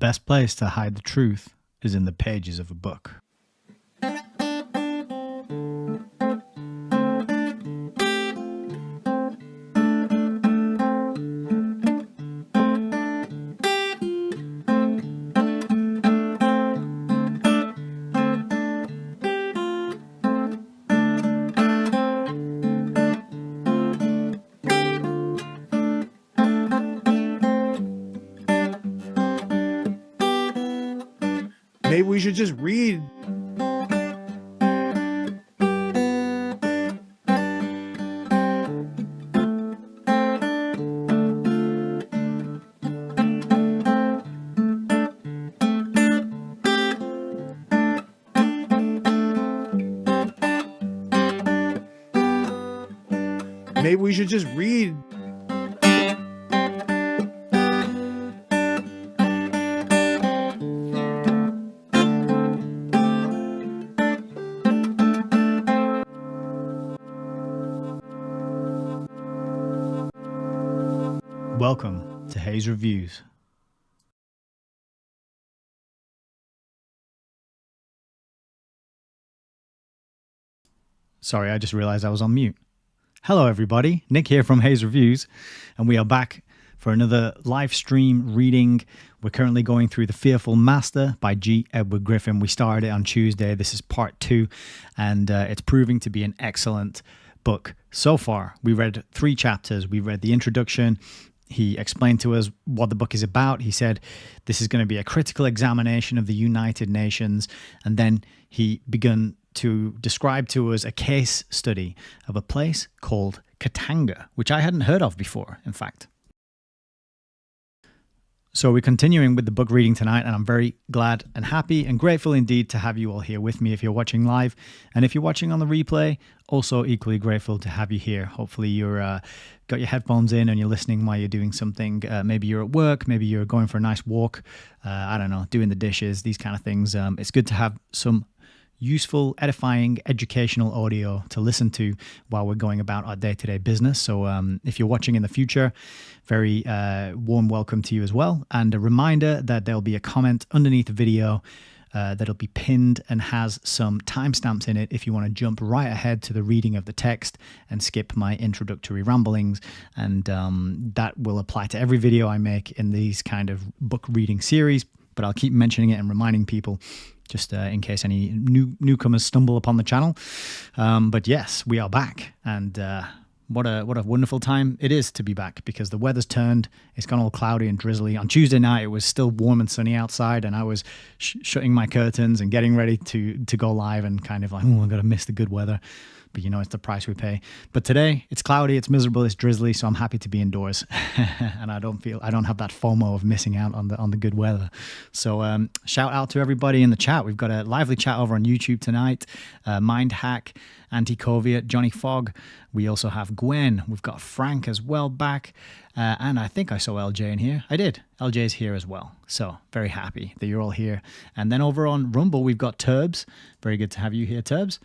best place to hide the truth is in the pages of a book. Maybe we should just read. Maybe we should just read. Welcome to Hayes Reviews. Sorry, I just realized I was on mute. Hello everybody, Nick here from Hayes Reviews, and we are back for another live stream reading. We're currently going through The Fearful Master by G. Edward Griffin. We started it on Tuesday. This is part 2, and it's proving to be an excellent book so far. We read 3 chapters. We read the introduction. He explained to us what the book is about. He said this is going to be a critical examination of the United Nations, and then he began to describe to us a case study of a place called Katanga, which I hadn't heard of before, in fact. So we're continuing with the book reading tonight, and I'm very glad and happy and grateful indeed to have you all here with me if you're watching live. And if you're watching on the replay, also equally grateful to have you here. Hopefully you're got your headphones in and you're listening while you're doing something. Maybe you're at work, maybe you're going for a nice walk, I don't know, doing the dishes, these kind of things. It's good to have some useful, edifying, educational audio to listen to while we're going about our day-to-day business. So if you're watching in the future, very warm welcome to you as well. And a reminder that there'll be a comment underneath the video that'll be pinned and has some timestamps in it if you want to jump right ahead to the reading of the text and skip my introductory ramblings. And that will apply to every video I make in these kind of book reading series, but I'll keep mentioning it and reminding people just in case any newcomers stumble upon the channel. But yes, we are back, and what a wonderful time it is to be back, because the weather's turned. It's gone all cloudy and drizzly. On Tuesday night, it was still warm and sunny outside, and I was shutting my curtains and getting ready to go live, and kind of like, oh, I'm going to miss the good weather. But you know, it's the price we pay. But today, it's cloudy, it's miserable, it's drizzly, so I'm happy to be indoors. And I don't have that FOMO of missing out on the good weather. So shout out to everybody in the chat. We've got a lively chat over on YouTube tonight. Mind Hack, Anti-Coviet, Johnny Fogg. We also have Gwen. We've got Frank as well back. And I think I saw LJ in here. I did. LJ's here as well. So very happy that you're all here. And then over on Rumble, we've got Turbs. Very good to have you here, Turbs.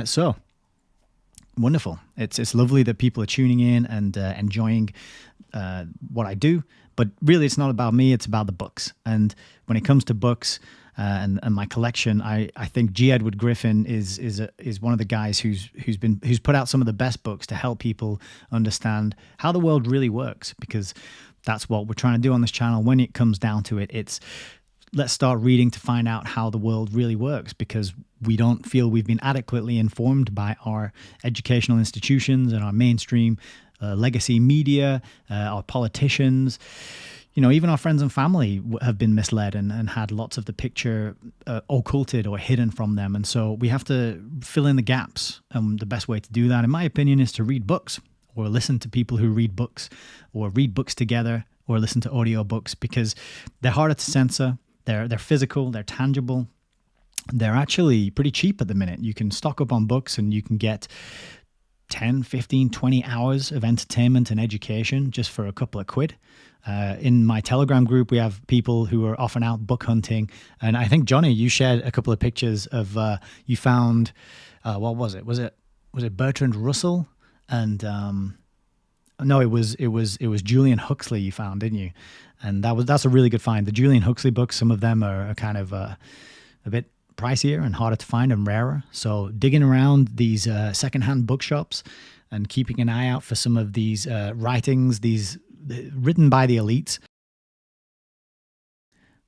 So wonderful. It's lovely that people are tuning in and enjoying what I do. But really, it's not about me. It's about the books. And when it comes to books and my collection, I think G. Edward Griffin is one of the guys who's put out some of the best books to help people understand how the world really works. Because that's what we're trying to do on this channel. When it comes down to it, it's let's start reading to find out how the world really works, because we don't feel we've been adequately informed by our educational institutions and our mainstream legacy media, our politicians. You know, even our friends and family have been misled and had lots of the picture occulted or hidden from them. And so we have to fill in the gaps. The best way to do that, in my opinion, is to read books, or listen to people who read books, or read books together, or listen to audio books, because they're harder to censor. They're physical, they're tangible. They're actually pretty cheap at the minute. You can stock up on books and you can get 10, 15, 20 hours of entertainment and education just for a couple of quid. In my Telegram group, we have people who are often out book hunting. And I think, Johnny, you shared a couple of pictures of, you found, what was it? Was it Bertrand Russell and No, it was Julian Huxley you found, didn't you? And that's a really good find. The Julian Huxley books, some of them are kind of a bit pricier and harder to find and rarer. So digging around these secondhand bookshops and keeping an eye out for some of these writings, these written by the elites,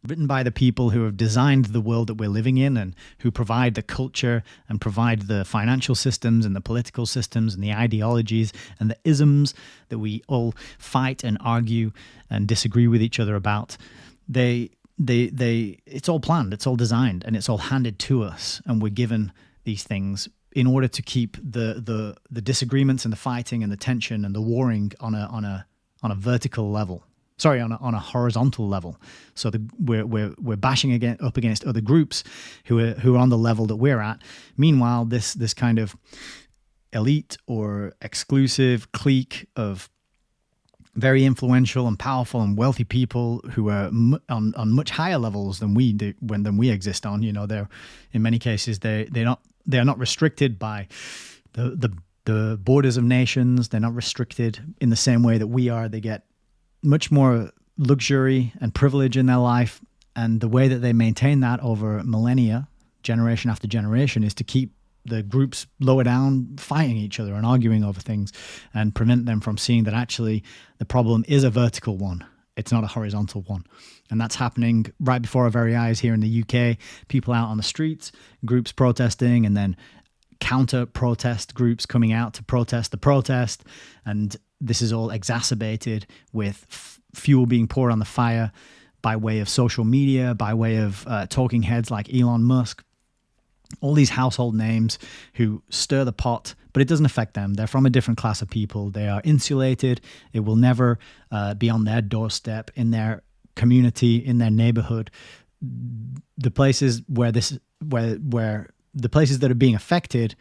written by the people who have designed the world that we're living in and who provide the culture and provide the financial systems and the political systems and the ideologies and the isms that we all fight and argue and disagree with each other about. It's all planned, it's all designed, and it's all handed to us, and we're given these things in order to keep the disagreements and the fighting and the tension and the warring on a vertical level. Sorry, on a horizontal level. So we're bashing up against other groups who are on the level that we're at. Meanwhile, this kind of elite or exclusive clique of very influential and powerful and wealthy people who are on much higher levels than we do than we exist on. You know, they're in many cases they are not restricted by the borders of nations. They're not restricted in the same way that we are. They get much more luxury and privilege in their life, and the way that they maintain that over millennia, generation after generation, is to keep the groups lower down fighting each other and arguing over things and prevent them from seeing that actually the problem is a vertical one. It's not a horizontal one. And that's happening right before our very eyes here in the UK. People out on the streets, groups protesting, and then counter-protest groups coming out to protest the protest. And this is all exacerbated with fuel being poured on the fire by way of social media, by way of talking heads like Elon Musk, all these household names who stir the pot, but it doesn't affect them. They're from a different class of people. They are insulated. It will never be on their doorstep, in their community, in their neighborhood. The places where the places that are being affected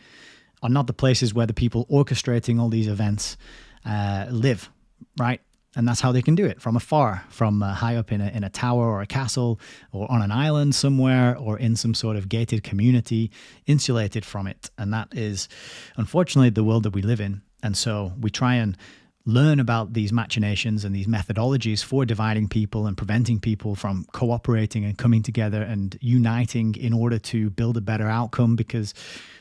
are not the places where the people orchestrating all these events live, right? And that's how they can do it, from afar, from high up in a tower or a castle or on an island somewhere or in some sort of gated community, insulated from it. And that is, unfortunately, the world that we live in. And so we try and learn about these machinations and these methodologies for dividing people and preventing people from cooperating and coming together and uniting in order to build a better outcome, because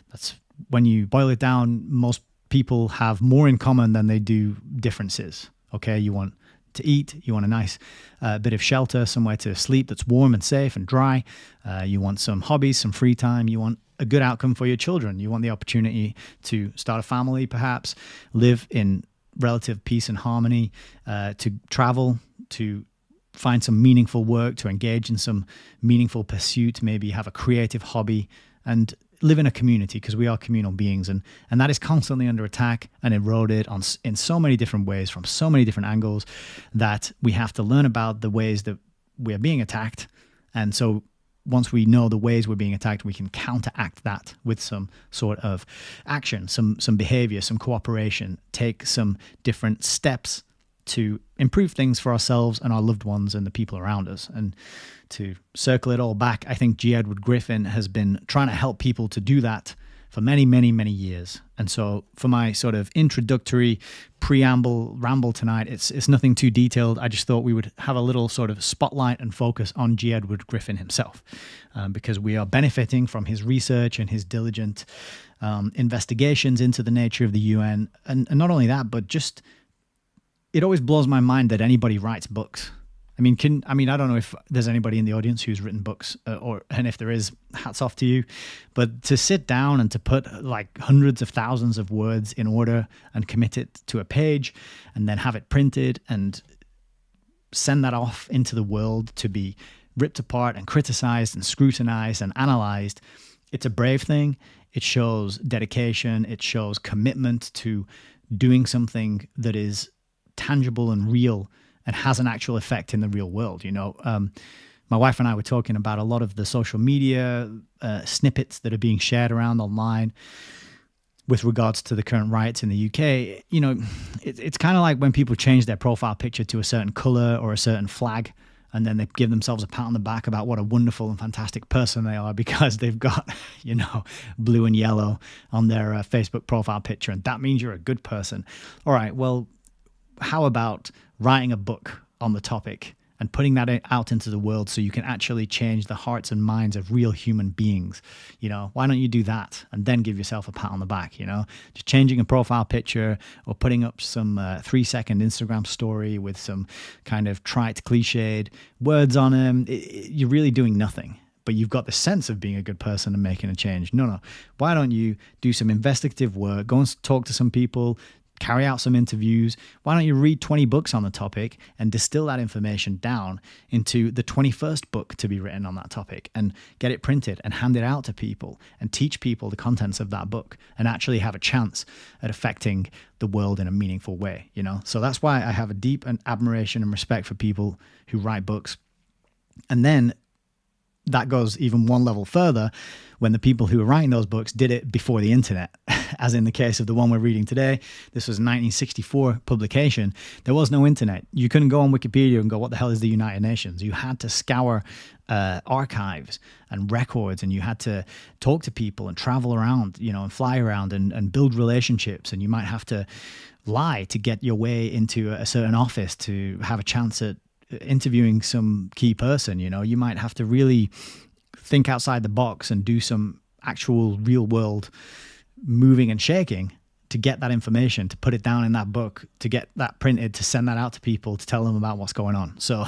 that's, when you boil it down, most people have more in common than they do differences. Okay, you want to eat, you want a nice bit of shelter, somewhere to sleep that's warm and safe and dry. You want some hobbies, some free time. You want a good outcome for your children. You want the opportunity to start a family, perhaps, live in relative peace and harmony, to travel, to find some meaningful work, to engage in some meaningful pursuit, maybe have a creative hobby, and live in a community, because we are communal beings, and that is constantly under attack and eroded in so many different ways, from so many different angles, that we have to learn about the ways that we are being attacked. And so once we know the ways we're being attacked, we can counteract that with some sort of action, some behavior, some cooperation, take some different steps to improve things for ourselves and our loved ones and the people around us. And to circle it all back, I think G. Edward Griffin has been trying to help people to do that for many, many, many years. And so for my sort of introductory ramble tonight, it's nothing too detailed. I just thought we would have a little sort of spotlight and focus on G. Edward Griffin himself, because we are benefiting from his research and his diligent investigations into the nature of the UN. And not only that, but just, it always blows my mind that anybody writes books. I mean, I don't know if there's anybody in the audience who's written books, and if there is, hats off to you. But to sit down and to put like hundreds of thousands of words in order and commit it to a page, and then have it printed and send that off into the world to be ripped apart and criticized and scrutinized and analyzed, it's a brave thing. It shows dedication. It shows commitment to doing something that is tangible and real and has an actual effect in the real world. You know, my wife and I were talking about a lot of the social media snippets that are being shared around online with regards to the current riots in the UK. You know, it's kind of like when people change their profile picture to a certain color or a certain flag, and then they give themselves a pat on the back about what a wonderful and fantastic person they are because they've got, you know, blue and yellow on their Facebook profile picture, and that means you're a good person. All right, well, how about writing a book on the topic and putting that out into the world so you can actually change the hearts and minds of real human beings? Why don't you do that and then give yourself a pat on the back? Just changing a profile picture or putting up some 3-second Instagram story with some kind of trite, cliched words on them. You're really doing nothing, but you've got the sense of being a good person and making a change. No. Why don't you do some investigative work, go and talk to some people, carry out some interviews? Why don't you read 20 books on the topic and distill that information down into the 21st book to be written on that topic and get it printed and hand it out to people and teach people the contents of that book and actually have a chance at affecting the world in a meaningful way, So that's why I have a deep admiration and respect for people who write books. And then that goes even one level further when the people who were writing those books did it before the internet, as in the case of the one we're reading today. This was a 1964 publication. There was no internet. You couldn't go on Wikipedia and go, what the hell is the United Nations? You had to scour archives and records, and you had to talk to people and travel around, and fly around and build relationships. And you might have to lie to get your way into a certain office to have a chance at interviewing some key person. You might have to really think outside the box and do some actual real world moving and shaking to get that information, to put it down in that book, to get that printed, to send that out to people, to tell them about what's going on. So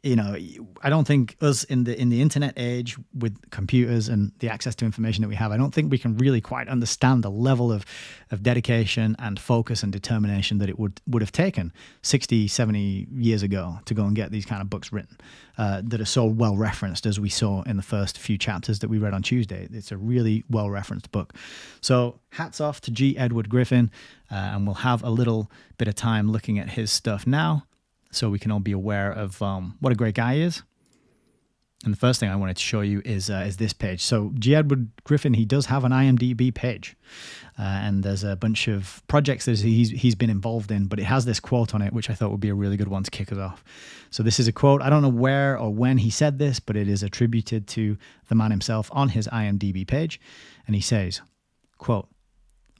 I don't think us in the internet age with computers and the access to information that we have, I don't think we can really quite understand the level of dedication and focus and determination that it would have taken 60, 70 years ago to go and get these kind of books written that are so well referenced, as we saw in the first few chapters that we read on Tuesday. It's a really well referenced book. So hats off to G. Edward Griffin, and we'll have a little bit of time looking at his stuff now, so we can all be aware of what a great guy he is. And the first thing I wanted to show you is this page. So G. Edward Griffin, he does have an IMDb page, and there's a bunch of projects that he's been involved in, but it has this quote on it, which I thought would be a really good one to kick us off. So this is a quote. I don't know where or when he said this, but it is attributed to the man himself on his IMDb page. And he says, quote,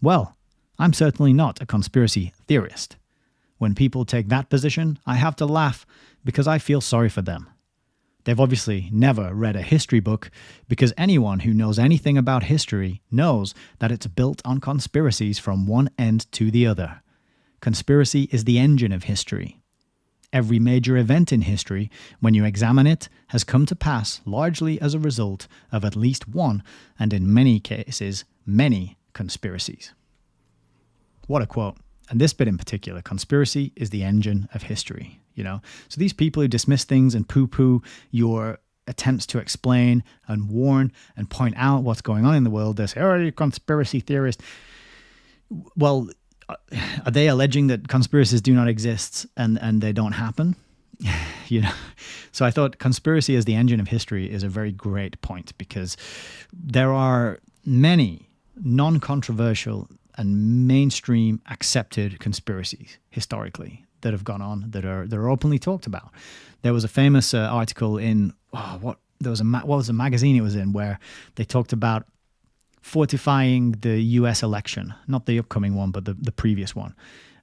"Well, I'm certainly not a conspiracy theorist. When people take that position, I have to laugh because I feel sorry for them. They've obviously never read a history book, because anyone who knows anything about history knows that it's built on conspiracies from one end to the other. Conspiracy is the engine of history. Every major event in history, when you examine it, has come to pass largely as a result of at least one, and in many cases, many conspiracies." What a quote. And this bit in particular, conspiracy is the engine of history, So these people who dismiss things and poo-poo your attempts to explain and warn and point out what's going on in the world, they say, "Oh, you're a conspiracy theorist." Well, are they alleging that conspiracies do not exist and they don't happen? So I thought conspiracy as the engine of history is a very great point, because there are many non-controversial and mainstream accepted conspiracies historically that have gone on that are openly talked about. There was a famous article in what was the magazine it was in, where they talked about fortifying the US election, not the upcoming one, but the previous one.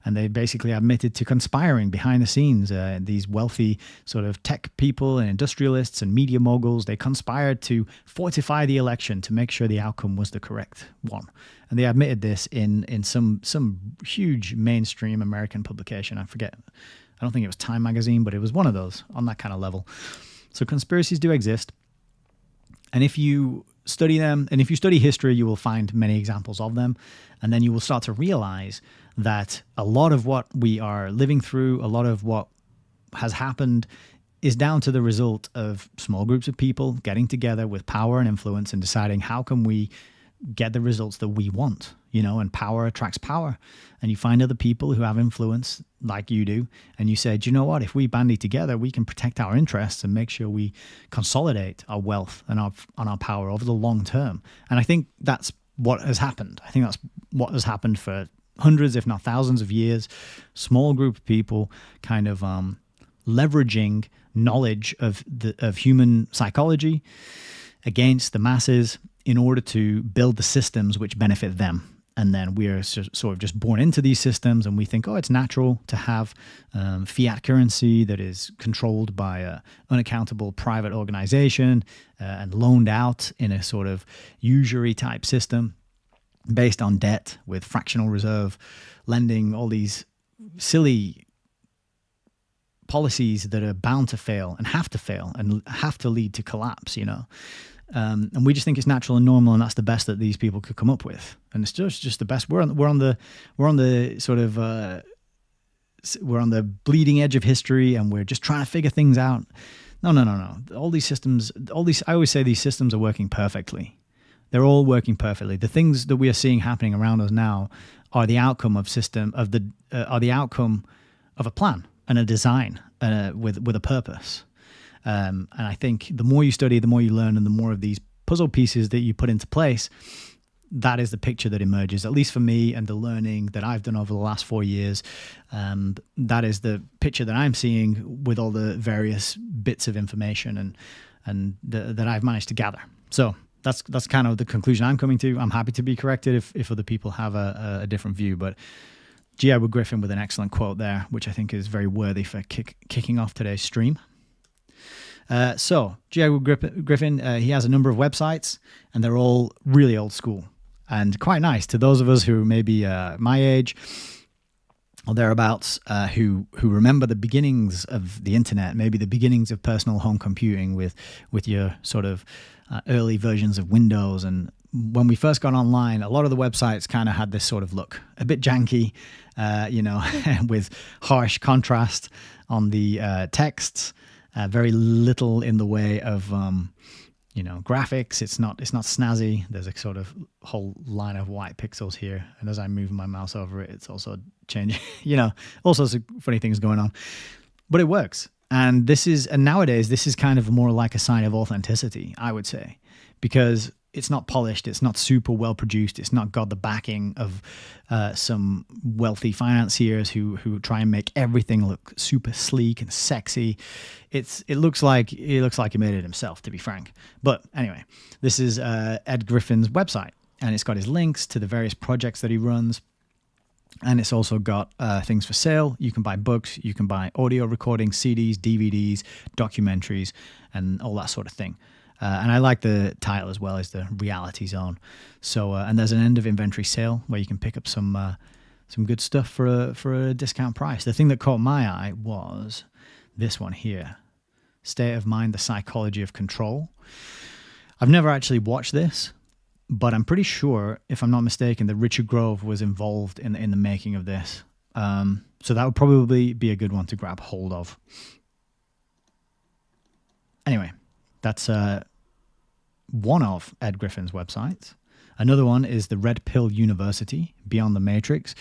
And they basically admitted to conspiring behind the scenes. These wealthy sort of tech people and industrialists and media moguls, they conspired to fortify the election to make sure the outcome was the correct one. And they admitted this in some huge mainstream American publication. I don't think it was Time magazine, but it was one of those on that kind of level. So conspiracies do exist. And if you study them, and if you study history, you will find many examples of them. And then you will start to realize that a lot of what we are living through, a lot of what has happened, is down to the result of small groups of people getting together with power and influence and deciding how can we get the results that we want, and power attracts power. And you find other people who have influence like you do, and you say, do you know what, if we bandy together, we can protect our interests and make sure we consolidate our wealth and our power over the long term. And I think that's what has happened. I think that's what has happened for hundreds, if not thousands of years. Small group of people kind of leveraging knowledge of human psychology against the masses in order to build the systems which benefit them. And then we're sort of just born into these systems, and we think, oh, it's natural to have fiat currency that is controlled by an unaccountable private organization and loaned out in a sort of usury type system based on debt with fractional reserve lending, all these silly policies that are bound to fail and have to lead to collapse, and we just think it's natural and normal, and that's the best that these people could come up with, and it's just the best. We're on the sort of we're on the bleeding edge of history, and we're just trying to figure things out. No. All these systems, I always say these systems are working perfectly. They're all working perfectly. The things that we are seeing happening around us now are the outcome of the outcome of a plan and a design with a purpose. And I think the more you study, the more you learn, and the more of these puzzle pieces that you put into place, that is the picture that emerges, at least for me and the learning that I've done over the last 4 years. That is the picture that I'm seeing with all the various bits of information that I've managed to gather. So that's kind of the conclusion I'm coming to. I'm happy to be corrected if other people have a different view, but G. Edward Griffin with an excellent quote there, which I think is very worthy for kicking off today's stream. So G. Edward Griffin, he has a number of websites, and they're all really old school and quite nice to those of us who may be my age or thereabouts, who remember the beginnings of the internet, maybe the beginnings of personal home computing with your sort of early versions of Windows. And when we first got online, a lot of the websites kind of had this sort of look, a bit janky, with harsh contrast on the texts, very little in the way of graphics. It's not snazzy. There's a sort of whole line of white pixels here, and as I move my mouse over it, it's also changing. All sorts of funny things going on, but it works. And nowadays this is kind of more like a sign of authenticity, I would say, because it's not polished, it's not super well produced, it's not got the backing of some wealthy financiers who try and make everything look super sleek and sexy. It looks like he made it himself, to be frank. But anyway, this is Ed Griffin's website, and it's got his links to the various projects that he runs. And it's also got things for sale. You can buy books, you can buy audio recordings, CDs, DVDs, documentaries, and all that sort of thing. And I like the title as well, as the Reality Zone. So, and there's an end of inventory sale where you can pick up some good stuff for a discount price. The thing that caught my eye was this one here, State of Mind: The Psychology of Control. I've never actually watched this, but I'm pretty sure, if I'm not mistaken, that Richard Grove was involved in the making of this. So that would probably be a good one to grab hold of. Anyway, that's one of Ed Griffin's websites. Another one is the Red Pill University, Beyond the Matrix.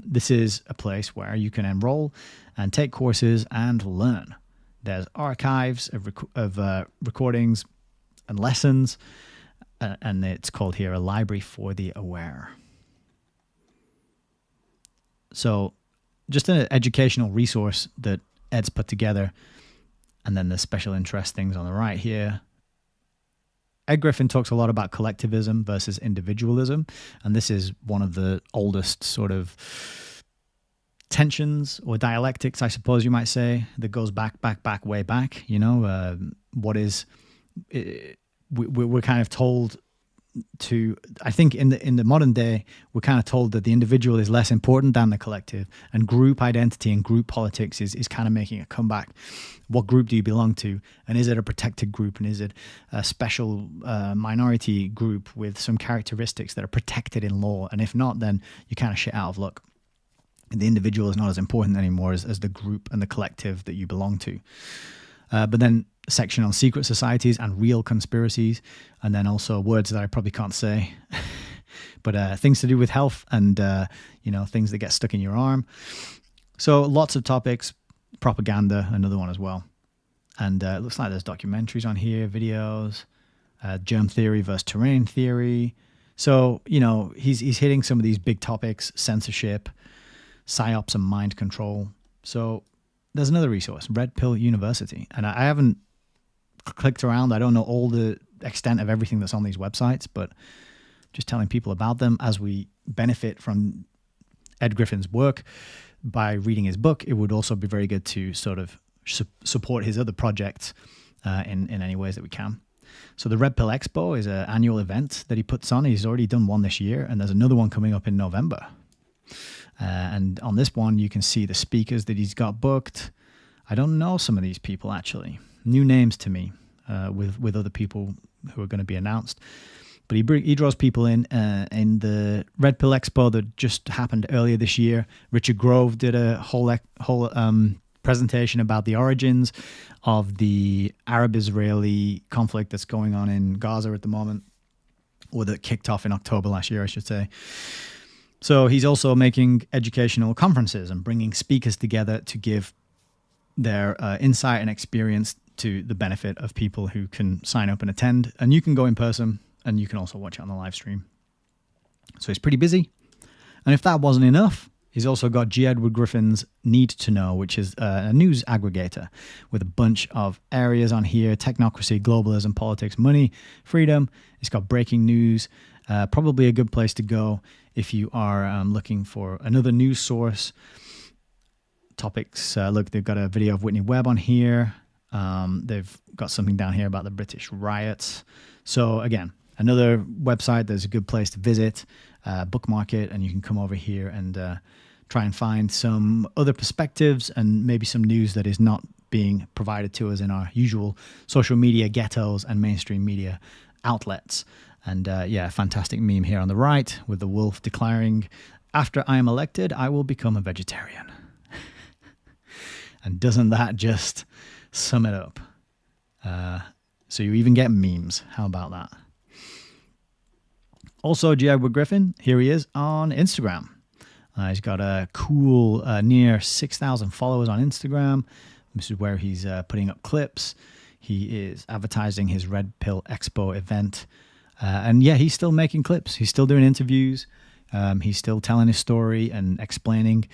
This is a place where you can enroll and take courses and learn. There's archives of recordings and lessons, and it's called here a library for the aware. So just an educational resource that Ed's put together. And then the special interest things on the right here. Ed Griffin talks a lot about collectivism versus individualism. And this is one of the oldest sort of tensions or dialectics, I suppose you might say, that goes back, way back. We're kind of told to, I think in the modern day, we're kind of told that the individual is less important than the collective, and group identity and group politics is kind of making a comeback. What group do you belong to? And is it a protected group? And is it a special minority group with some characteristics that are protected in law? And if not, then you're kind of shit out of luck. And the individual is not as important anymore as the group and the collective that you belong to. But then a section on secret societies and real conspiracies, and then also words that I probably can't say, but things to do with health and things that get stuck in your arm. So lots of topics. Propaganda, another one as well. And it looks like there's documentaries on here, videos, germ theory versus terrain theory. So he's hitting some of these big topics: censorship, psyops, and mind control. So there's another resource, Red Pill University. And I haven't clicked around. I don't know all the extent of everything that's on these websites, but just telling people about them as we benefit from Ed Griffin's work by reading his book. It would also be very good to sort of support his other projects in any ways that we can. So the Red Pill Expo is an annual event that he puts on. He's already done one this year, and there's another one coming up in November. And on this one, you can see the speakers that he's got booked. I don't know some of these people, actually. New names to me with other people who are going to be announced. But he draws people in the Red Pill Expo that just happened earlier this year. Richard Grove did a whole presentation about the origins of the Arab-Israeli conflict that's going on in Gaza at the moment, or that kicked off in October last year, I should say. So he's also making educational conferences and bringing speakers together to give their insight and experience to the benefit of people who can sign up and attend. And you can go in person, and you can also watch it on the live stream. So he's pretty busy. And if that wasn't enough, he's also got G. Edward Griffin's Need to Know, which is a news aggregator with a bunch of areas on here: technocracy, globalism, politics, money, freedom. It's got breaking news. Probably a good place to go if you are looking for another news source. Topics, look, they've got a video of Whitney Webb on here. They've got something down here about the British riots. So again, another website that's a good place to visit, bookmark it, and you can come over here and try and find some other perspectives and maybe some news that is not being provided to us in our usual social media ghettos and mainstream media outlets. And yeah, fantastic meme here on the right with the wolf declaring, "After I am elected, I will become a vegetarian." And doesn't that just sum it up? So you even get memes. How about that? Also, G. Edward Griffin, here he is on Instagram. He's got a cool near 6,000 followers on Instagram. This is where he's putting up clips. He is advertising his Red Pill Expo event. And yeah, he's still making clips. He's still doing interviews. He's still telling his story and explaining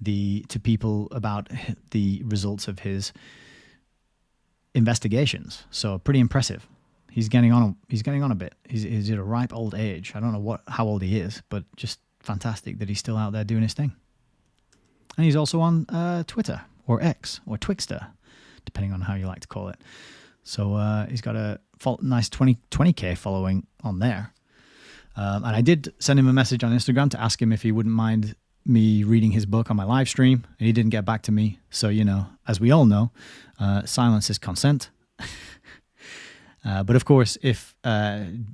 to people about the results of his investigations. So pretty impressive. He's getting on a bit. He's at a ripe old age. I don't know how old he is, but just fantastic that he's still out there doing his thing. And he's also on Twitter or X or Twixter, depending on how you like to call it. So he's got a nice 20K following on there. And I did send him a message on Instagram to ask him if he wouldn't mind me reading his book on my live stream, and he didn't get back to me. So, as we all know, silence is consent. But of course, if Ed,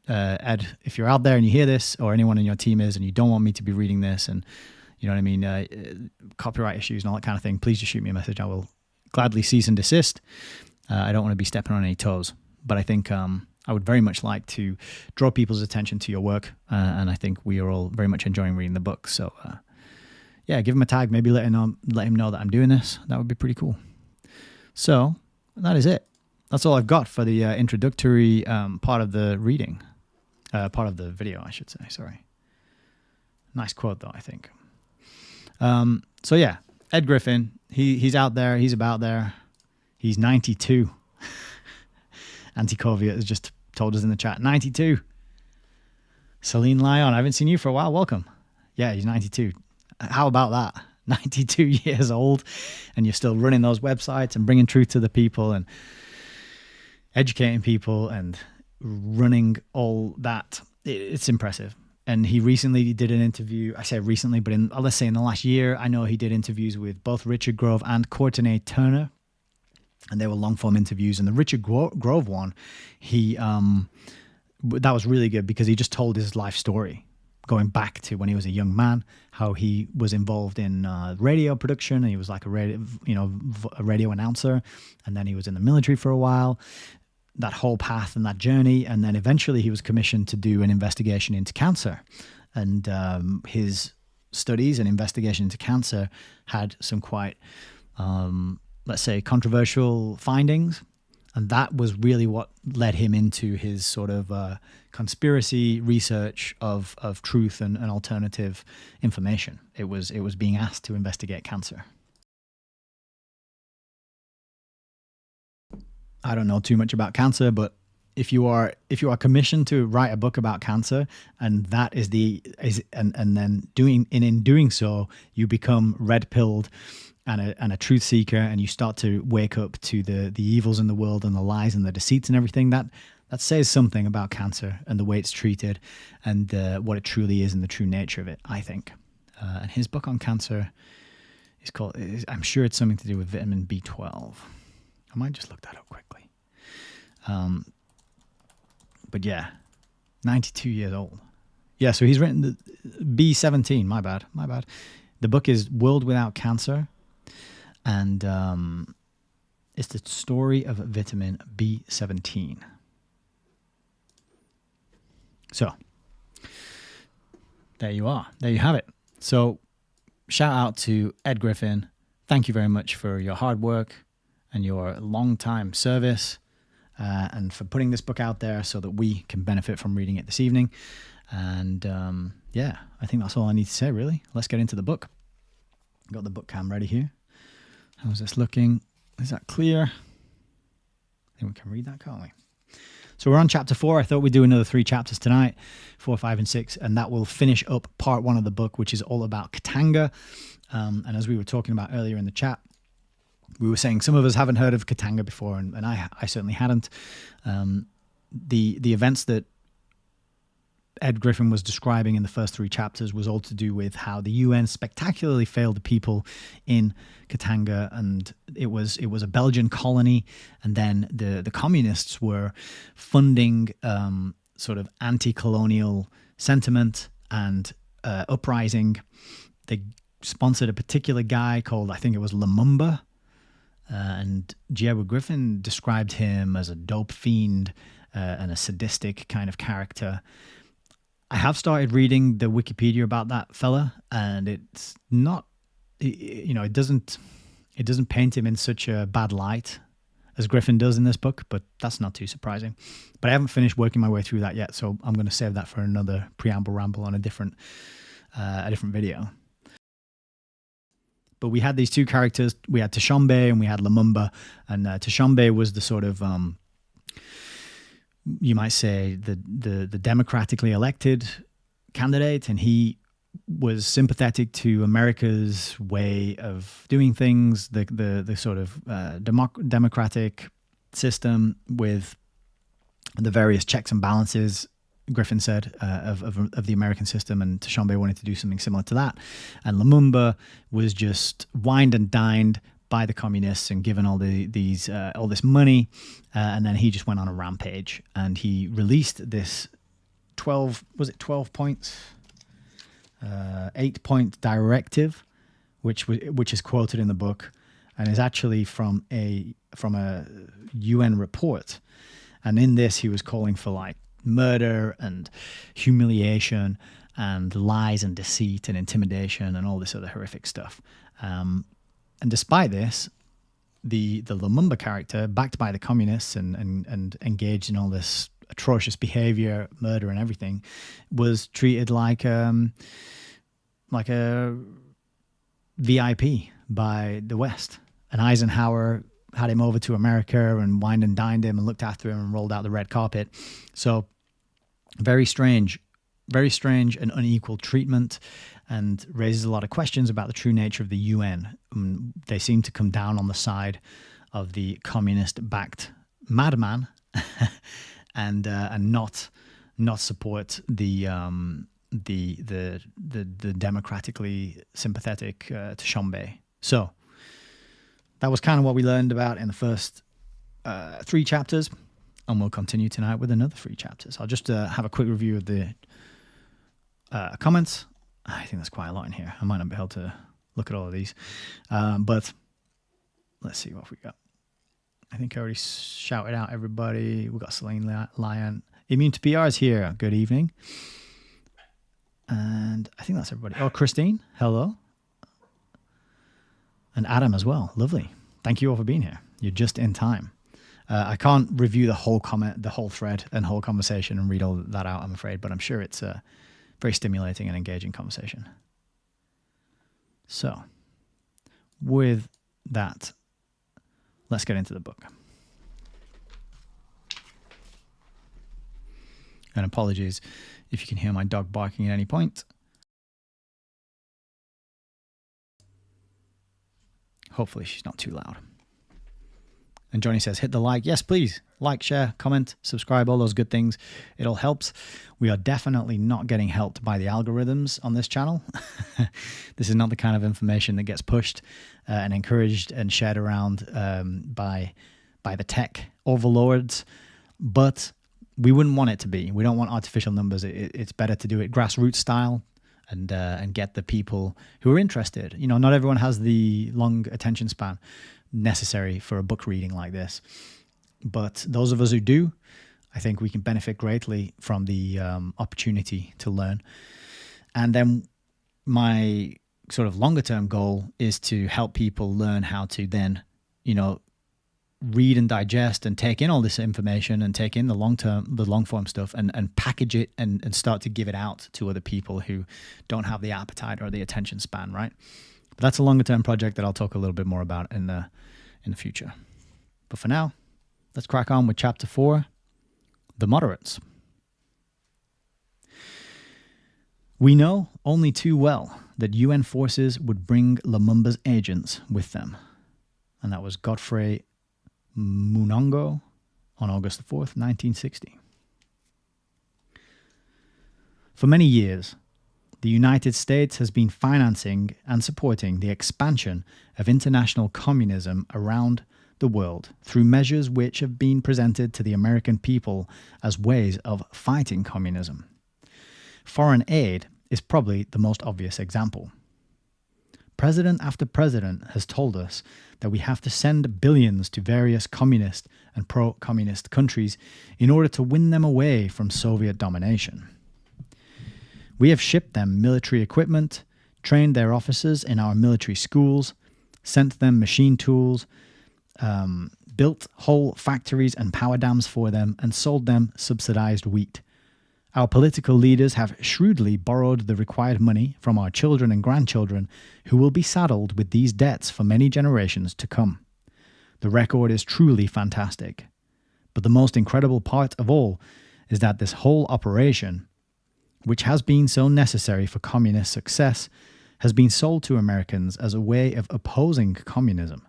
if you're out there and you hear this, or anyone in your team is, and you don't want me to be reading this, and you know what I mean, copyright issues and all that kind of thing, please just shoot me a message. I will gladly cease and desist. I don't want to be stepping on any toes, but I think I would very much like to draw people's attention to your work, and I think we are all very much enjoying reading the book. So, yeah, give him a tag. Maybe let him know that I'm doing this. That would be pretty cool. So that is it. That's all I've got for the introductory part of the reading, part of the video, I should say. Sorry. Nice quote, though, I think. So yeah, Ed Griffin. He's out there. He's about there. He's 92. Antikovia has just told us in the chat, 92. Celine Lyon, I haven't seen you for a while. Welcome. Yeah, he's 92. How about that? 92 years old, and you're still running those websites and bringing truth to the people and educating people and running all that. It's impressive. And he recently did an interview. I say recently, but let's say in the last year, I know he did interviews with both Richard Grove and Courtney Turner. And they were long-form interviews. And the Richard Grove one, that was really good because he just told his life story, going back to when he was a young man, how he was involved in radio production. And he was like a radio announcer. And then he was in the military for a while. That whole path and that journey. And then eventually he was commissioned to do an investigation into cancer. And his studies and investigation into cancer had some quite... let's say, controversial findings. And that was really what led him into his sort of conspiracy research of truth and alternative information. It was being asked to investigate cancer. I don't know too much about cancer, but if you are commissioned to write a book about cancer, and that is and then in doing so you become red pilled and a truth seeker, and you start to wake up to the evils in the world and the lies and the deceits and everything, that says something about cancer and the way it's treated and what it truly is and the true nature of it, I think. And his book on cancer is called, I'm sure it's something to do with vitamin B12. I might just look that up quickly. But yeah, 92 years old. Yeah, so he's written the B17, my bad. The book is World Without Cancer, and it's the story of vitamin B17. So, there you are. There you have it. So, shout out to Ed Griffin. Thank you very much for your hard work and your long-time service, and for putting this book out there so that we can benefit from reading it this evening. And yeah, I think that's all I need to say, really. Let's get into the book. Got the book cam ready here. How's this looking? Is that clear? I think we can read that, can't we? So we're on chapter 4. I thought we'd do another 3 chapters tonight, 4, 5, and 6, and that will finish up part 1 of the book, which is all about Katanga. And as we were talking about earlier in the chat, we were saying some of us haven't heard of Katanga before, and I certainly hadn't. The events that Ed Griffin was describing in the first 3 chapters was all to do with how the UN spectacularly failed the people in Katanga, and it was a Belgian colony, and then the communists were funding sort of anti-colonial sentiment and uprising. They sponsored a particular guy called, I think it was Lumumba, and Edward Griffin described him as a dope fiend and a sadistic kind of character. I have started reading the Wikipedia about that fella, and it's not, it doesn't paint him in such a bad light as Griffin does in this book, but that's not too surprising. But I haven't finished working my way through that yet, so I'm going to save that for another preamble ramble on a different video. But we had these 2 characters. We had Tshombe and we had Lumumba, and Tshombe was the sort of you might say the democratically elected candidate, and he was sympathetic to America's way of doing things, the sort of democratic system with the various checks and balances, Griffin said, of the American system, and Tshombe wanted to do something similar to that. And Lumumba was just wined and dined by the communists and given all this money, and then he just went on a rampage, and he released this 12 points, 8-point directive, which is quoted in the book, and is actually from a UN report. And in this, he was calling for like murder and humiliation and lies and deceit and intimidation and all this other horrific stuff. And despite this, the Lumumba character, backed by the communists and engaged in all this atrocious behavior, murder and everything, was treated like a VIP by the West. And Eisenhower had him over to America and wined and dined him and looked after him and rolled out the red carpet. So very strange and unequal treatment, and raises a lot of questions about the true nature of the UN. They seem to come down on the side of the communist-backed madman, and not support the democratically sympathetic Tshombe. So that was kind of what we learned about in the first 3 chapters, and we'll continue tonight with another 3 chapters. I'll just have a quick review of the comments. I think there's quite a lot in here. I might not be able to look at all of these, but let's see what we got. I think I already shouted out everybody. We got Celine Lyon. Immune to PR is here. Good evening. And I think that's everybody. Oh, Christine, hello. And Adam as well. Lovely. Thank you all for being here. You're just in time. I can't review the whole comment, the whole thread and whole conversation and read all that out, I'm afraid, but I'm sure it's a very stimulating and engaging conversation. So, with that, let's get into the book. And apologies if you can hear my dog barking at any point. Hopefully she's not too loud. And Johnny says, hit the like. Yes, please. Like, share, comment, subscribe, all those good things. It all helps. We are definitely not getting helped by the algorithms on this channel. This is not the kind of information that gets pushed and encouraged and shared around by the tech overlords. But we wouldn't want it to be. We don't want artificial numbers. It's better to do it grassroots style and get the people who are interested. You know, not everyone has the long attention span necessary for a book reading like this. But those of us who do, I think we can benefit greatly from the opportunity to learn. And then my sort of longer term goal is to help people learn how to then, you know, read and digest and take in all this information and take in the long form stuff and package it and start to give it out to other people who don't have the appetite or the attention span, right? But that's a longer term project that I'll talk a little bit more about in the future. But for now, let's crack on with chapter 4, the moderates. We know only too well that UN forces would bring Lumumba's agents with them. And that was Godfrey Munongo on August the 4th, 1960. For many years, the United States has been financing and supporting the expansion of international communism around the world through measures which have been presented to the American people as ways of fighting communism. Foreign aid is probably the most obvious example. President after president has told us that we have to send billions to various communist and pro-communist countries in order to win them away from Soviet domination. We have shipped them military equipment, trained their officers in our military schools, sent them machine tools, built whole factories and power dams for them, and sold them subsidized wheat. Our political leaders have shrewdly borrowed the required money from our children and grandchildren who will be saddled with these debts for many generations to come. The record is truly fantastic. But the most incredible part of all is that this whole operation, which has been so necessary for communist success, has been sold to Americans as a way of opposing communism.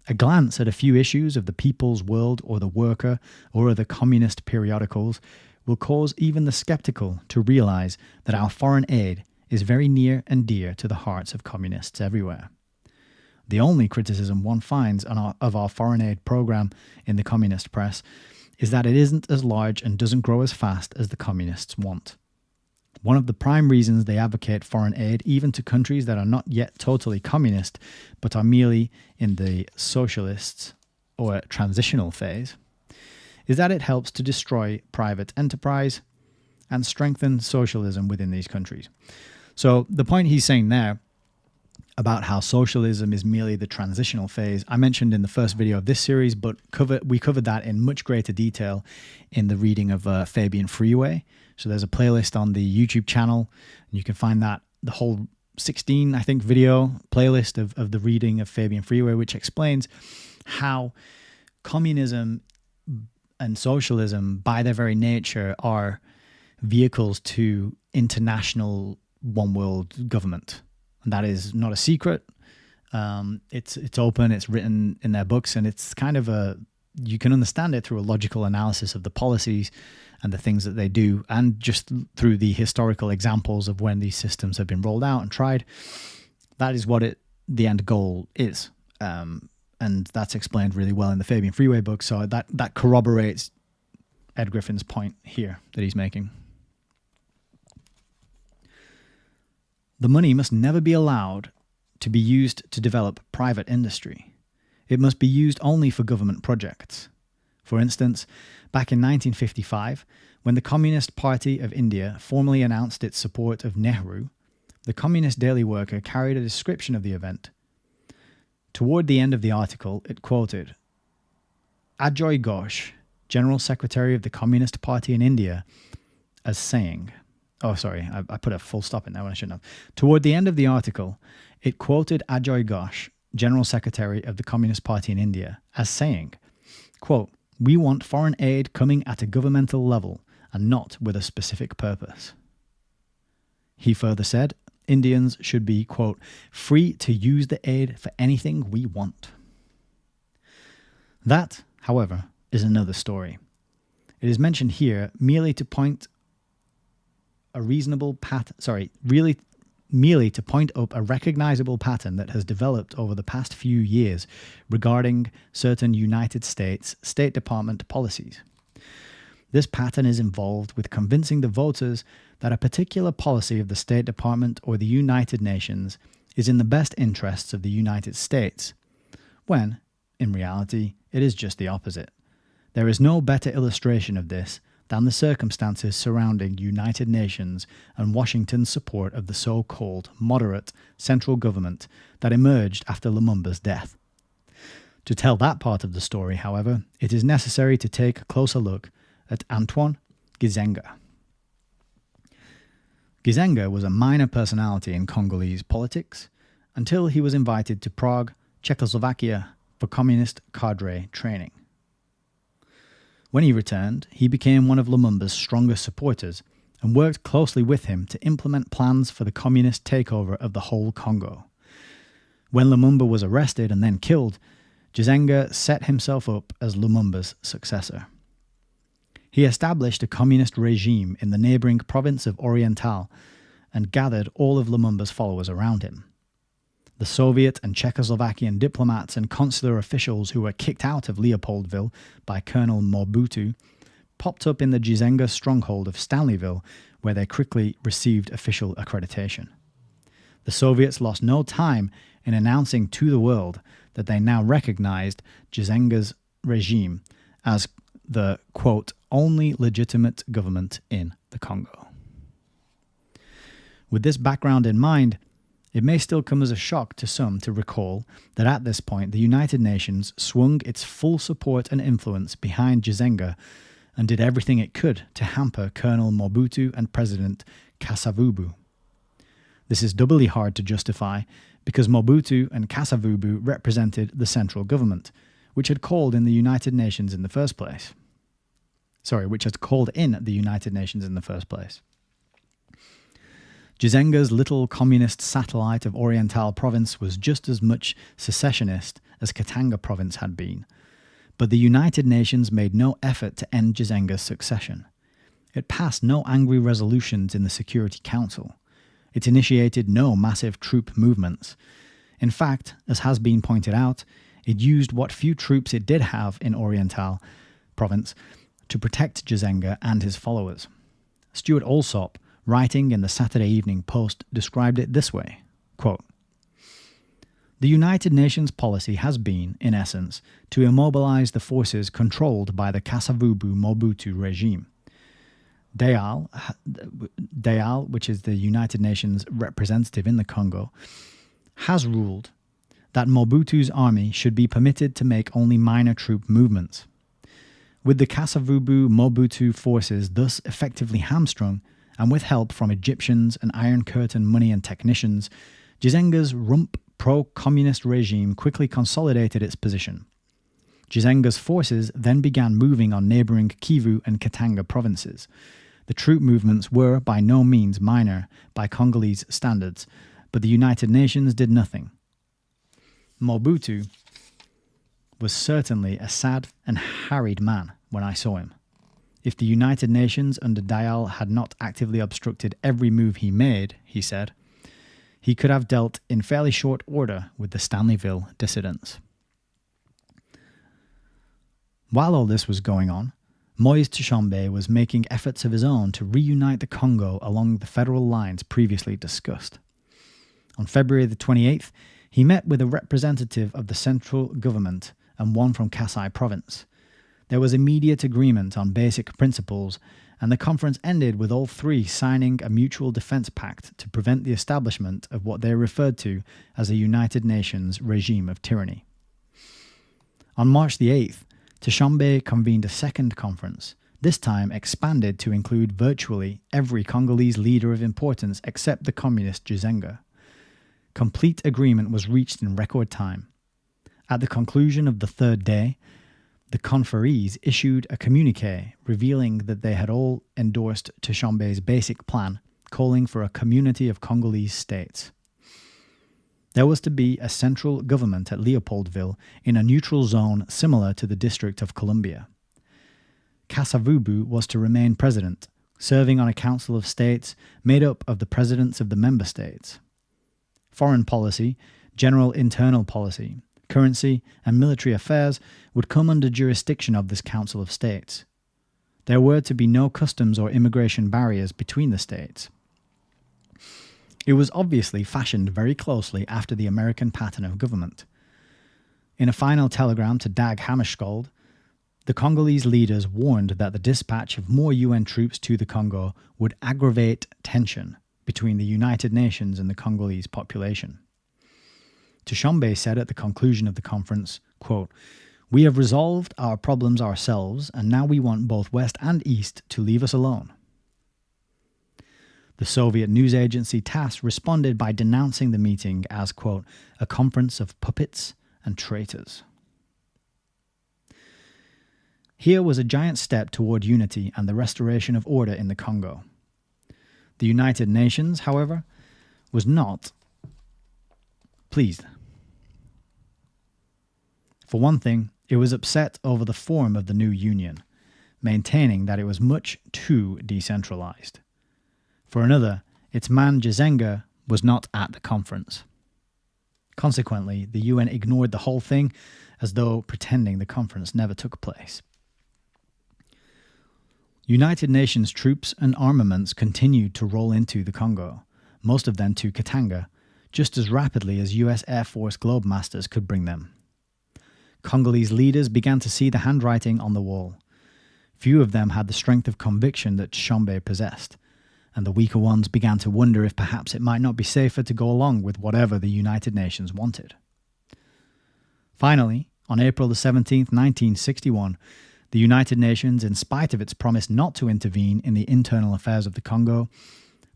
A glance at a few issues of the People's World or the Worker or other communist periodicals will cause even the skeptical to realize that our foreign aid is very near and dear to the hearts of communists everywhere. The only criticism one finds of our foreign aid program in the communist press is that it isn't as large and doesn't grow as fast as the communists want. One of the prime reasons they advocate foreign aid even to countries that are not yet totally communist but are merely in the socialist or transitional phase is that it helps to destroy private enterprise and strengthen socialism within these countries. So the point he's saying there about how socialism is merely the transitional phase, I mentioned in the first video of this series, but we covered that in much greater detail in the reading of Fabian Freeway. So there's a playlist on the YouTube channel, and you can find that, the whole 16, I think, video playlist of the reading of Fabian Freeway, which explains how communism and socialism, by their very nature, are vehicles to international one world government. And that is not a secret. It's open, it's written in their books, and it's kind of you can understand it through a logical analysis of the policies and the things that they do, and just through the historical examples of when these systems have been rolled out and tried. That is what the end goal is. And that's explained really well in the Fabian Freeway book. So that corroborates Ed Griffin's point here that he's making. The money must never be allowed to be used to develop private industry. It must be used only for government projects. For instance, back in 1955, when the Communist Party of India formally announced its support of Nehru, the Communist Daily Worker carried a description of the event. Toward the end of the article, it quoted Ajoy Ghosh, General Secretary of the Communist Party in India, as saying, I put a full stop in there when I shouldn't have. Toward the end of the article, it quoted Ajoy Ghosh, General Secretary of the Communist Party in India, as saying, quote, "We want foreign aid coming at a governmental level, and not with a specific purpose. He further said, Indians should be, quote, free to use the aid for anything we want. That, however, is another story. It is mentioned here merely to point merely to point up a recognizable pattern that has developed over the past few years regarding certain United States State Department policies. This pattern is involved with convincing the voters that a particular policy of the State Department or the United Nations is in the best interests of the United States, when, in reality, it is just the opposite. There is no better illustration of this than the circumstances surrounding United Nations and Washington's support of the so-called moderate central government that emerged after Lumumba's death. To tell that part of the story, however, it is necessary to take a closer look at Antoine Gizenga. Gizenga was a minor personality in Congolese politics until he was invited to Prague, Czechoslovakia, for communist cadre training. When he returned, he became one of Lumumba's strongest supporters and worked closely with him to implement plans for the communist takeover of the whole Congo. When Lumumba was arrested and then killed, Gizenga set himself up as Lumumba's successor. He established a communist regime in the neighboring province of Oriental and gathered all of Lumumba's followers around him. The Soviet and Czechoslovakian diplomats and consular officials who were kicked out of Leopoldville by Colonel Mobutu popped up in the Gizenga stronghold of Stanleyville, where they quickly received official accreditation. The Soviets lost no time in announcing to the world that they now recognized Gizenga's regime as the, quote, only legitimate government in the Congo. With this background in mind, it may still come as a shock to some to recall that at this point the United Nations swung its full support and influence behind Gizenga and did everything it could to hamper Colonel Mobutu and President Kasavubu. This is doubly hard to justify because Mobutu and Kasavubu represented the central government, which had called in the United Nations in the first place. Gizenga's little communist satellite of Oriental province was just as much secessionist as Katanga province had been, but the United Nations made no effort to end Gizenga's succession. It passed no angry resolutions in the Security Council. It initiated no massive troop movements. In fact, as has been pointed out, it used what few troops it did have in Oriental province to protect Gizenga and his followers. Stuart Alsop, writing in the Saturday Evening Post, described it this way, quote, the United Nations policy has been, in essence, to immobilize the forces controlled by the Kasavubu-Mobutu regime. Dayal, which is the United Nations representative in the Congo, has ruled that Mobutu's army should be permitted to make only minor troop movements. With the Kasavubu-Mobutu forces thus effectively hamstrung, and with help from Egyptians and Iron Curtain money and technicians, Gizenga's rump pro-communist regime quickly consolidated its position. Gizenga's forces then began moving on neighbouring Kivu and Katanga provinces. The troop movements were by no means minor by Congolese standards, but the United Nations did nothing. Mobutu was certainly a sad and harried man when I saw him. If the United Nations under Dayal had not actively obstructed every move he made, he said, he could have dealt in fairly short order with the Stanleyville dissidents. While all this was going on, Moise Tshombe was making efforts of his own to reunite the Congo along the federal lines previously discussed. On February the 28th, he met with a representative of the central government and one from Kasai province. There was immediate agreement on basic principles, and the conference ended with all three signing a mutual defense pact to prevent the establishment of what they referred to as a United Nations regime of tyranny. On March the 8th, Tshombe convened a second conference, this time expanded to include virtually every Congolese leader of importance except the communist Gizenga. Complete agreement was reached in record time. At the conclusion of the third day, the conferees issued a communique revealing that they had all endorsed Dushanbe's basic plan, calling for a community of Congolese states. There was to be a central government at Leopoldville in a neutral zone similar to the District of Columbia. Kasavubu was to remain president, serving on a council of states made up of the presidents of the member states. Foreign policy, general internal policy, currency, and military affairs would come under jurisdiction of this council of states. There were to be no customs or immigration barriers between the states. It was obviously fashioned very closely after the American pattern of government. In a final telegram to Dag Hammarskjöld, the Congolese leaders warned that the dispatch of more UN troops to the Congo would aggravate tension between the United Nations and the Congolese population. Dushanbe said at the conclusion of the conference, quote, "We have resolved our problems ourselves, and now we want both West and East to leave us alone." The Soviet news agency TASS responded by denouncing the meeting as, quote, "a conference of puppets and traitors." Here was a giant step toward unity and the restoration of order in the Congo. The United Nations, however, was not pleased. For one thing, it was upset over the form of the new union, maintaining that it was much too decentralized. For another, its man Jazenga was not at the conference. Consequently, the UN ignored the whole thing as though pretending the conference never took place. United Nations troops and armaments continued to roll into the Congo, most of them to Katanga, just as rapidly as US Air Force Globemasters could bring them. Congolese leaders began to see the handwriting on the wall. Few of them had the strength of conviction that Dushanbe possessed, and the weaker ones began to wonder if perhaps it might not be safer to go along with whatever the United Nations wanted. Finally, on April the 17th, 1961, the United Nations, in spite of its promise not to intervene in the internal affairs of the Congo,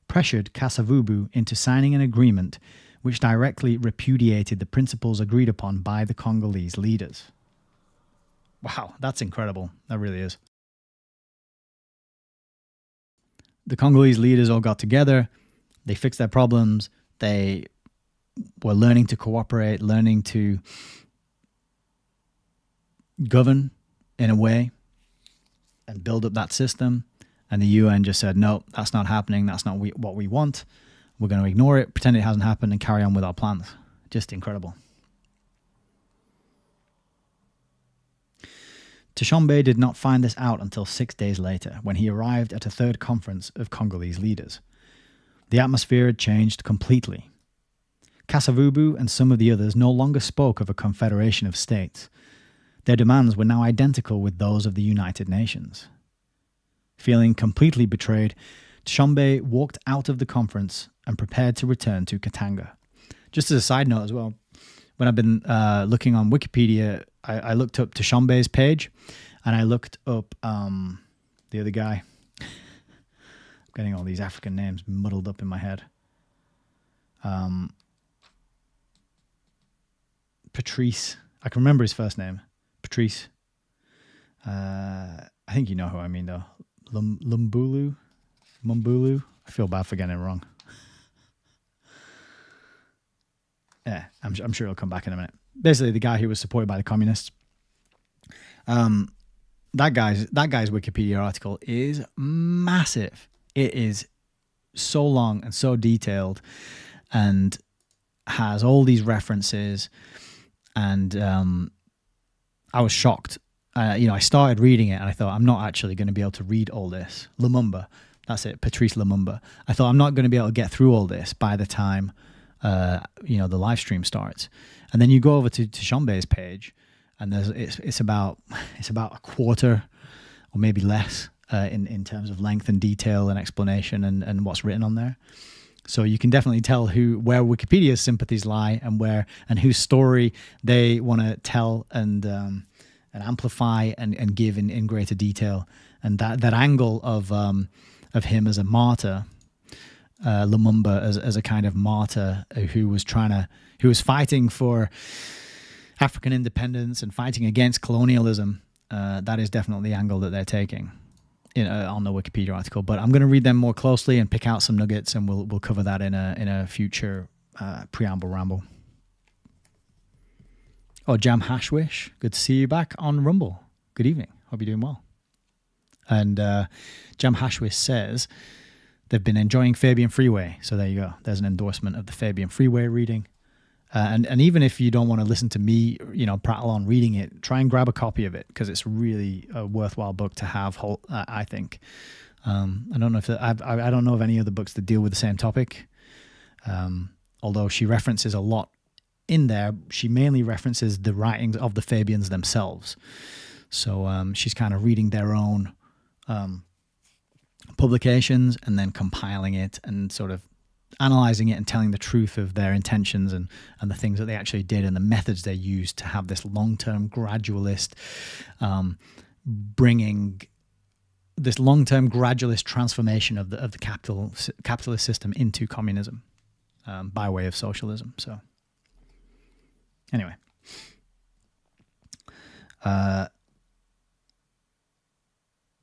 pressured Kasavubu into signing an agreement which directly repudiated the principles agreed upon by the Congolese leaders. Wow, that's incredible. That really is. The Congolese leaders all got together, they fixed their problems, they were learning to cooperate, learning to govern in a way and build up that system. And the UN just said, no, that's not happening, that's not what we want. We're going to ignore it, pretend it hasn't happened, and carry on with our plans. Just incredible. Dushanbe did not find this out until 6 days later, when he arrived at a third conference of Congolese leaders. The atmosphere had changed completely. Kasavubu and some of the others no longer spoke of a confederation of states. Their demands were now identical with those of the United Nations. Feeling completely betrayed, Dushanbe walked out of the conference and prepared to return to Katanga. Just as a side note as well, when I've been looking on Wikipedia, I looked up Dushanbe's page, and I looked up the other guy. I'm getting all these African names muddled up in my head. Patrice. I can remember his first name. Patrice. I think you know who I mean, though. Lumbulu? Mumbulu? I feel bad for getting it wrong. Yeah, I'm sure it'll come back in a minute. Basically, the guy who was supported by the communists. That guy's Wikipedia article is massive. It is so long and so detailed, and has all these references. And I was shocked. I started reading it, and I thought, I'm not actually going to be able to read all this. Lumumba, that's it, Patrice Lumumba. I thought, I'm not going to be able to get through all this by the time the live stream starts. And then you go over to Dushanbe's page, and it's about a quarter or maybe less in terms of length and detail and explanation and what's written on there. So you can definitely tell where Wikipedia's sympathies lie and whose story they want to tell and amplify and give in greater detail. And that angle of him as a martyr, Lumumba as a kind of martyr who was fighting for African independence and fighting against colonialism, that is definitely the angle that they're taking on the Wikipedia article. But I'm going to read them more closely and pick out some nuggets, and we'll cover that in a future preamble ramble. Oh, Jam Hashwish, good to see you back on Rumble. Good evening. Hope you're doing well. And Jam Hashwish says they've been enjoying Fabian Freeway. So there you go. There's an endorsement of the Fabian Freeway reading. And even if you don't want to listen to me, prattle on reading it, try and grab a copy of it, because it's really a worthwhile book to have. I think. I don't know if I don't know of any other books that deal with the same topic. Although she references a lot in there, she mainly references the writings of the Fabians themselves. So she's kind of reading their own publications and then compiling it and sort of analyzing it and telling the truth of their intentions and the things that they actually did and the methods they used to have this long-term gradualist bringing this long-term gradualist transformation of the capitalist system into communism by way of socialism. So anyway,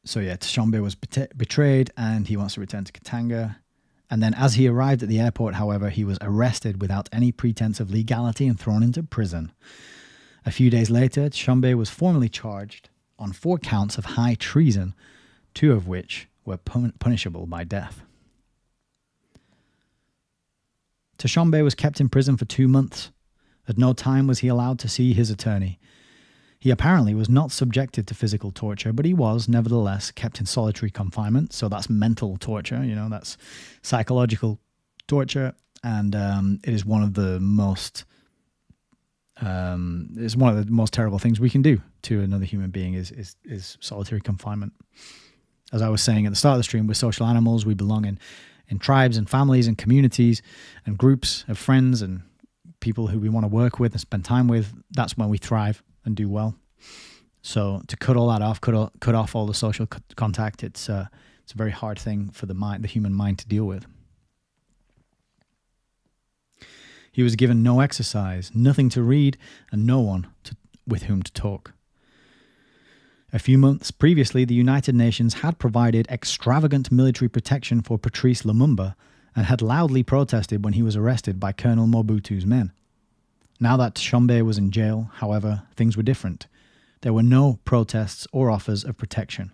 Tshombe was betrayed and he wants to return to Katanga. And then as he arrived at the airport, however, he was arrested without any pretense of legality and thrown into prison. A few days later, Tshombe was formally charged on 4 counts of high treason, 2 of which were punishable by death. Tshombe was kept in prison for 2 months. At no time was he allowed to see his attorney. He apparently was not subjected to physical torture, but he was nevertheless kept in solitary confinement. So that's mental torture, that's psychological torture, and it is one of the most terrible things we can do to another human being is solitary confinement. As I was saying at the start of the stream, we're social animals. We belong in tribes and families and communities and groups of friends and people who we want to work with and spend time with. That's when we thrive and do well. So to cut all that off, cut off all the social contact, it's a very hard thing for the human mind to deal with. He was given no exercise, nothing to read, and no one with whom to talk. A few months previously, the United Nations had provided extravagant military protection for Patrice Lumumba and had loudly protested when he was arrested by Colonel Mobutu's men. Now that Tshombe was in jail, however, things were different. There were no protests or offers of protection.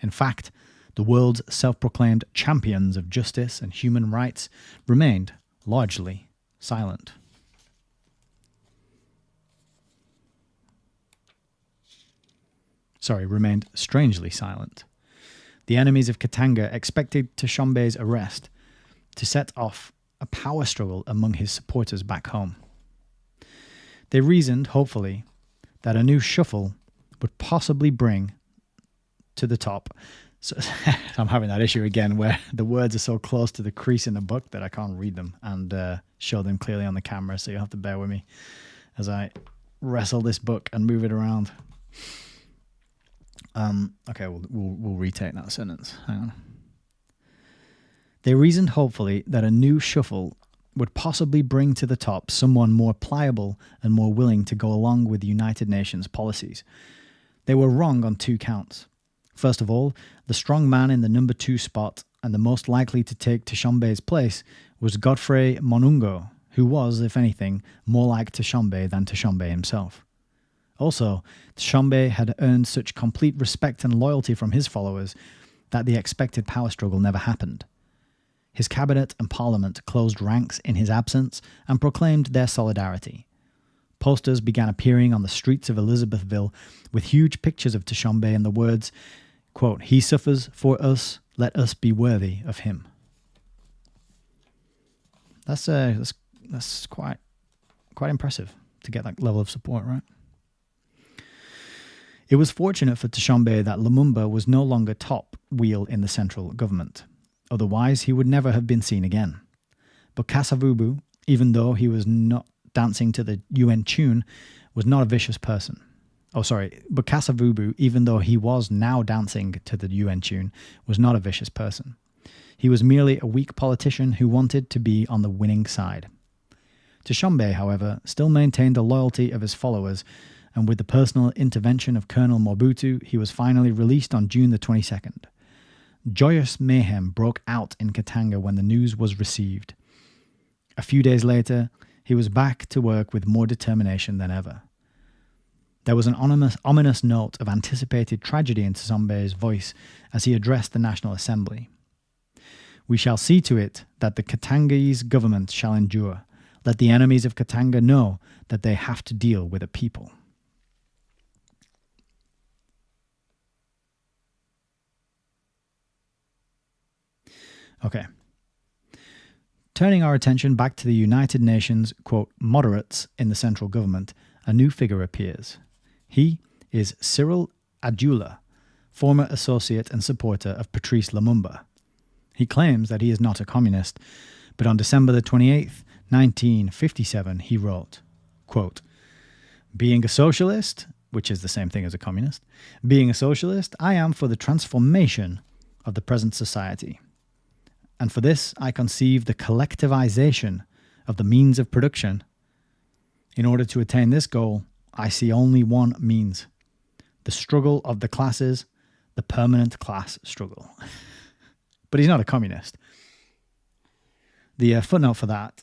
In fact, the world's self-proclaimed champions of justice and human rights remained largely silent. Remained strangely silent. The enemies of Katanga expected Tshombe's arrest to set off a power struggle among his supporters back home. They reasoned, hopefully, that a new shuffle would possibly bring to the top. So I'm having that issue again where the words are so close to the crease in the book that I can't read them and show them clearly on the camera. So you'll have to bear with me as I wrestle this book and move it around. Okay, we'll retake that sentence. Hang on. They reasoned, hopefully, that a new shuffle would possibly bring to the top someone more pliable and more willing to go along with the United Nations policies. They were wrong on 2 counts. First of all, the strong man in the number 2 spot and the most likely to take Tshombe's place was Godfrey Monungo, who was, if anything, more like Tshombe than Tshombe himself. Also, Tshombe had earned such complete respect and loyalty from his followers that the expected power struggle never happened. His cabinet and parliament closed ranks in his absence and proclaimed their solidarity. Posters began appearing on the streets of Elizabethville with huge pictures of Tshombe and the words, quote, "He suffers for us, let us be worthy of him." That's quite impressive to get that level of support, right? It was fortunate for Tshombe that Lumumba was no longer top wheel in the central government. Otherwise, he would never have been seen again. But Kasavubu, even though he was not dancing to the UN tune, was not a vicious person. But Kasavubu, even though he was now dancing to the UN tune, was not a vicious person. He was merely a weak politician who wanted to be on the winning side. Tshombe, however, still maintained the loyalty of his followers and with the personal intervention of Colonel Mobutu, he was finally released on June the 22nd. Joyous mayhem broke out in Katanga when the news was received. A few days later, he was back to work with more determination than ever. There was an ominous note of anticipated tragedy in Tsombe's voice as he addressed the National Assembly. "We shall see to it that the Katangese government shall endure. Let the enemies of Katanga know that they have to deal with a people." Okay. Turning our attention back to the United Nations, quote, moderates in the central government, a new figure appears. He is Cyril Adjula, former associate and supporter of Patrice Lumumba. He claims that he is not a communist, but on December the 28th, 1957, he wrote, quote, "Being a socialist," which is the same thing as a communist, "being a socialist, I am for the transformation of the present society. And for this, I conceive the collectivization of the means of production. In order to attain this goal, I see only one means: the struggle of the classes, the permanent class struggle." But he's not a communist. The footnote for that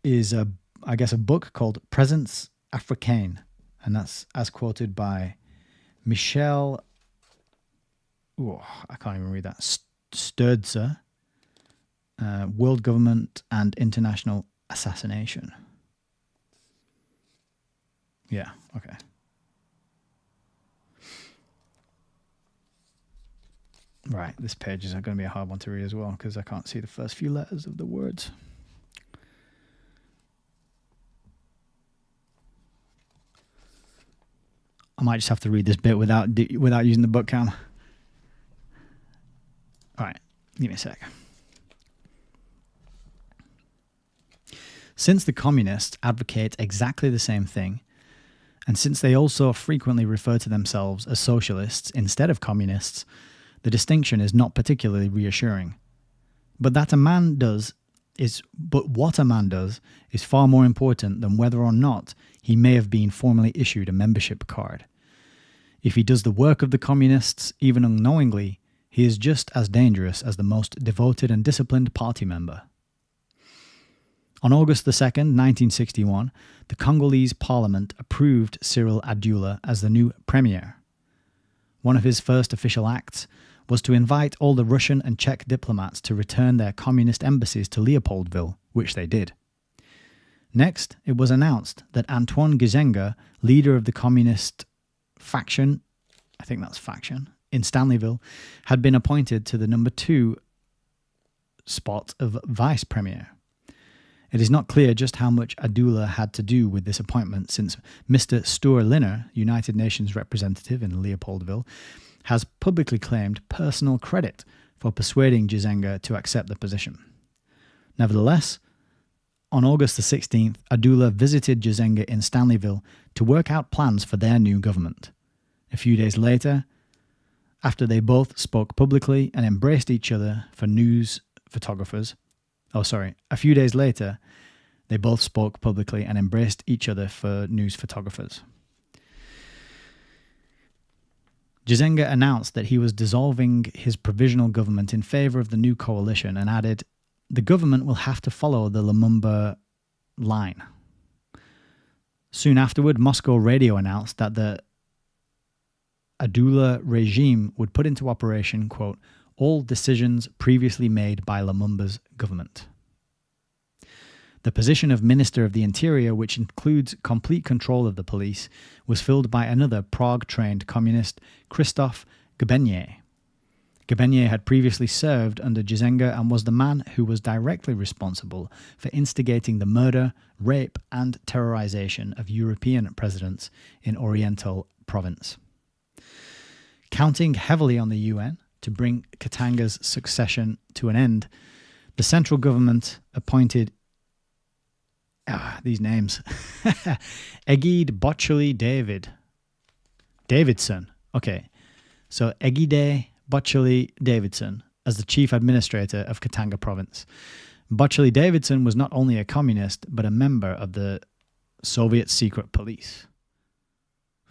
is, I guess, a book called Présence Africaine, and that's as quoted by Michel, I can't even read that, Sturzer, World Government and International Assassination. Yeah, okay. Right, this page is going to be a hard one to read as well because I can't see the first few letters of the words. I might just have to read this bit without using the book cam. All right, give me a sec. Since the communists advocate exactly the same thing, and since they also frequently refer to themselves as socialists instead of communists, the distinction is not particularly reassuring. But what a man does is far more important than whether or not he may have been formally issued a membership card. If he does the work of the communists, even unknowingly, he is just as dangerous as the most devoted and disciplined party member. On August the 2nd, 1961, the Congolese parliament approved Cyril Adjula as the new premier. One of his first official acts was to invite all the Russian and Czech diplomats to return their communist embassies to Leopoldville, which they did. Next, it was announced that Antoine Gizenga, leader of the communist faction, in Stanleyville, had been appointed to the number 2 spot of vice premier. It is not clear just how much Adjula had to do with this appointment, since Mr. Stuart Linner, United Nations representative in Leopoldville, has publicly claimed personal credit for persuading Gizenga to accept the position. Nevertheless, on August the 16th, Adjula visited Gizenga in Stanleyville to work out plans for their new government. A few days later, after they both spoke publicly and embraced each other for news photographers, a few days later, they both spoke publicly and embraced each other for news photographers. Gizenga announced that he was dissolving his provisional government in favor of the new coalition and added, "The government will have to follow the Lumumba line." Soon afterward, Moscow radio announced that the Adjula regime would put into operation, quote, "all decisions previously made by Lumumba's government." The position of Minister of the Interior, which includes complete control of the police, was filled by another Prague-trained communist, Christophe Gbenye. Gbenye had previously served under Gizenga and was the man who was directly responsible for instigating the murder, rape, and terrorization of European presidents in Oriental province. Counting heavily on the UN to bring Katanga's succession to an end, the central government appointed these names. Egide Bochely Davidson. Okay, so Egide Bochely Davidson as the chief administrator of Katanga province. Bochely Davidson was not only a communist, but a member of the Soviet secret police.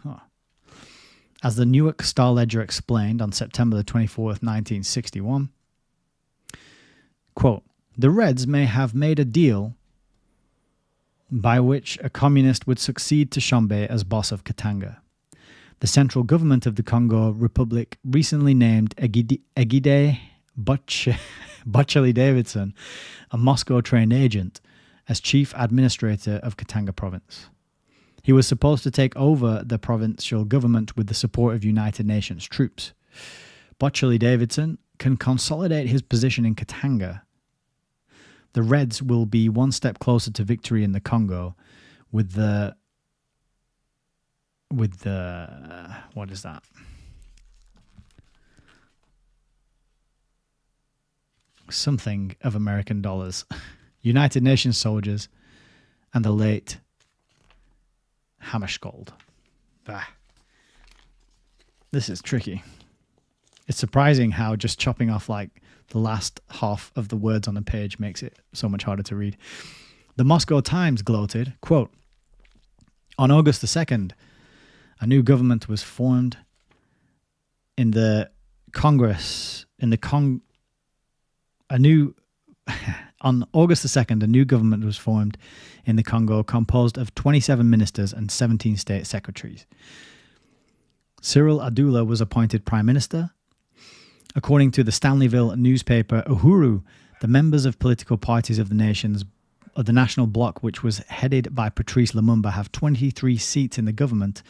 Huh. As the Newark Star Ledger explained on September the 24th, 1961, quote, the Reds may have made a deal by which a communist would succeed to Tshombe as boss of Katanga. The central government of the Congo Republic recently named Egide Bochely Davidson, a Moscow-trained agent, as chief administrator of Katanga province. He was supposed to take over the provincial government with the support of United Nations troops. Bochely Davidson can consolidate his position in Katanga. The Reds will be one step closer to victory in the Congo with the what is that? Something of American dollars. United Nations soldiers and the late Hammarskjöld. This is tricky. It's surprising how just chopping off like the last half of the words on the page makes it so much harder to read. The Moscow Times gloated, quote, on August the 2nd, a new government was formed in the Congress, on August the 2nd, a new government was formed in the Congo composed of 27 ministers and 17 state secretaries. Cyril Adula was appointed prime minister. According to the Stanleyville newspaper Uhuru, the members of political parties of the National Bloc, which was headed by Patrice Lumumba, have 23 seats in the government,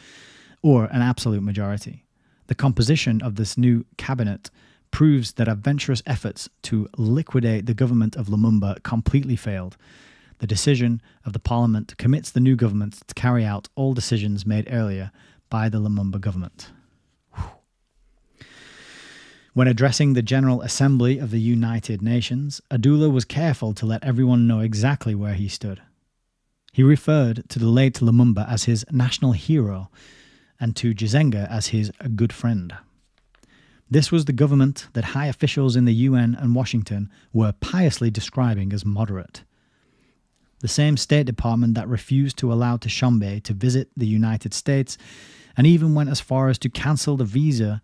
or an absolute majority. The composition of this new cabinet proves that adventurous efforts to liquidate the government of Lumumba completely failed. The decision of the parliament commits the new government to carry out all decisions made earlier by the Lumumba government. When addressing the General Assembly of the United Nations, Adula was careful to let everyone know exactly where he stood. He referred to the late Lumumba as his national hero and to Gizenga as his good friend. This was the government that high officials in the UN and Washington were piously describing as moderate. The same State Department that refused to allow Tshombe to visit the United States and even went as far as to cancel the visa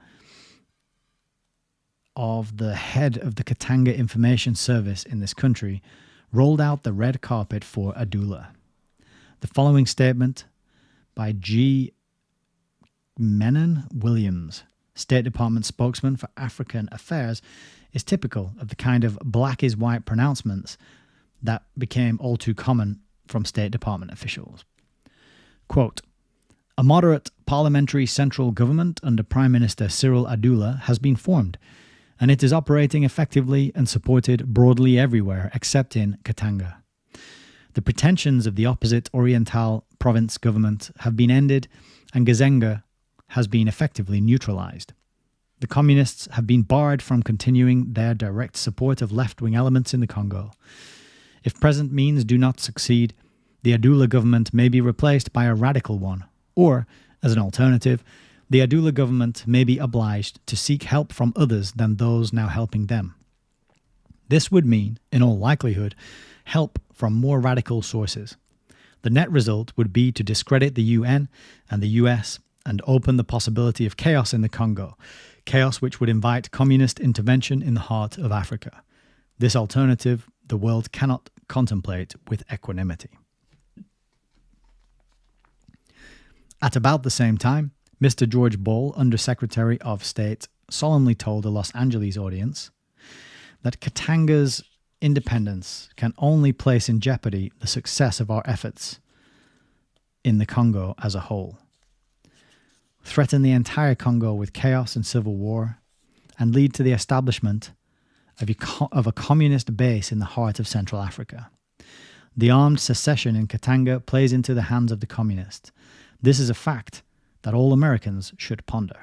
of the head of the Katanga Information Service in this country, rolled out the red carpet for Adula. The following statement by G. Menon Williams, State Department spokesman for African Affairs, is typical of the kind of black is white pronouncements that became all too common from State Department officials. Quote, a moderate parliamentary central government under Prime Minister Cyril Adula has been formed, and it is operating effectively and supported broadly everywhere except in Katanga. The pretensions of the opposite Oriental province government have been ended, and Gizenga has been effectively neutralized. The communists have been barred from continuing their direct support of left-wing elements in the Congo. If present means do not succeed, the Adula government may be replaced by a radical one, or, as an alternative, the Adula government may be obliged to seek help from others than those now helping them. This would mean, in all likelihood, help from more radical sources. The net result would be to discredit the UN and the US and open the possibility of chaos in the Congo, chaos which would invite communist intervention in the heart of Africa. This alternative the world cannot contemplate with equanimity. At about the same time, Mr. George Ball, Undersecretary of State, solemnly told a Los Angeles audience that Katanga's independence can only place in jeopardy the success of our efforts in the Congo as a whole, threaten the entire Congo with chaos and civil war, and lead to the establishment of a communist base in the heart of Central Africa. The armed secession in Katanga plays into the hands of the communists. This is a fact that all Americans should ponder.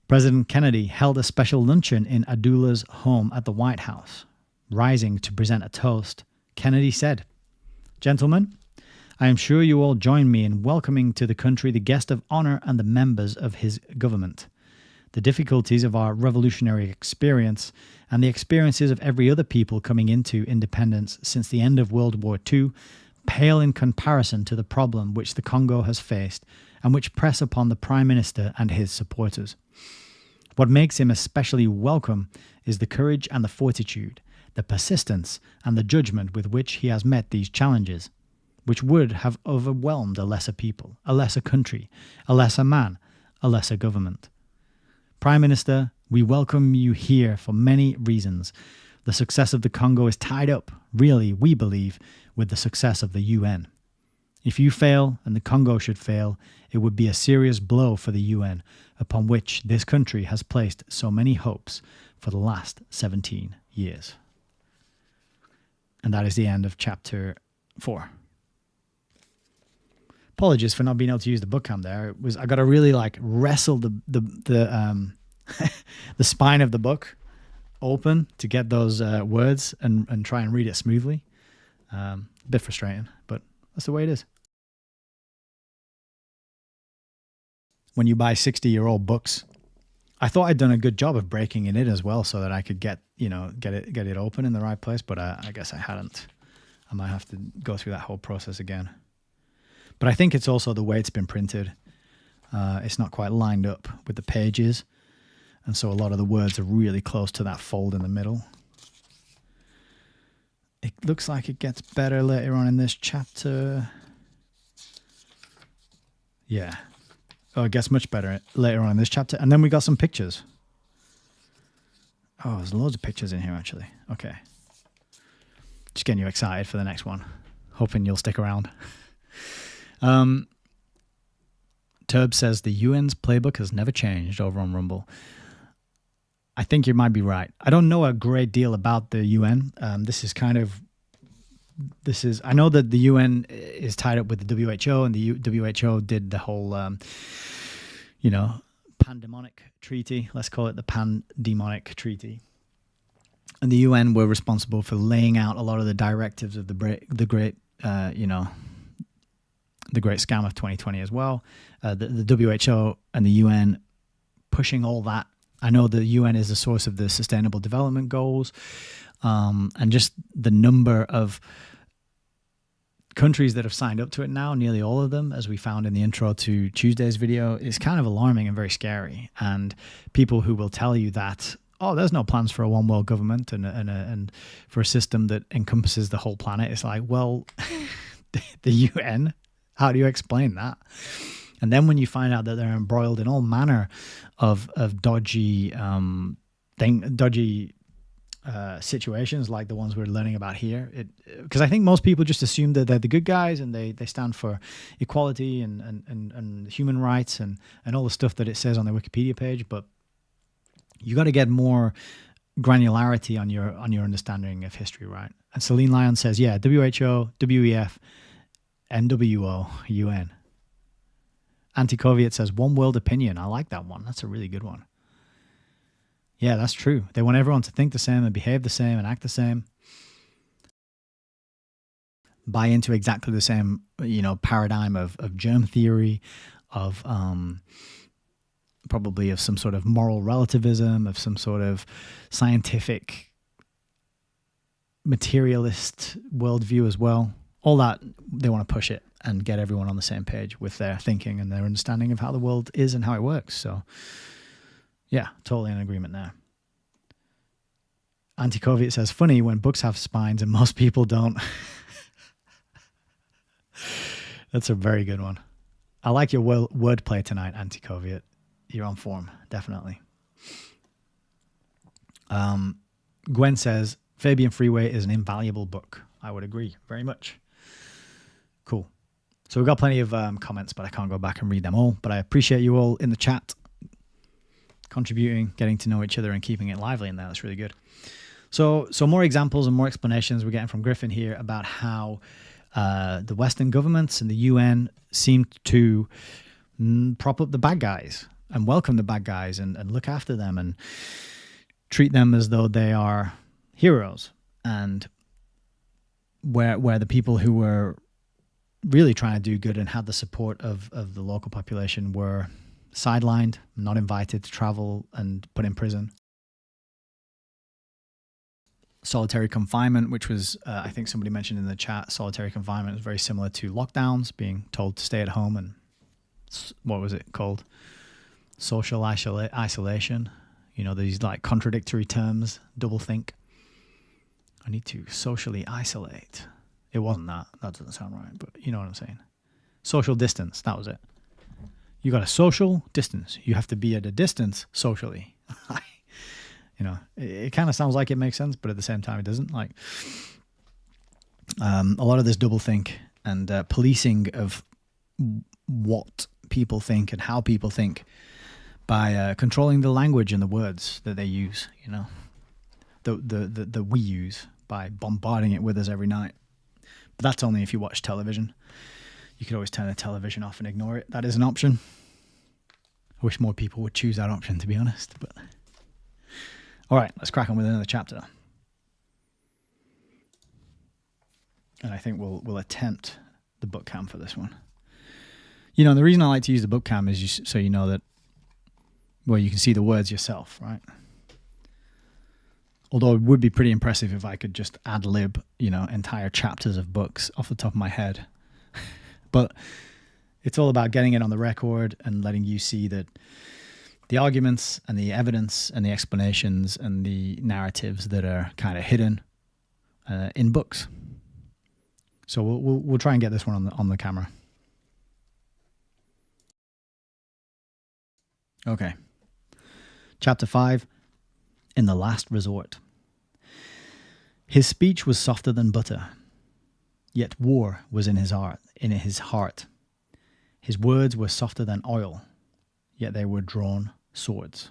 President Kennedy held a special luncheon in Adula's home at the White House. Rising to present a toast, Kennedy said, "Gentlemen, I am sure you all join me in welcoming to the country the guest of honor and the members of his government. the difficulties of our revolutionary experience, and the experiences of every other people coming into independence since the end of World War II pale in comparison to the problem which the Congo has faced and which press upon the Prime Minister and his supporters. What makes him especially welcome is the courage and the fortitude, the persistence and the judgment with which he has met these challenges, which would have overwhelmed a lesser people, a lesser country, a lesser man, a lesser government. Prime Minister, we welcome you here for many reasons. The success of the Congo is tied up, really, we believe, with the success of the UN. If you fail, and the Congo should fail, it would be a serious blow for the UN, upon which this country has placed so many hopes for the last 17 years. And that is the end of chapter 4. Apologies for not being able to use the book cam there. I got to really wrestle the the spine of the book open to get those words and try and read it smoothly. A bit frustrating, but that's the way it is. When you buy 60-year-old books, I thought I'd done a good job of breaking it in as well, so that I could get it open in the right place. But I guess I hadn't. I might have to go through that whole process again. But I think it's also the way it's been printed. It's not quite lined up with the pages, and so a lot of the words are really close to that fold in the middle. It looks like it gets better later on in this chapter. Yeah. Oh, it gets much better later on in this chapter. And then we got some pictures. Oh, there's loads of pictures in here, actually. Okay. Just getting you excited for the next one. Hoping you'll stick around. Turb says the UN's playbook has never changed over on Rumble. I think you might be right. I don't know a great deal about the UN. I know that the UN is tied up with the WHO, and the WHO did the whole, pandemonic treaty. Let's call it the pandemonic treaty. And the UN were responsible for laying out a lot of the directives of the great scam of 2020 as well. The WHO and the UN pushing all that. I know the UN is the source of the Sustainable Development Goals, and just the number of countries that have signed up to it now, nearly all of them, as we found in the intro to Tuesday's video, is kind of alarming and very scary. And people who will tell you that, oh, there's no plans for a one world government and for a system that encompasses the whole planet, it's like, well, the UN, how do you explain that? And then when you find out that they're embroiled in all manner of dodgy situations like the ones we're learning about here, because I think most people just assume that they're the good guys and they stand for equality and human rights and all the stuff that it says on their Wikipedia page. But you got to get more granularity on your understanding of history, right? And Celine Lyon says, yeah, WHO, WEF, NWO, UN. Anti-Coviet says, one world opinion. I like that one. That's a really good one. Yeah, that's true. They want everyone to think the same and behave the same and act the same. Buy into exactly the same, paradigm of germ theory, of probably of some sort of moral relativism, of some sort of scientific materialist worldview as well. All that, they want to push it and get everyone on the same page with their thinking and their understanding of how the world is and how it works. So, yeah, totally in agreement there. Anti-Coviet says, funny when books have spines and most people don't. That's a very good one. I like your wordplay tonight, Anti-Coviet. You're on form, definitely. Gwen says, Fabian Freeway is an invaluable book. I would agree very much. Cool. So we've got plenty of comments, but I can't go back and read them all. But I appreciate you all in the chat, contributing, getting to know each other, and keeping it lively in there. That's really good. So more examples and more explanations we're getting from Griffin here about how the Western governments and the UN seem to prop up the bad guys and welcome the bad guys and look after them and treat them as though they are heroes. And where the people who were really trying to do good and had the support of the local population were sidelined, not invited to travel and put in prison. Solitary confinement, which was, I think somebody mentioned in the chat, solitary confinement is very similar to lockdowns, being told to stay at home and, what was it called? Social isolation. You know, these like contradictory terms, double think. I need to socially isolate. It wasn't that. That doesn't sound right, but you know what I'm saying. Social distance, that was it. You got a social distance. You have to be at a distance socially. You know, it kind of sounds like it makes sense, but at the same time it doesn't. Like a lot of this double think and policing of what people think and how people think by controlling the language and the words that they use, you know, that we use by bombarding it with us every night. But that's only if you watch television. You could always turn the television off and ignore it. That is an option. I wish more people would choose that option, to be honest. But all right, let's crack on with another chapter. And I think we'll attempt the book cam for this one. You know, the reason I like to use the book cam is so you know that, well, you can see the words yourself, right? Although it would be pretty impressive if I could just ad-lib, you know, entire chapters of books off the top of my head. But it's all about getting it on the record and letting you see that the arguments and the evidence and the explanations and the narratives that are kind of hidden in books. So we'll try and get this one on the camera. Okay. Chapter 5, In the Last Resort. His speech was softer than butter, yet war was in his heart. His words were softer than oil, yet they were drawn swords.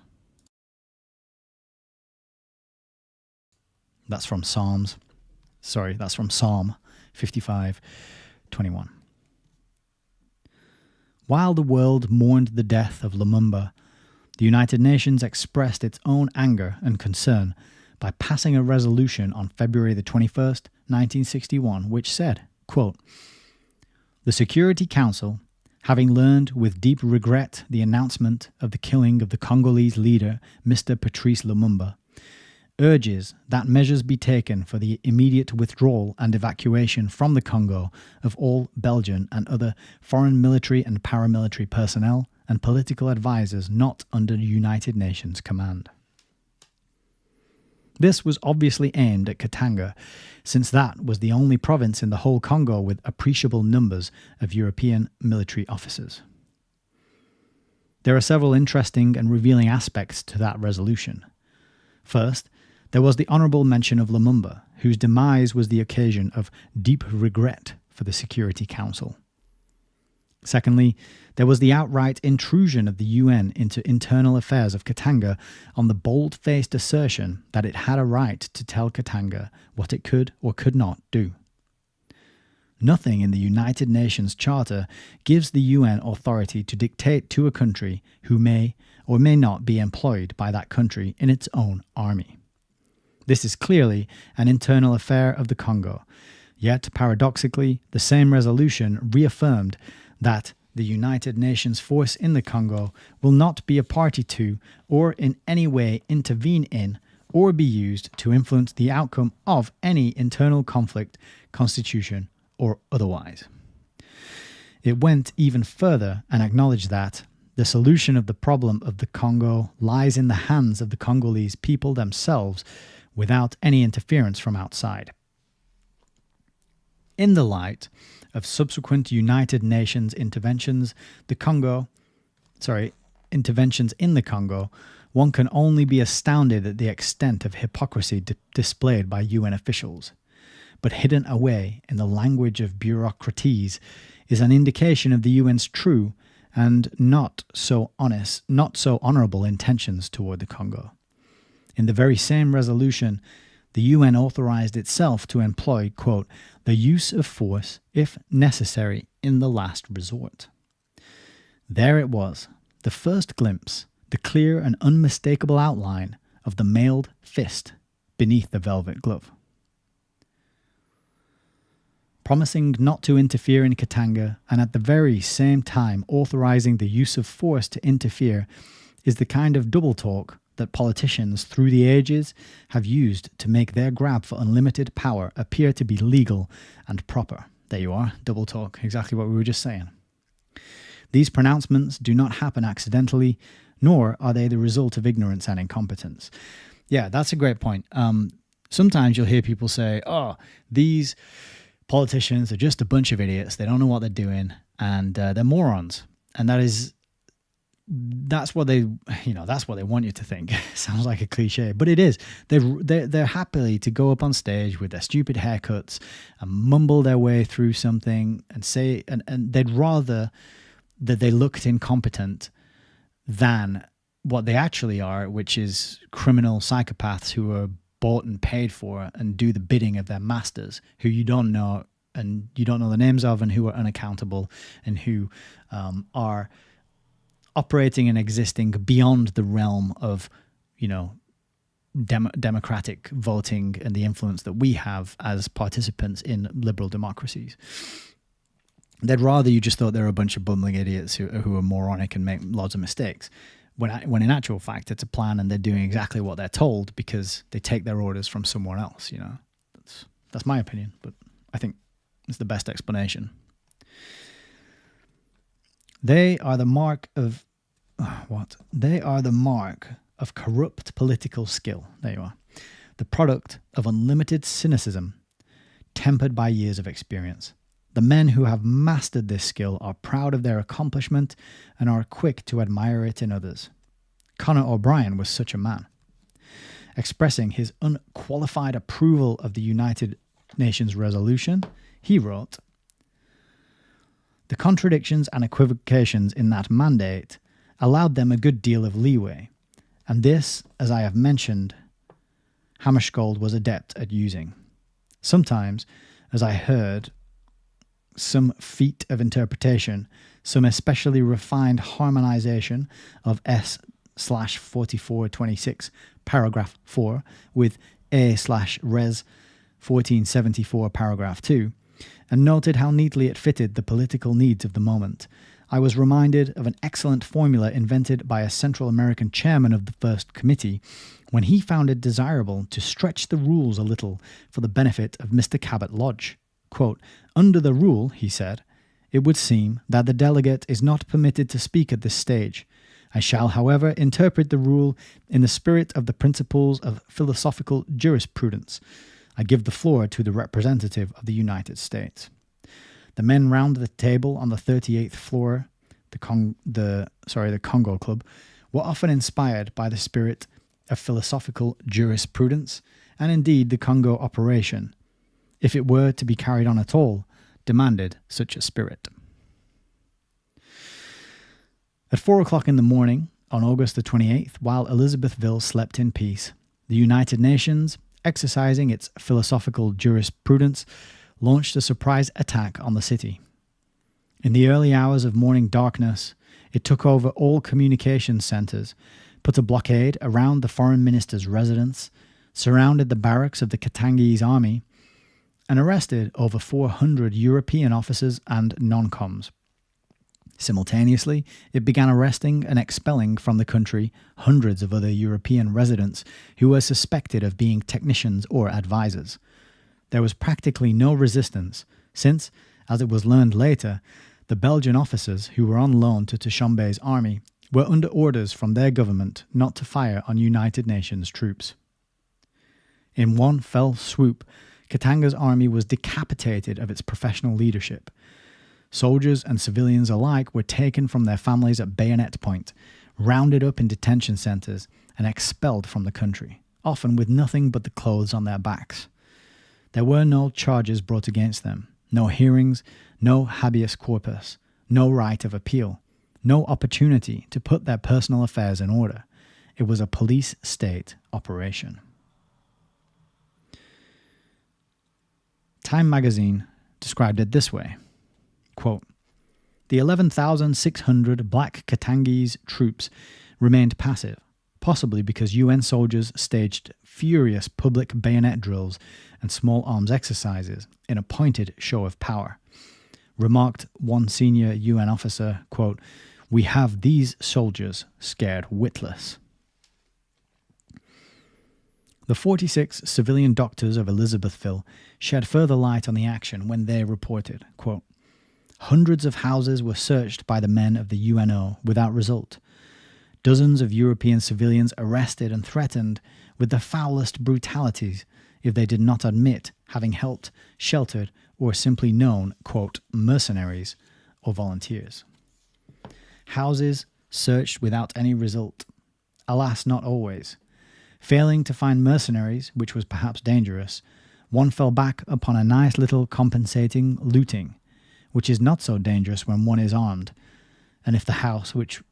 That's from Psalm 55:21. While the world mourned the death of Lumumba, the United Nations expressed its own anger and concern by passing a resolution on February the 21st, 1961, which said, quote, "The Security Council, having learned with deep regret the announcement of the killing of the Congolese leader, Mr. Patrice Lumumba, urges that measures be taken for the immediate withdrawal and evacuation from the Congo of all Belgian and other foreign military and paramilitary personnel and political advisors not under United Nations command." This was obviously aimed at Katanga, since that was the only province in the whole Congo with appreciable numbers of European military officers. There are several interesting and revealing aspects to that resolution. First, there was the honourable mention of Lumumba, whose demise was the occasion of deep regret for the Security Council. Secondly, there was the outright intrusion of the UN into internal affairs of Katanga on the bold-faced assertion that it had a right to tell Katanga what it could or could not do. Nothing in the United Nations Charter gives the UN authority to dictate to a country who may or may not be employed by that country in its own army. This is clearly an internal affair of the Congo, yet paradoxically the same resolution reaffirmed that the United Nations force in the Congo will not be a party to or in any way intervene in or be used to influence the outcome of any internal conflict, constitution, or otherwise. It went even further and acknowledged that the solution of the problem of the Congo lies in the hands of the Congolese people themselves without any interference from outside. In the light of subsequent United Nations interventions in the Congo, one can only be astounded at the extent of hypocrisy displayed by UN officials. But hidden away in the language of bureaucraties is an indication of the UN's true and not so honourable intentions toward the Congo. In the very same resolution, the UN authorized itself to employ, quote, "the use of force, if necessary, in the last resort." There it was, the first glimpse, the clear and unmistakable outline of the mailed fist beneath the velvet glove. promising not to interfere in Katanga and at the very same time authorizing the use of force to interfere is the kind of double talk that politicians through the ages have used to make their grab for unlimited power appear to be legal and proper. There you are, double talk, exactly what we were just saying. These pronouncements do not happen accidentally, nor are they the result of ignorance and incompetence. Yeah, that's a great point. Sometimes you'll hear people say, oh, these politicians are just a bunch of idiots. They don't know what they're doing, and they're morons. And that's what they want you to think. Sounds like a cliche, but it is. They're happy to go up on stage with their stupid haircuts and mumble their way through something and say, and they'd rather that they looked incompetent than what they actually are, which is criminal psychopaths who are bought and paid for and do the bidding of their masters, who you don't know and you don't know the names of, and who are unaccountable and who are operating and existing beyond the realm of, democratic voting and the influence that we have as participants in liberal democracies. They'd rather you just thought they were a bunch of bumbling idiots who are moronic and make lots of mistakes, when in actual fact it's a plan and they're doing exactly what they're told because they take their orders from someone else. That's my opinion, but I think it's the best explanation. They are the mark of They are the mark of corrupt political skill. There you are. The product of unlimited cynicism, tempered by years of experience. The men who have mastered this skill are proud of their accomplishment and are quick to admire it in others. Conor O'Brien was such a man. Expressing his unqualified approval of the United Nations resolution, he wrote, "The contradictions and equivocations in that mandate allowed them a good deal of leeway, and this, as I have mentioned, Hammarskjöld was adept at using. Sometimes, as I heard, some feat of interpretation, some especially refined harmonization of S/4426 paragraph 4 with A/Res 1474 paragraph 2, and noted how neatly it fitted the political needs of the moment. I was reminded of an excellent formula invented by a Central American chairman of the First Committee when he found it desirable to stretch the rules a little for the benefit of Mr. Cabot Lodge. Quote, under the rule, he said, it would seem that the delegate is not permitted to speak at this stage. I shall, however, interpret the rule in the spirit of the principles of philosophical jurisprudence. I give the floor to the representative of the United States. The men round the table on the 38th floor, the Congo Club, were often inspired by the spirit of philosophical jurisprudence, and indeed the Congo operation, if it were to be carried on at all, demanded such a spirit. At 4 o'clock in the morning, on August the 28th, while Elizabethville slept in peace, the United Nations, exercising its philosophical jurisprudence, launched a surprise attack on the city. In the early hours of morning darkness, it took over all communications centers, put a blockade around the foreign minister's residence, surrounded the barracks of the Katangese army, and arrested over 400 European officers and non-coms. Simultaneously, it began arresting and expelling from the country hundreds of other European residents who were suspected of being technicians or advisors. There was practically no resistance, since, as it was learned later, the Belgian officers who were on loan to Tshombe's army were under orders from their government not to fire on United Nations troops. In one fell swoop, Katanga's army was decapitated of its professional leadership. Soldiers and civilians alike were taken from their families at bayonet point, rounded up in detention centers, and expelled from the country, often with nothing but the clothes on their backs. There were no charges brought against them, no hearings, no habeas corpus, no right of appeal, no opportunity to put their personal affairs in order. It was a police state operation. Time magazine described it this way, quote, the 11,600 black Katangese troops remained passive, possibly because UN soldiers staged furious public bayonet drills and small arms exercises in a pointed show of power. Remarked one senior UN officer, quote, "We have these soldiers scared witless." The 46 civilian doctors of Elizabethville shed further light on the action when they reported, quote, "Hundreds of houses were searched by the men of the UNO without result. Dozens of European civilians arrested and threatened with the foulest brutalities if they did not admit having helped, sheltered, or simply known, quote, mercenaries or volunteers. Houses searched without any result. Alas, not always. Failing to find mercenaries, which was perhaps dangerous, one fell back upon a nice little compensating looting, which is not so dangerous when one is armed, and if the house which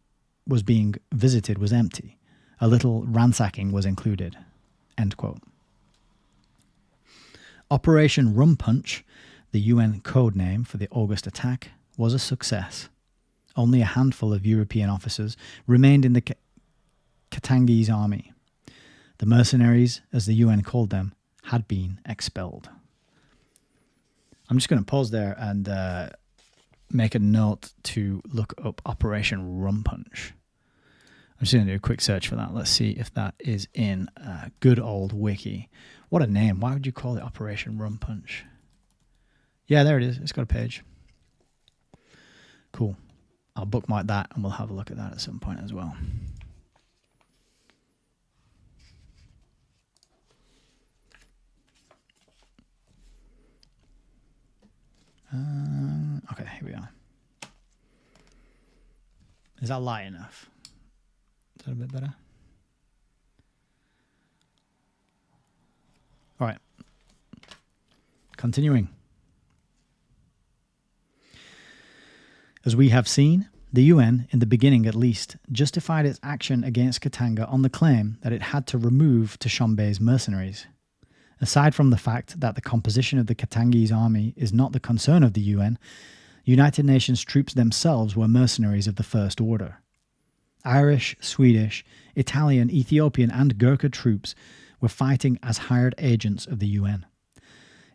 was being visited was empty, a little ransacking was included." End quote. Operation Rum Punch, the UN code name for the August attack, was a success. Only a handful of European officers remained in the Katangese army. The mercenaries, as the UN called them, had been expelled. I'm just going to pause there and make a note to look up Operation Rum Punch. I'm just going to do a quick search for that. Let's see if that is in good old wiki. What a name. Why would you call it Operation Rum Punch? Yeah, there it is. It's got a page. Cool. I'll bookmark that and we'll have a look at that at some point as well. Okay, here we are. Is that light enough? Is that a bit better? All right. Continuing. As we have seen, the UN, in the beginning at least, justified its action against Katanga on the claim that it had to remove Dushanbe's mercenaries. Aside from the fact that the composition of the Katangese army is not the concern of the UN, United Nations troops themselves were mercenaries of the first order. Irish, Swedish, Italian, Ethiopian and Gurkha troops were fighting as hired agents of the UN.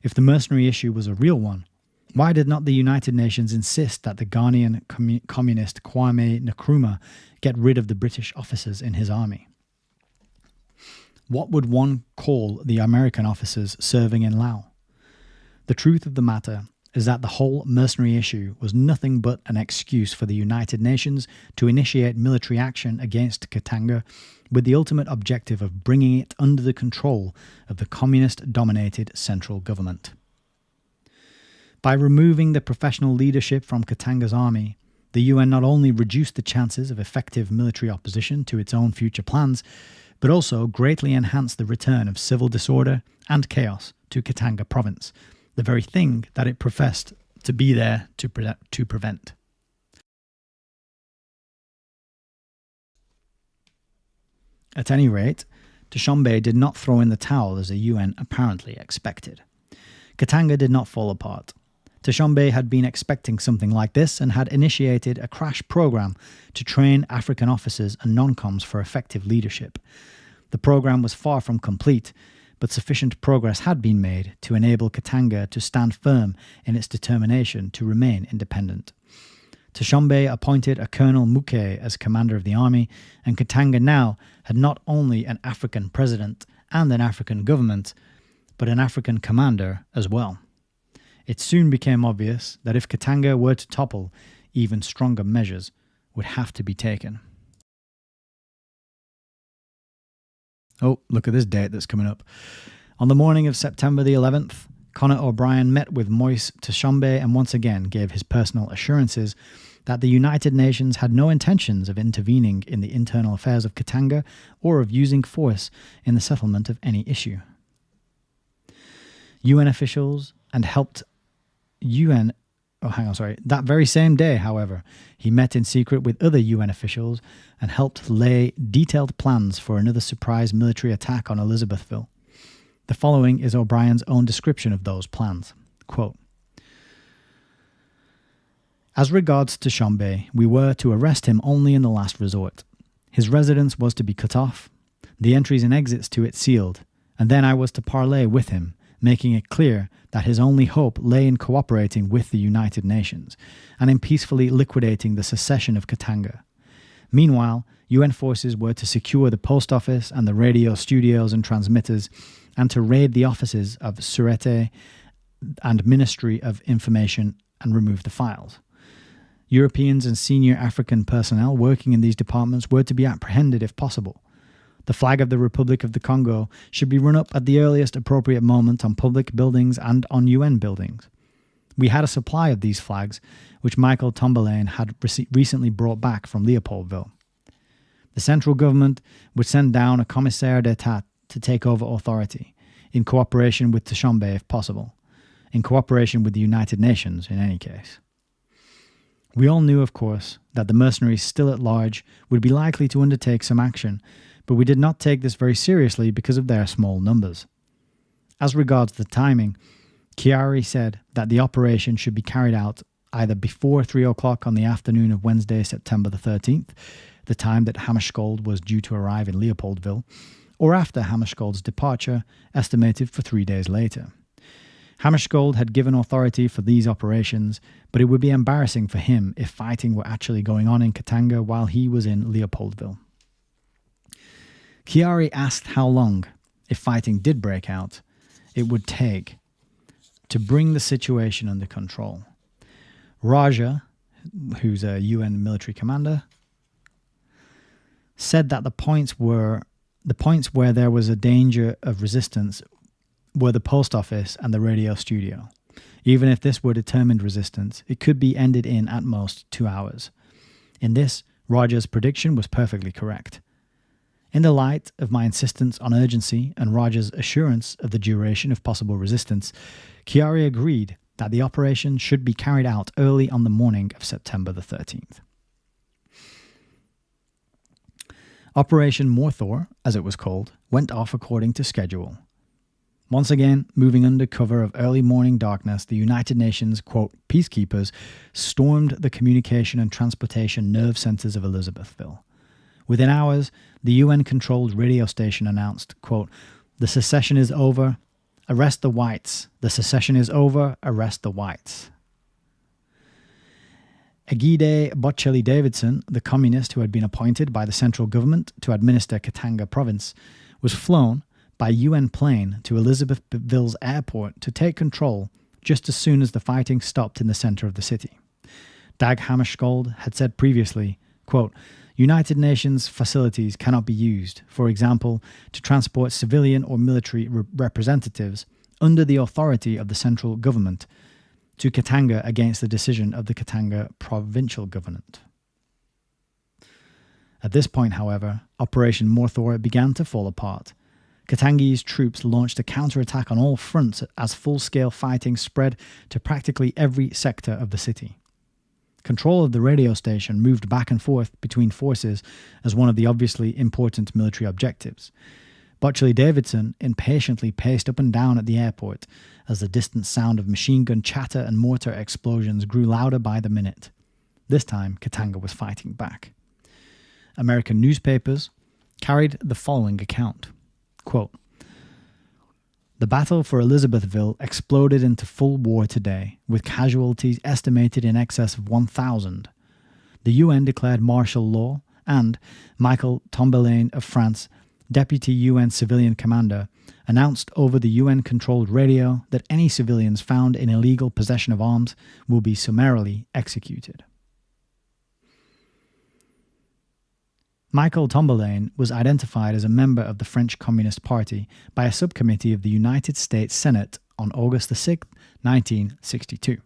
If the mercenary issue was a real one, why did not the United Nations insist that the Ghanaian communist Kwame Nkrumah get rid of the British officers in his army? What would one call the American officers serving in Laos? The truth of the matter is that the whole mercenary issue was nothing but an excuse for the United Nations to initiate military action against Katanga with the ultimate objective of bringing it under the control of the communist-dominated central government. By removing the professional leadership from Katanga's army, the UN not only reduced the chances of effective military opposition to its own future plans, but also greatly enhanced the return of civil disorder and chaos to Katanga province, the very thing that it professed to be there to prevent. At any rate, Dushanbe did not throw in the towel as the UN apparently expected. Katanga did not fall apart. Dushanbe had been expecting something like this and had initiated a crash program to train African officers and non-coms for effective leadership. The program was far from complete, but sufficient progress had been made to enable Katanga to stand firm in its determination to remain independent. Dushanbe appointed a Colonel Muke as commander of the army, and Katanga now had not only an African president and an African government, but an African commander as well. It soon became obvious that if Katanga were to topple, even stronger measures would have to be taken. Oh, look at this date that's coming up. On the morning of September the 11th, Conor O'Brien met with Moise Dushanbe and once again gave his personal assurances that the United Nations had no intentions of intervening in the internal affairs of Katanga or of using force in the settlement of any issue. UN officials and helped That very same day, however, he met in secret with other UN officials and helped lay detailed plans for another surprise military attack on Elizabethville. The following is O'Brien's own description of those plans. Quote, "As regards Dushanbe, we were to arrest him only in the last resort. His residence was to be cut off, the entries and exits to it sealed, and then I was to parley with him, making it clear that his only hope lay in cooperating with the United Nations and in peacefully liquidating the secession of Katanga. Meanwhile, UN forces were to secure the post office and the radio studios and transmitters and to raid the offices of Surete and Ministry of Information and remove the files. Europeans and senior African personnel working in these departments were to be apprehended if possible. The flag of the Republic of the Congo should be run up at the earliest appropriate moment on public buildings and on UN buildings. We had a supply of these flags, which Michael Tombelaine had recently brought back from Leopoldville. The central government would send down a commissaire d'etat to take over authority, in cooperation with Tshombe if possible, in cooperation with the United Nations in any case. We all knew, of course, that the mercenaries still at large would be likely to undertake some action, but we did not take this very seriously because of their small numbers. As regards the timing, Chiari said that the operation should be carried out either before 3 o'clock on the afternoon of Wednesday, September the 13th, the time that Hammarskjöld was due to arrive in Leopoldville, or after Hammarskjöld's departure, estimated for 3 days later. Hammarskjöld had given authority for these operations, but it would be embarrassing for him if fighting were actually going on in Katanga while he was in Leopoldville. Chiari asked how long, if fighting did break out, it would take to bring the situation under control. Raja, who's a UN military commander, said that the points where there was a danger of resistance were the post office and the radio studio. Even if this were determined resistance, it could be ended in at most 2 hours. In this, Raja's prediction was perfectly correct. In the light of my insistence on urgency and Raja's assurance of the duration of possible resistance, Chiari agreed that the operation should be carried out early on the morning of September the 13th. Operation Morthor, as it was called, went off according to schedule. Once again, moving under cover of early morning darkness, the United Nations, quote, peacekeepers stormed the communication and transportation nerve centers of Elizabethville. Within hours, the UN-controlled radio station announced, quote, "The secession is over. Arrest the whites. The secession is over. Arrest the whites." Egide Bocelli-Davidson, the communist who had been appointed by the central government to administer Katanga province, was flown by UN plane to Elizabethville's airport to take control just as soon as the fighting stopped in the center of the city. Dag Hammarskjöld had said previously, quote, "United Nations facilities cannot be used, for example, to transport civilian or military representatives under the authority of the central government to Katanga against the decision of the Katanga provincial government." At this point, however, Operation Morthor began to fall apart. Katangese troops launched a counterattack on all fronts as full-scale fighting spread to practically every sector of the city. Control of the radio station moved back and forth between forces as one of the obviously important military objectives. Bocelli-Davidson impatiently paced up and down at the airport as the distant sound of machine gun chatter and mortar explosions grew louder by the minute. This time, Katanga was fighting back. American newspapers carried the following account. Quote, "The battle for Elizabethville exploded into full war today, with casualties estimated in excess of 1,000. The UN declared martial law, and Michael Tombelaine of France, Deputy UN Civilian Commander, announced over the UN-controlled radio that any civilians found in illegal possession of arms will be summarily executed." Michael Tombelaine was identified as a member of the French Communist Party by a subcommittee of the United States Senate on August 6, 1962.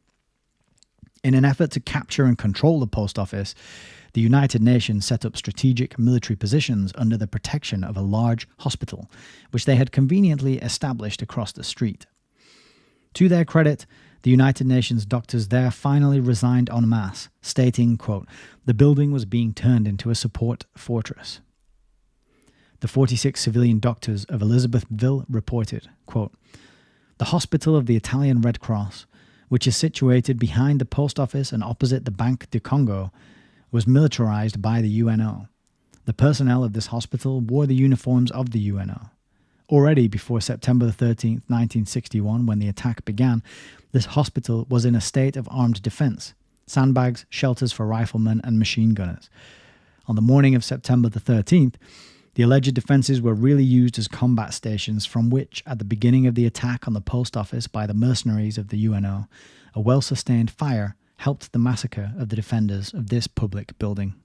In an effort to capture and control the post office, the United Nations set up strategic military positions under the protection of a large hospital, which they had conveniently established across the street. To their credit, the United Nations doctors there finally resigned en masse, stating, quote, "The building was being turned into a support fortress." The 46 civilian doctors of Elizabethville reported, quote, "The hospital of the Italian Red Cross, which is situated behind the post office and opposite the Banque du Congo, was militarized by the UNO. The personnel of this hospital wore the uniforms of the UNO. Already before September 13th, 1961, when the attack began, this hospital was in a state of armed defense, sandbags, shelters for riflemen and machine gunners. On the morning of September the 13th, the alleged defenses were really used as combat stations from which, at the beginning of the attack on the post office by the mercenaries of the UNO, a well-sustained fire helped the massacre of the defenders of this public building.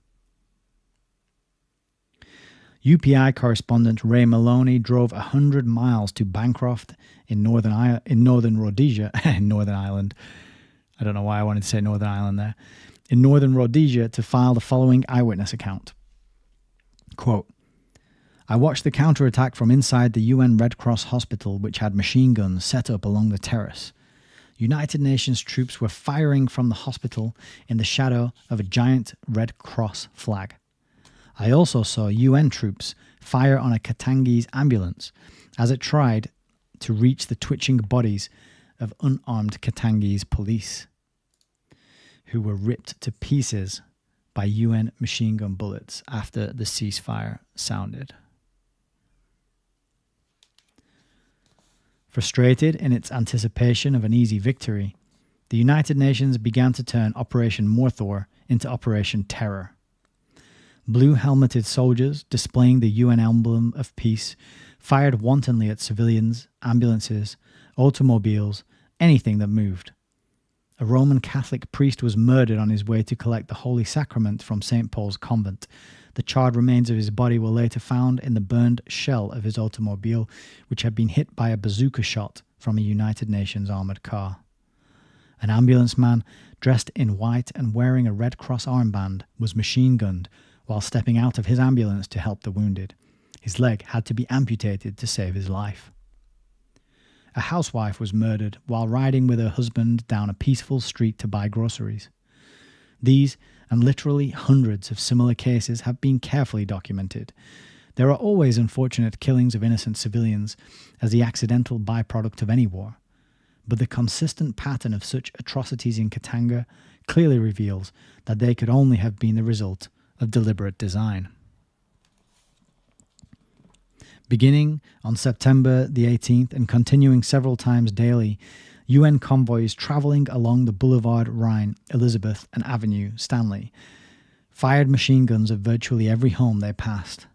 UPI correspondent Ray Maloney drove 100 miles to Bancroft in Northern Rhodesia, in Northern Ireland. I don't know why I wanted to say Northern Ireland there. In Northern Rhodesia to file the following eyewitness account. Quote, I watched the counterattack from inside the UN Red Cross hospital, which had machine guns set up along the terrace. United Nations troops were firing from the hospital in the shadow of a giant Red Cross flag. I also saw UN troops fire on a Katangese ambulance as it tried to reach the twitching bodies of unarmed Katangese police, who were ripped to pieces by UN machine gun bullets after the ceasefire sounded. Frustrated in its anticipation of an easy victory, the United Nations began to turn Operation Morthor into Operation Terror. Blue-helmeted soldiers, displaying the UN emblem of peace, fired wantonly at civilians, ambulances, automobiles, anything that moved. A Roman Catholic priest was murdered on his way to collect the Holy Sacrament from St. Paul's Convent. The charred remains of his body were later found in the burned shell of his automobile, which had been hit by a bazooka shot from a United Nations armoured car. An ambulance man, dressed in white and wearing a Red Cross armband, was machine-gunned while stepping out of his ambulance to help the wounded. His leg had to be amputated to save his life. A housewife was murdered while riding with her husband down a peaceful street to buy groceries. These and literally hundreds of similar cases have been carefully documented. There are always unfortunate killings of innocent civilians as the accidental byproduct of any war, but the consistent pattern of such atrocities in Katanga clearly reveals that they could only have been the result of deliberate design. Beginning on September the 18th and continuing several times daily, UN convoys travelling along the Boulevard Rhine, Elizabeth and Avenue, Stanley, fired machine guns at virtually every home they passed.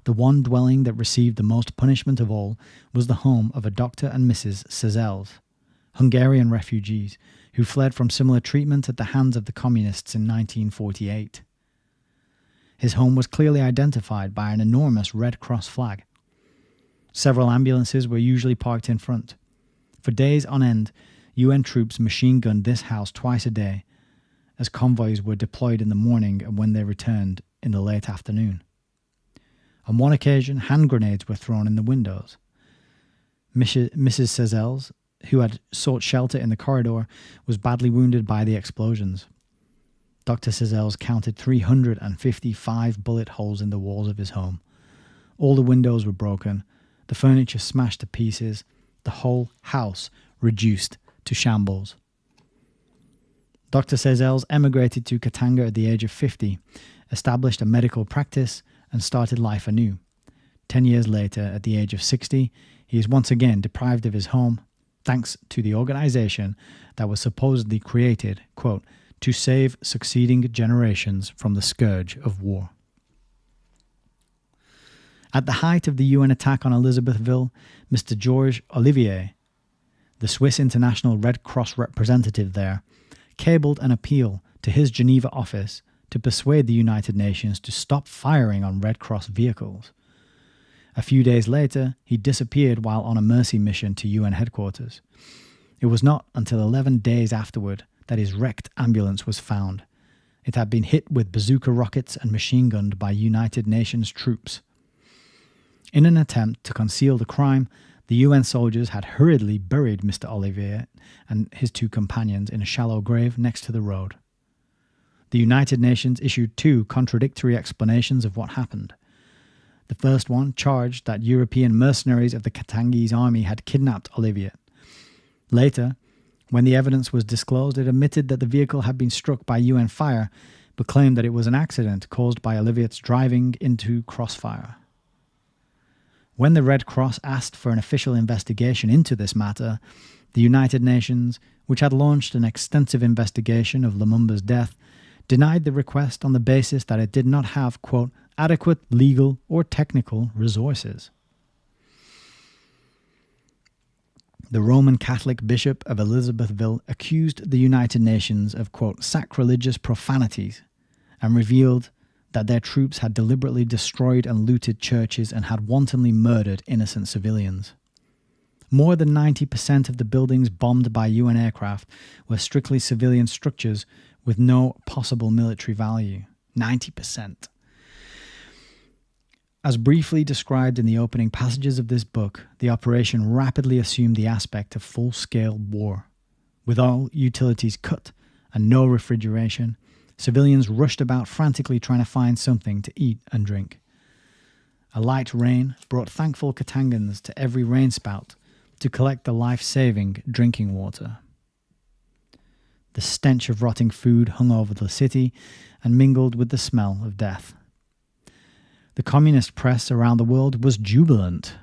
The one dwelling that received the most punishment of all was the home of a Dr. and Mrs. Sezels, Hungarian refugees who fled from similar treatment at the hands of the communists in 1948. His home was clearly identified by an enormous Red Cross flag. Several ambulances were usually parked in front. For days on end, UN troops machine-gunned this house twice a day, as convoys were deployed in the morning and when they returned in the late afternoon. On one occasion, hand grenades were thrown in the windows. Mrs. Sezels, who had sought shelter in the corridor, was badly wounded by the explosions. Dr. Sezels counted 355 bullet holes in the walls of his home. All the windows were broken, the furniture smashed to pieces, the whole house reduced to shambles. Dr. Sezels emigrated to Katanga at the age of 50, established a medical practice, and started life anew. 10 years later, at the age of 60, he is once again deprived of his home, thanks to the organization that was supposedly created, quote, to save succeeding generations from the scourge of war. At the height of the UN attack on Elizabethville, Mr. Georges Olivier, the Swiss International Red Cross representative there, cabled an appeal to his Geneva office to persuade the United Nations to stop firing on Red Cross vehicles. A few days later, he disappeared while on a mercy mission to UN headquarters. It was not until 11 days afterward that his wrecked ambulance was found. It had been hit with bazooka rockets and machine-gunned by United Nations troops. In an attempt to conceal the crime, the UN soldiers had hurriedly buried Mr. Olivier and his two companions in a shallow grave next to the road. The United Nations issued two contradictory explanations of what happened. The first one charged that European mercenaries of the Katangese army had kidnapped Olivier. Later, when the evidence was disclosed, it admitted that the vehicle had been struck by UN fire, but claimed that it was an accident caused by Olivet's driving into crossfire. When the Red Cross asked for an official investigation into this matter, the United Nations, which had launched an extensive investigation of Lumumba's death, denied the request on the basis that it did not have, quote, adequate legal or technical resources. The Roman Catholic Bishop of Elizabethville accused the United Nations of, quote, sacrilegious profanities and revealed that their troops had deliberately destroyed and looted churches and had wantonly murdered innocent civilians. More than 90% of the buildings bombed by UN aircraft were strictly civilian structures with no possible military value. 90%. As briefly described in the opening passages of this book, the operation rapidly assumed the aspect of full-scale war. With all utilities cut and no refrigeration, civilians rushed about frantically trying to find something to eat and drink. A light rain brought thankful Katangans to every rain spout to collect the life-saving drinking water. The stench of rotting food hung over the city and mingled with the smell of death. The communist press around the world was jubilant.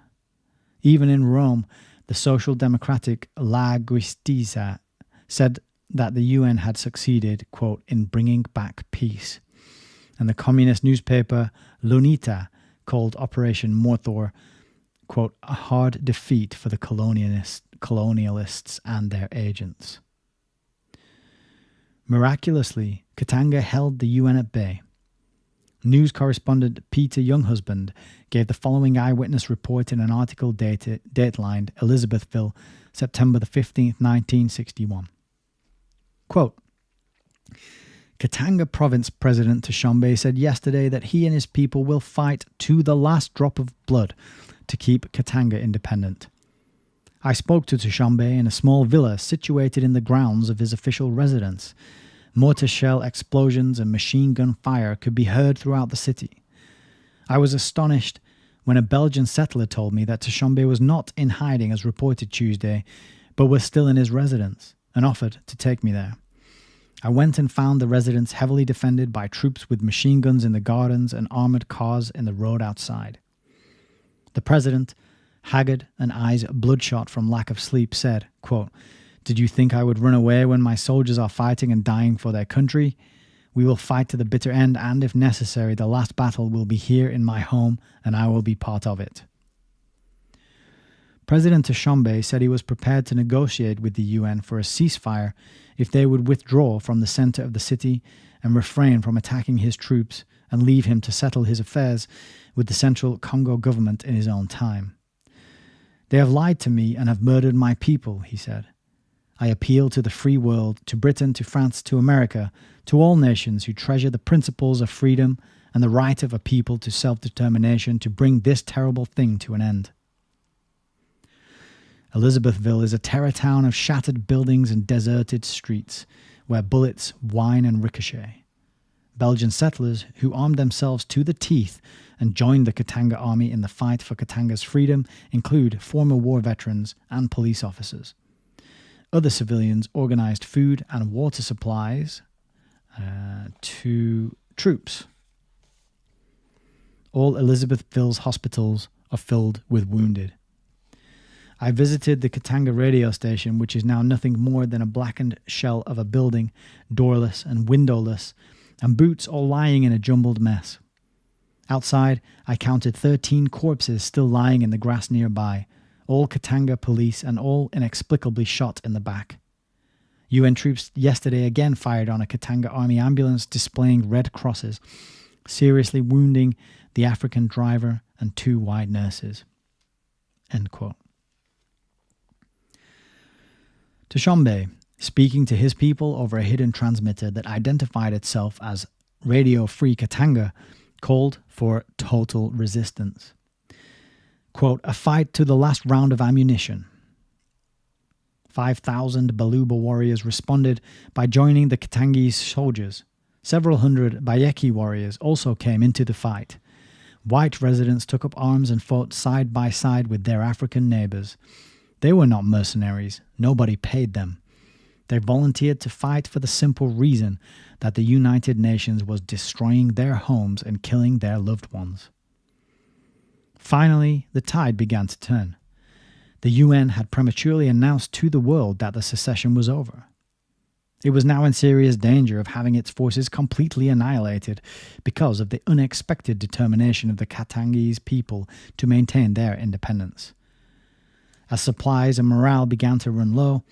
Even in Rome, the social democratic La Giustizia said that the UN had succeeded, quote, in bringing back peace. And the communist newspaper L'Unità called Operation Morthor, quote, a hard defeat for the colonialists and their agents. Miraculously, Katanga held the UN at bay. News correspondent Peter Younghusband gave the following eyewitness report in an article datelined Elizabethville, September the 15th, 1961. Quote, Katanga Province President Tshombe said yesterday that he and his people will fight to the last drop of blood to keep Katanga independent. I spoke to Tshombe in a small villa situated in the grounds of his official residence. Mortar shell explosions and machine gun fire could be heard throughout the city. I was astonished when a Belgian settler told me that Tshombe was not in hiding as reported Tuesday, but was still in his residence, and offered to take me there. I went and found the residence heavily defended by troops with machine guns in the gardens and armoured cars in the road outside. The president, haggard and eyes bloodshot from lack of sleep, said, quote, Did you think I would run away when my soldiers are fighting and dying for their country? We will fight to the bitter end, and if necessary, the last battle will be here in my home, and I will be part of it. President Tshombe said he was prepared to negotiate with the UN for a ceasefire if they would withdraw from the center of the city and refrain from attacking his troops and leave him to settle his affairs with the Central Congo government in his own time. They have lied to me and have murdered my people, he said. I appeal to the free world, to Britain, to France, to America, to all nations who treasure the principles of freedom and the right of a people to self-determination to bring this terrible thing to an end. Elizabethville is a terror town of shattered buildings and deserted streets where bullets whine and ricochet. Belgian settlers who armed themselves to the teeth and joined the Katanga army in the fight for Katanga's freedom include former war veterans and police officers. Other civilians organized food and water supplies to troops. All Elizabethville's hospitals are filled with wounded. I visited the Katanga radio station, which is now nothing more than a blackened shell of a building, doorless and windowless, and boots all lying in a jumbled mess. Outside, I counted 13 corpses still lying in the grass nearby, all Katanga police and all inexplicably shot in the back. UN troops yesterday again fired on a Katanga army ambulance displaying red crosses, seriously wounding the African driver and 2 white nurses. End quote. Tshombe, speaking to his people over a hidden transmitter that identified itself as Radio Free Katanga, called for total resistance. Quote, a fight to the last round of ammunition. 5,000 Baluba warriors responded by joining the Katangese soldiers. Several hundred Bayeki warriors also came into the fight. White residents took up arms and fought side by side with their African neighbors. They were not mercenaries. Nobody paid them. They volunteered to fight for the simple reason that the United Nations was destroying their homes and killing their loved ones. Finally, the tide began to turn. The UN had prematurely announced to the world that the secession was over. It was now in serious danger of having its forces completely annihilated because of the unexpected determination of the Katangese people to maintain their independence. As supplies and morale began to run low,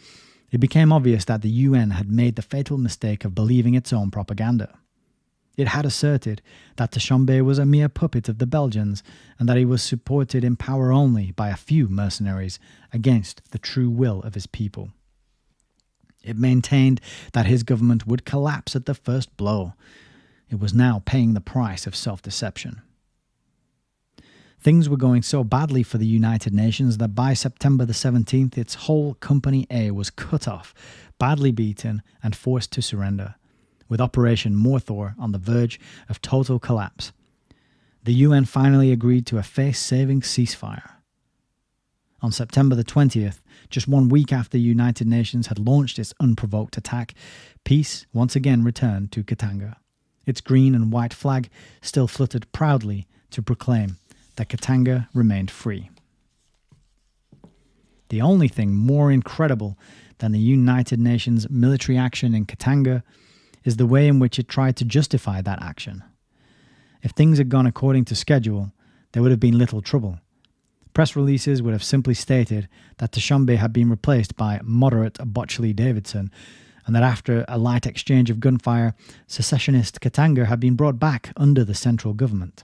it became obvious that the UN had made the fatal mistake of believing its own propaganda. It had asserted that Dushanbe was a mere puppet of the Belgians and that he was supported in power only by a few mercenaries against the true will of his people. It maintained that his government would collapse at the first blow. It was now paying the price of self-deception. Things were going so badly for the United Nations that by September the 17th, its whole Company A was cut off, badly beaten, and forced to surrender, with Operation Morthor on the verge of total collapse. The UN finally agreed to a face-saving ceasefire. On September the 20th, just 1 week after the United Nations had launched its unprovoked attack, peace once again returned to Katanga. Its green and white flag still fluttered proudly to proclaim that Katanga remained free. The only thing more incredible than the United Nations military action in Katanga is the way in which it tried to justify that action. If things had gone according to schedule, there would have been little trouble. Press releases would have simply stated that Dushanbe had been replaced by moderate Botchley Davidson, and that after a light exchange of gunfire, secessionist Katanga had been brought back under the central government.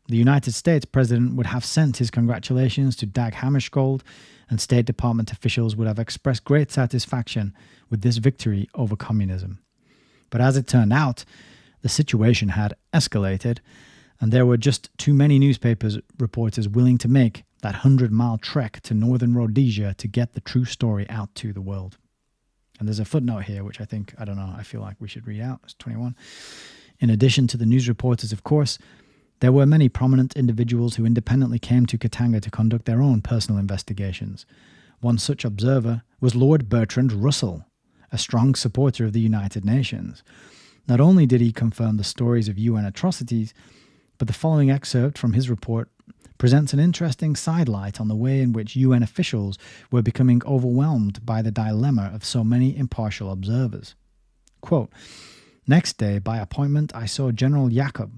The United States President would have sent his congratulations to Dag Hammarskjöld, and State Department officials would have expressed great satisfaction with this victory over communism. But as it turned out, the situation had escalated, and there were just too many newspapers reporters willing to make that 100-mile trek to northern Rhodesia to get the true story out to the world. And there's a footnote here, which I feel like we should read out. It's 21. In addition to the news reporters, of course, there were many prominent individuals who independently came to Katanga to conduct their own personal investigations. One such observer was Lord Bertrand Russell, a strong supporter of the United Nations. Not only did he confirm the stories of UN atrocities, but the following excerpt from his report presents an interesting sidelight on the way in which UN officials were becoming overwhelmed by the dilemma of so many impartial observers. Quote, "Next day, by appointment, I saw General Jacob.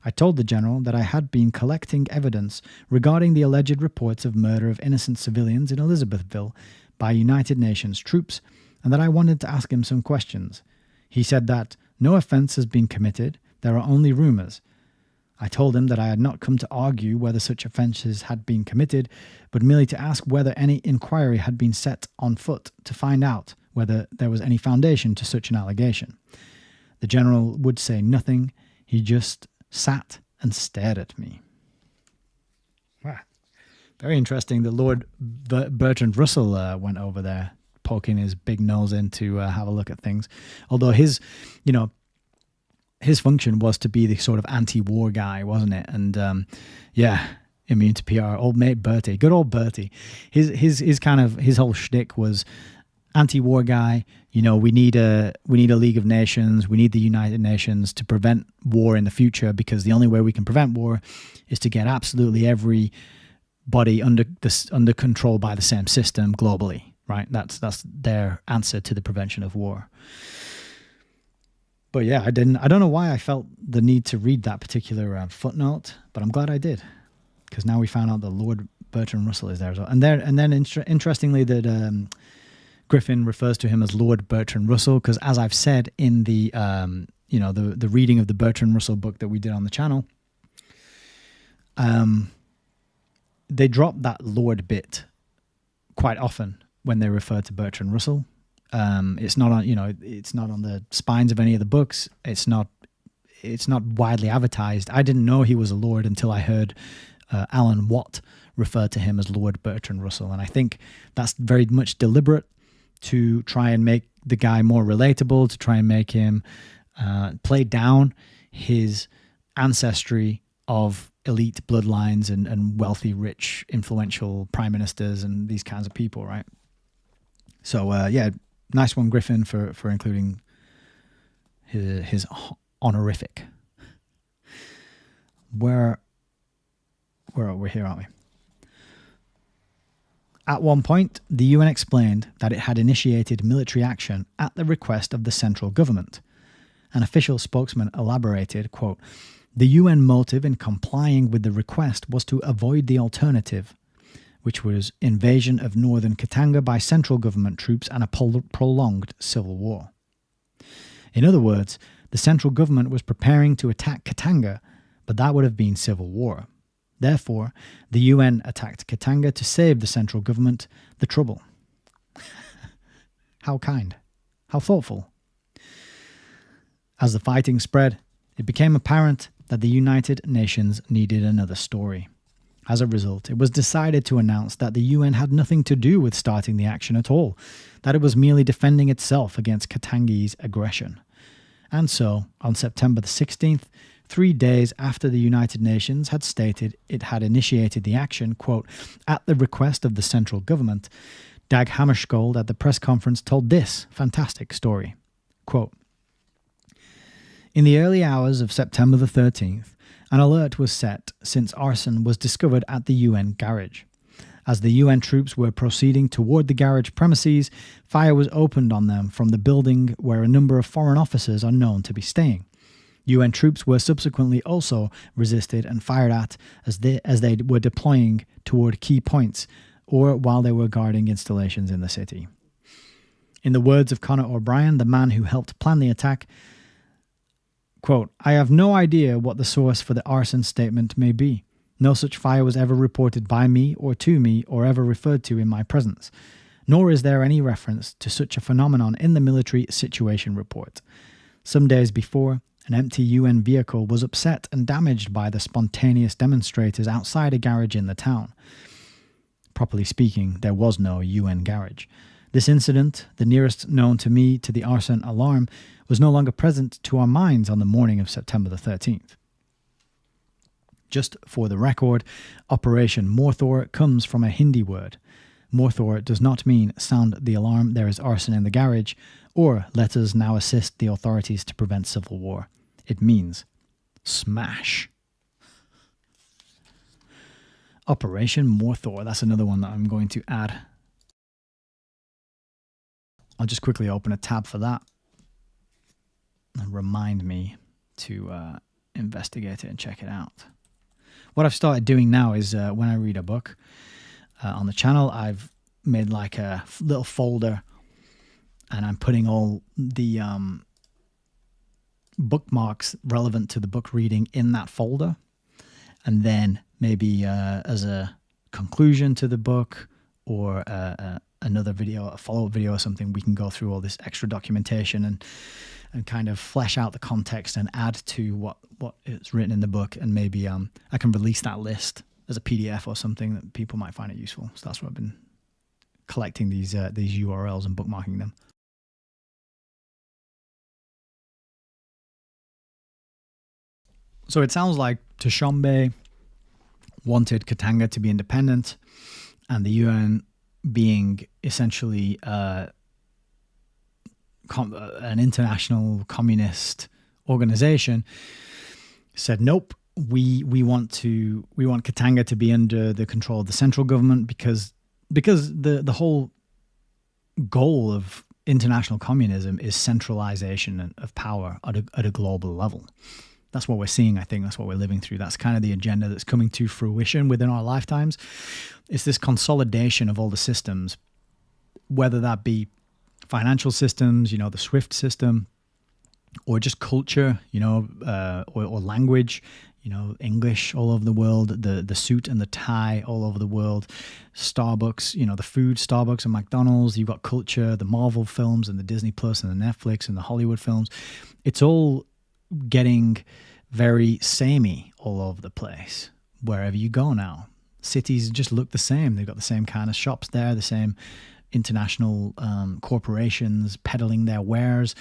I told the general that I had been collecting evidence regarding the alleged reports of murder of innocent civilians in Elizabethville by United Nations troops, and that I wanted to ask him some questions. He said that no offense has been committed, there are only rumors. I told him that I had not come to argue whether such offences had been committed, but merely to ask whether any inquiry had been set on foot to find out whether there was any foundation to such an allegation. The general would say nothing, he just sat and stared at me." Wow. Very interesting that Lord Bertrand Russell went over there, poking his big nose in to have a look at things. Although his function was to be the sort of anti-war guy, wasn't it? And immune to PR. Old mate Bertie, good old Bertie. His whole shtick was anti-war guy. We need a League of Nations. We need the United Nations to prevent war in the future, because the only way we can prevent war is to get absolutely everybody under control by the same system globally. Right? That's their answer to the prevention of war. But yeah, I don't know why I felt the need to read that particular footnote, but I'm glad I did, because now we found out that Lord Bertrand Russell is there as well. And then interestingly, that Griffin refers to him as Lord Bertrand Russell, because as I've said in the the reading of the Bertrand Russell book that we did on the channel, they drop that Lord bit quite often when they refer to Bertrand Russell. It's not on the spines of any of the books. It's not widely advertised. I didn't know he was a lord until I heard Alan Watt refer to him as Lord Bertrand Russell, and I think that's very much deliberate to try and make the guy more relatable, to try and make him play down his ancestry of elite bloodlines and wealthy, rich, influential prime ministers and these kinds of people, right? So Nice one, Griffin, for including his honorific. We're here, aren't we? At one point, the UN explained that it had initiated military action at the request of the central government. An official spokesman elaborated, quote, "The UN motive in complying with the request was to avoid the alternative, which was invasion of northern Katanga by central government troops and a prolonged civil war." In other words, the central government was preparing to attack Katanga, but that would have been civil war. Therefore, the UN attacked Katanga to save the central government the trouble. How kind. How thoughtful. As the fighting spread, it became apparent that the United Nations needed another story. As a result, it was decided to announce that the UN had nothing to do with starting the action at all, that it was merely defending itself against Katangi's aggression. And so, on September the 16th, 3 days after the United Nations had stated it had initiated the action, quote, at the request of the central government, Dag Hammarskjöld at the press conference told this fantastic story. Quote, "In the early hours of September the 13th, an alert was set since arson was discovered at the UN garage. As the UN troops were proceeding toward the garage premises, fire was opened on them from the building where a number of foreign officers are known to be staying. UN troops were subsequently also resisted and fired at as they were deploying toward key points or while they were guarding installations in the city. In the words of Conor O'Brien, the man who helped plan the attack, quote, I have no idea what the source for the arson statement may be. No such fire was ever reported by me or to me or ever referred to in my presence. Nor is there any reference to such a phenomenon in the military situation report. Some days before, an empty UN vehicle was upset and damaged by the spontaneous demonstrators outside a garage in the town. Properly speaking, there was no UN garage. This incident, the nearest known to me to the arson alarm, was no longer present to our minds on the morning of September the 13th. Just for the record, Operation Morthor comes from a Hindi word. Morthor does not mean sound the alarm, there is arson in the garage, or let us now assist the authorities to prevent civil war. It means smash. Operation Morthor, that's another one that I'm going to add. I'll just quickly open a tab for that and remind me to investigate it and check it out. What I've started doing now is when I read a book on the channel, I've made like a little folder and I'm putting all the bookmarks relevant to the book reading in that folder. And then maybe as a conclusion to the book or another video, a follow-up video or something, we can go through all this extra documentation and kind of flesh out the context and add to what is written in the book. And maybe I can release that list as a PDF or something that people might find it useful. So that's what I've been collecting these URLs and bookmarking them. So it sounds like Tshombe wanted Katanga to be independent, and the UN, being essentially an international communist organization, said nope. We want Katanga to be under the control of the central government because the whole goal of international communism is centralization of power at a global level. That's what we're seeing, I think. That's what we're living through. That's kind of the agenda that's coming to fruition within our lifetimes. It's this consolidation of all the systems, whether that be financial systems, the SWIFT system, or just culture, or language, English all over the world, the suit and the tie all over the world, Starbucks, the food, Starbucks and McDonald's. You've got culture, the Marvel films and the Disney Plus and the Netflix and the Hollywood films. It's all getting very samey all over the place wherever you go now. Cities just look the same. They've got the same kind of shops there, the same international corporations peddling their wares,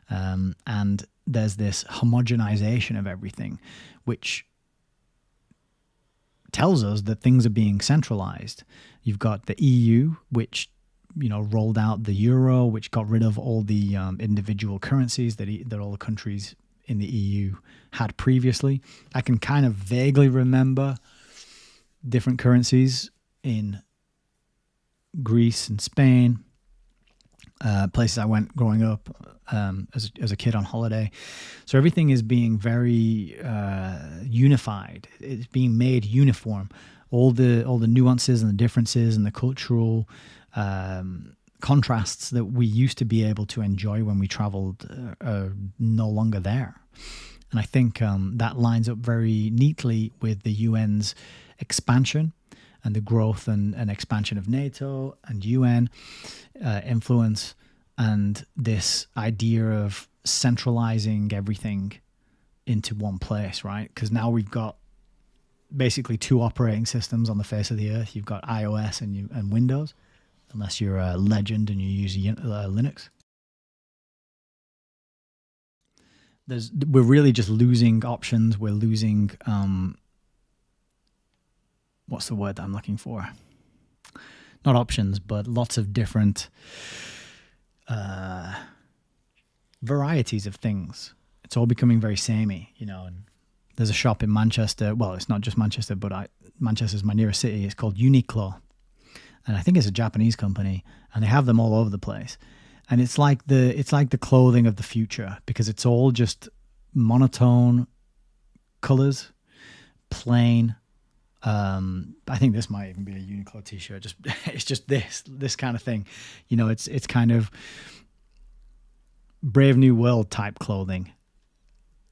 and there's this homogenization of everything, which tells us that things are being centralized. You've got the EU, which rolled out the euro, which got rid of all the individual currencies that all the countries in the EU had previously. I can kind of vaguely remember different currencies in Greece and Spain, places I went growing up as a kid on holiday. So everything is being very unified. It's being made uniform. All the nuances and the differences and the cultural contrasts that we used to be able to enjoy when we traveled are no longer there. And I think that lines up very neatly with the UN's expansion and the growth and expansion of NATO and UN influence, and this idea of centralizing everything into one place, right? Because now we've got basically two operating systems on the face of the earth. You've got iOS and Windows, unless you're a legend and you use Linux. We're really just losing options. We're losing what's the word that I'm looking for? Not options, but lots of different varieties of things. It's all becoming very samey, and there's a shop in Manchester. Well, it's not just Manchester, but Manchester's my nearest city. It's called Uniqlo. And I think it's a Japanese company, and they have them all over the place. And it's like the clothing of the future, because it's all just monotone colors, plain. I think this might even be a Uniqlo t-shirt. It's just this kind of thing. It's kind of Brave New World type clothing,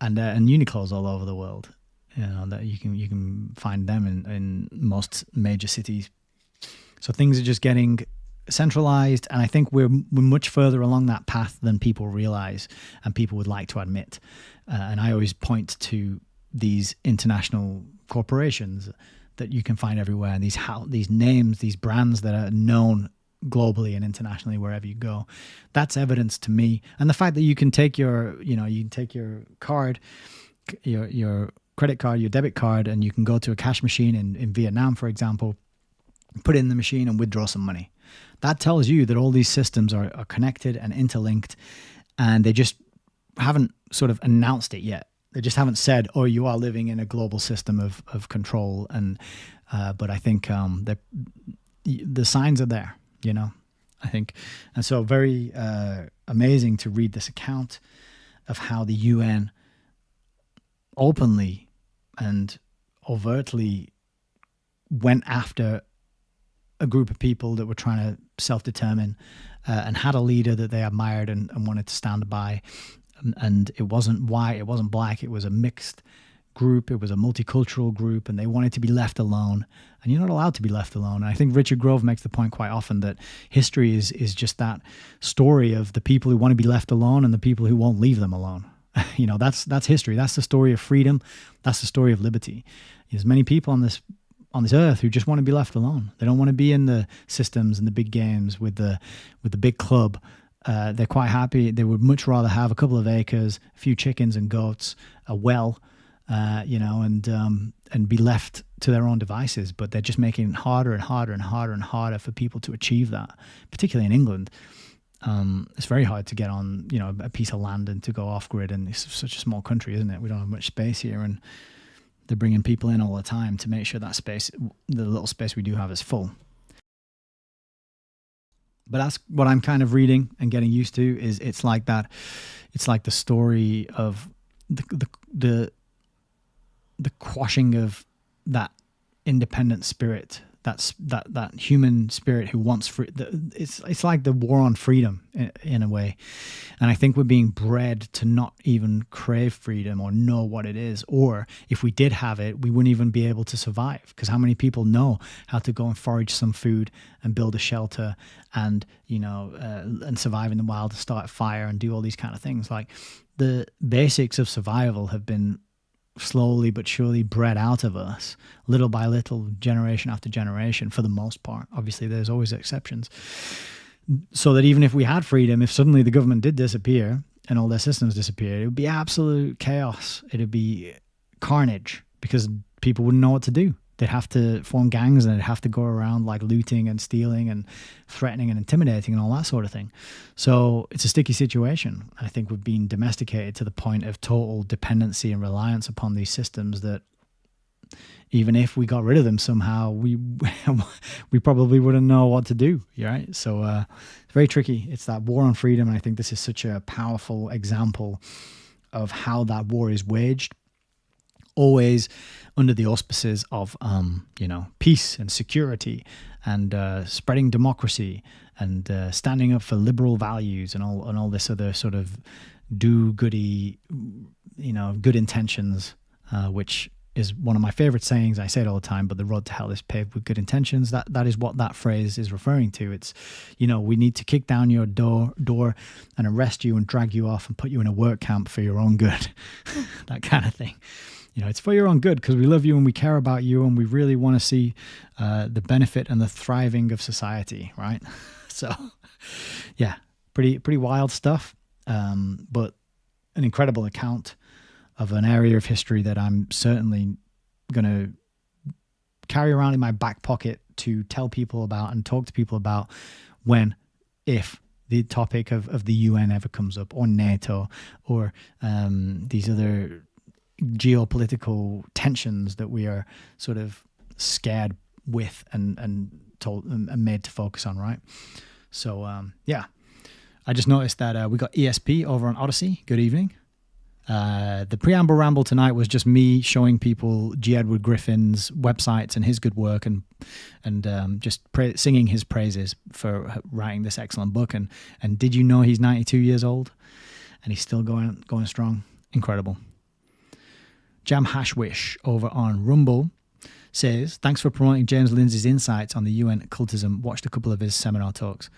and Uniqlo's all over the world. That you can find them in most major cities. So things are just getting centralized, and I think we're much further along that path than people realize and people would like to admit. And I always point to these international corporations that you can find everywhere, and these names, these brands that are known globally and internationally wherever you go. That's evidence to me. And the fact that you can take your card, your credit card, your debit card, and you can go to a cash machine in Vietnam, for example, put it in the machine and withdraw some money. That tells you that all these systems are connected and interlinked, and they just haven't sort of announced it yet. They just haven't said, "Oh, you are living in a global system of control." But I think the signs are there. I think, and so very amazing to read this account of how the UN openly and overtly went after a group of people that were trying to self-determine and had a leader that they admired and wanted to stand by. And it wasn't white, it wasn't black, it was a mixed group, it was a multicultural group, and they wanted to be left alone. And you're not allowed to be left alone. And I think Richard Grove makes the point quite often that history is just that story of the people who want to be left alone and the people who won't leave them alone. That's history. That's the story of freedom. That's the story of liberty. There's many people on this earth who just want to be left alone. They don't want to be in the systems and the big games with the big club. They're quite happy. They would much rather have a couple of acres, a few chickens and goats, a well, and be left to their own devices. But they're just making it harder and harder and harder and harder for people to achieve that, particularly in England. It's very hard to get on, a piece of land and to go off grid. And it's such a small country, isn't it? We don't have much space here, and they're bringing people in all the time to make sure that space, the little space we do have, is full. But that's what I'm kind of reading and getting used to. Is it's like that. It's like the story of the quashing of that independent spirit, that human spirit who wants free. It's like the war on freedom in a way. And I think we're being bred to not even crave freedom or know what it is. Or if we did have it, we wouldn't even be able to survive. Because how many people know how to go and forage some food and build a shelter and, and survive in the wild, to start a fire and do all these kind of things? Like, the basics of survival have been slowly but surely bred out of us, little by little, generation after generation, for the most part. Obviously, there's always exceptions. So that even if we had freedom, if suddenly the government did disappear and all their systems disappeared, it would be absolute chaos. It'd be carnage, because people wouldn't know what to do. they'd have to form gangs and they'd have to go around like looting and stealing and threatening and intimidating and all that sort of thing. So it's a sticky situation. I think we've been domesticated to the point of total dependency and reliance upon these systems that even if we got rid of them somehow, we probably wouldn't know what to do, right? So it's very tricky. It's that war on freedom, and I think this is such a powerful example of how that war is waged, always under the auspices of peace and security and spreading democracy and standing up for liberal values and all this other sort of do-goody, good intentions, which is one of my favorite sayings. I say it all the time, but the road to hell is paved with good intentions. That is what that phrase is referring to. It's, we need to kick down your door and arrest you and drag you off and put you in a work camp for your own good. That kind of thing. It's for your own good because we love you and we care about you and we really want to see the benefit and the thriving of society, right? So, yeah, pretty wild stuff, but an incredible account of an area of history that I'm certainly going to carry around in my back pocket to tell people about and talk to people about if the topic of the UN ever comes up, or NATO, or these other geopolitical tensions that we are sort of scared with and told and made to focus on, right? So, I just noticed that we got ESP over on Odyssey. Good evening. The preamble ramble tonight was just me showing people G. Edward Griffin's websites and his good work and just singing his praises for writing this excellent book. And did you know he's 92 years old and he's still going strong? Incredible. Jam Hashwish over on Rumble says, thanks for promoting James Lindsay's insights on the UN occultism. Watched a couple of his seminar talks.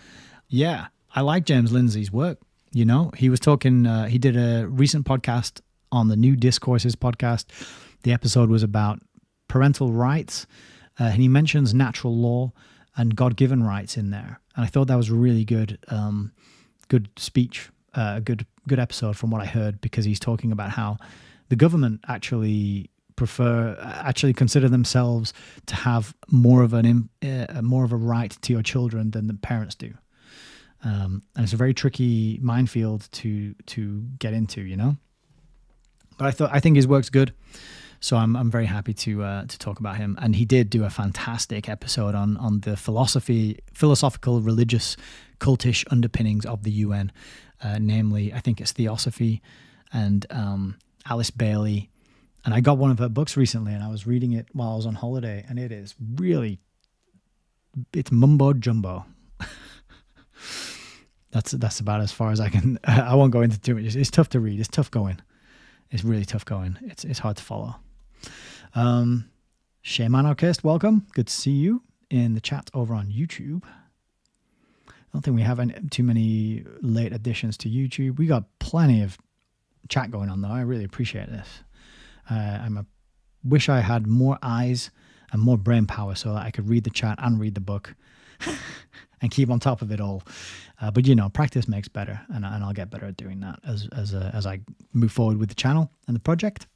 Yeah, I like James Lindsay's work. He was talking, he did a recent podcast on the New Discourses podcast. The episode was about parental rights. And he mentions natural law and God-given rights in there. And I thought that was a really good speech, a good episode from what I heard, because he's talking about how the government actually consider themselves to have more of a right to your children than the parents do. And it's a very tricky minefield to get into, But I think his work's good, so I'm very happy to talk about him. And he did do a fantastic episode on the philosophical, religious, cultish underpinnings of the UN, namely I think it's Theosophy and Alice Bailey. And I got one of her books recently, and I was reading it while I was on holiday, and it's mumbo jumbo. That's about as far as I can. I won't go into too much. It's tough to read. It's tough going. It's really tough going. It's hard to follow. Shamanarchist, welcome. Good to see you in the chat over on YouTube. I don't think we have too many late additions to YouTube. We got plenty of chat going on though. I really appreciate this. Wish I had more eyes and more brain power so that I could read the chat and read the book and keep on top of it all. But practice makes better, and I'll get better at doing that as I move forward with the channel and the project.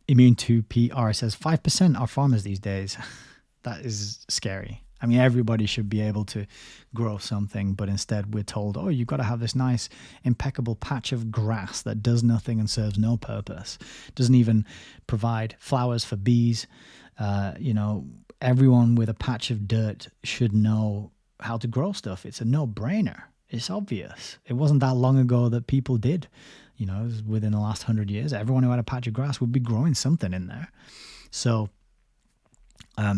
Immune to PR says 5% are farmers these days. That is scary. I mean, everybody should be able to grow something, but instead we're told, oh, you've got to have this nice, impeccable patch of grass that does nothing and serves no purpose. Doesn't even provide flowers for bees. Everyone with a patch of dirt should know how to grow stuff. It's a no-brainer. It's obvious. It wasn't that long ago that people did. It was within the last 100 years, everyone who had a patch of grass would be growing something in there. So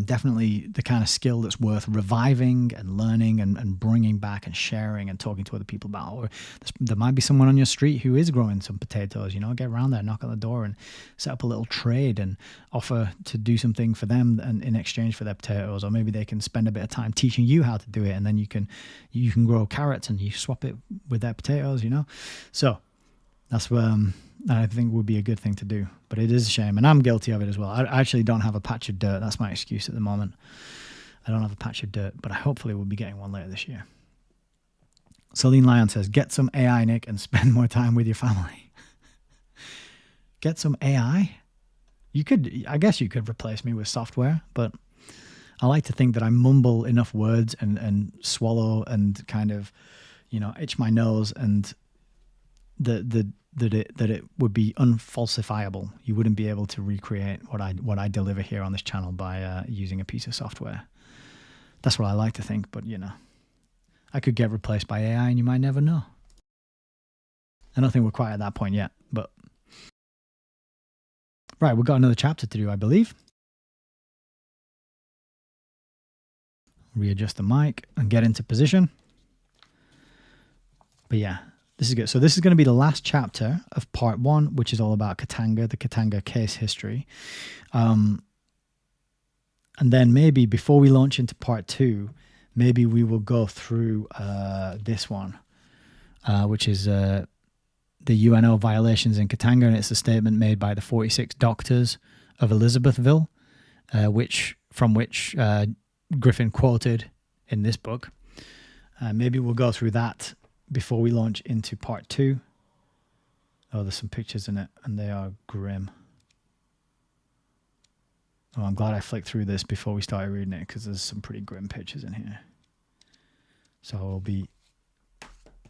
definitely the kind of skill that's worth reviving and learning and bringing back and sharing and talking to other people about. Or there might be someone on your street who is growing some potatoes, get around there, knock on the door and set up a little trade and offer to do something for them and in exchange for their potatoes. Or maybe they can spend a bit of time teaching you how to do it, and then you can grow carrots and you swap it with their potatoes, So that's what I think would be a good thing to do. But it is a shame, and I'm guilty of it as well. I actually don't have a patch of dirt. That's my excuse at the moment. I don't have a patch of dirt, but I hopefully will be getting one later this year. Celine Lyon says, get some AI, Nick, and spend more time with your family. Get some AI? I guess you could replace me with software, but I like to think that I mumble enough words and swallow and kind of, itch my nose, and that it would be unfalsifiable. You wouldn't be able to recreate what I deliver here on this channel by using a piece of software. That's what I like to think, but I could get replaced by AI and you might never know. I don't think we're quite at that point yet, but right, we've got another chapter to do, I believe. Readjust the mic and get into position. But yeah, this is good. So this is going to be the last chapter of part 1, which is all about Katanga, the Katanga case history. And then maybe before we launch into part 2, maybe we will go through this one, which is the UNO violations in Katanga, and it's a statement made by the 46 doctors of Elizabethville, from which Griffin quoted in this book. Maybe we'll go through that before we launch into part 2. Oh, there's some pictures in it, and they are grim. Oh, I'm glad I flicked through this before we started reading it, because there's some pretty grim pictures in here. So I'll be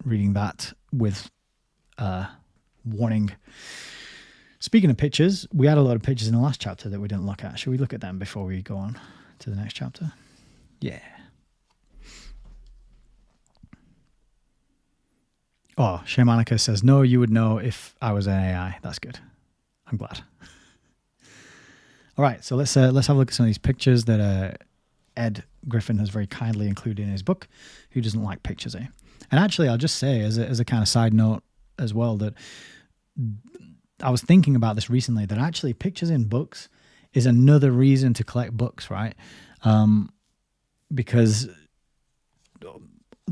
reading that with warning. Speaking of pictures, we had a lot of pictures in the last chapter that we didn't look at. Should we look at them before we go on to the next chapter? Yeah. Oh, Shamanica says, no, you would know if I was an AI. That's good. I'm glad. All right, so let's have a look at some of these pictures that Ed Griffin has very kindly included in his book. Who doesn't like pictures, eh? And actually, I'll just say as a kind of side note as well, that I was thinking about this recently, that actually pictures in books is another reason to collect books, right? Because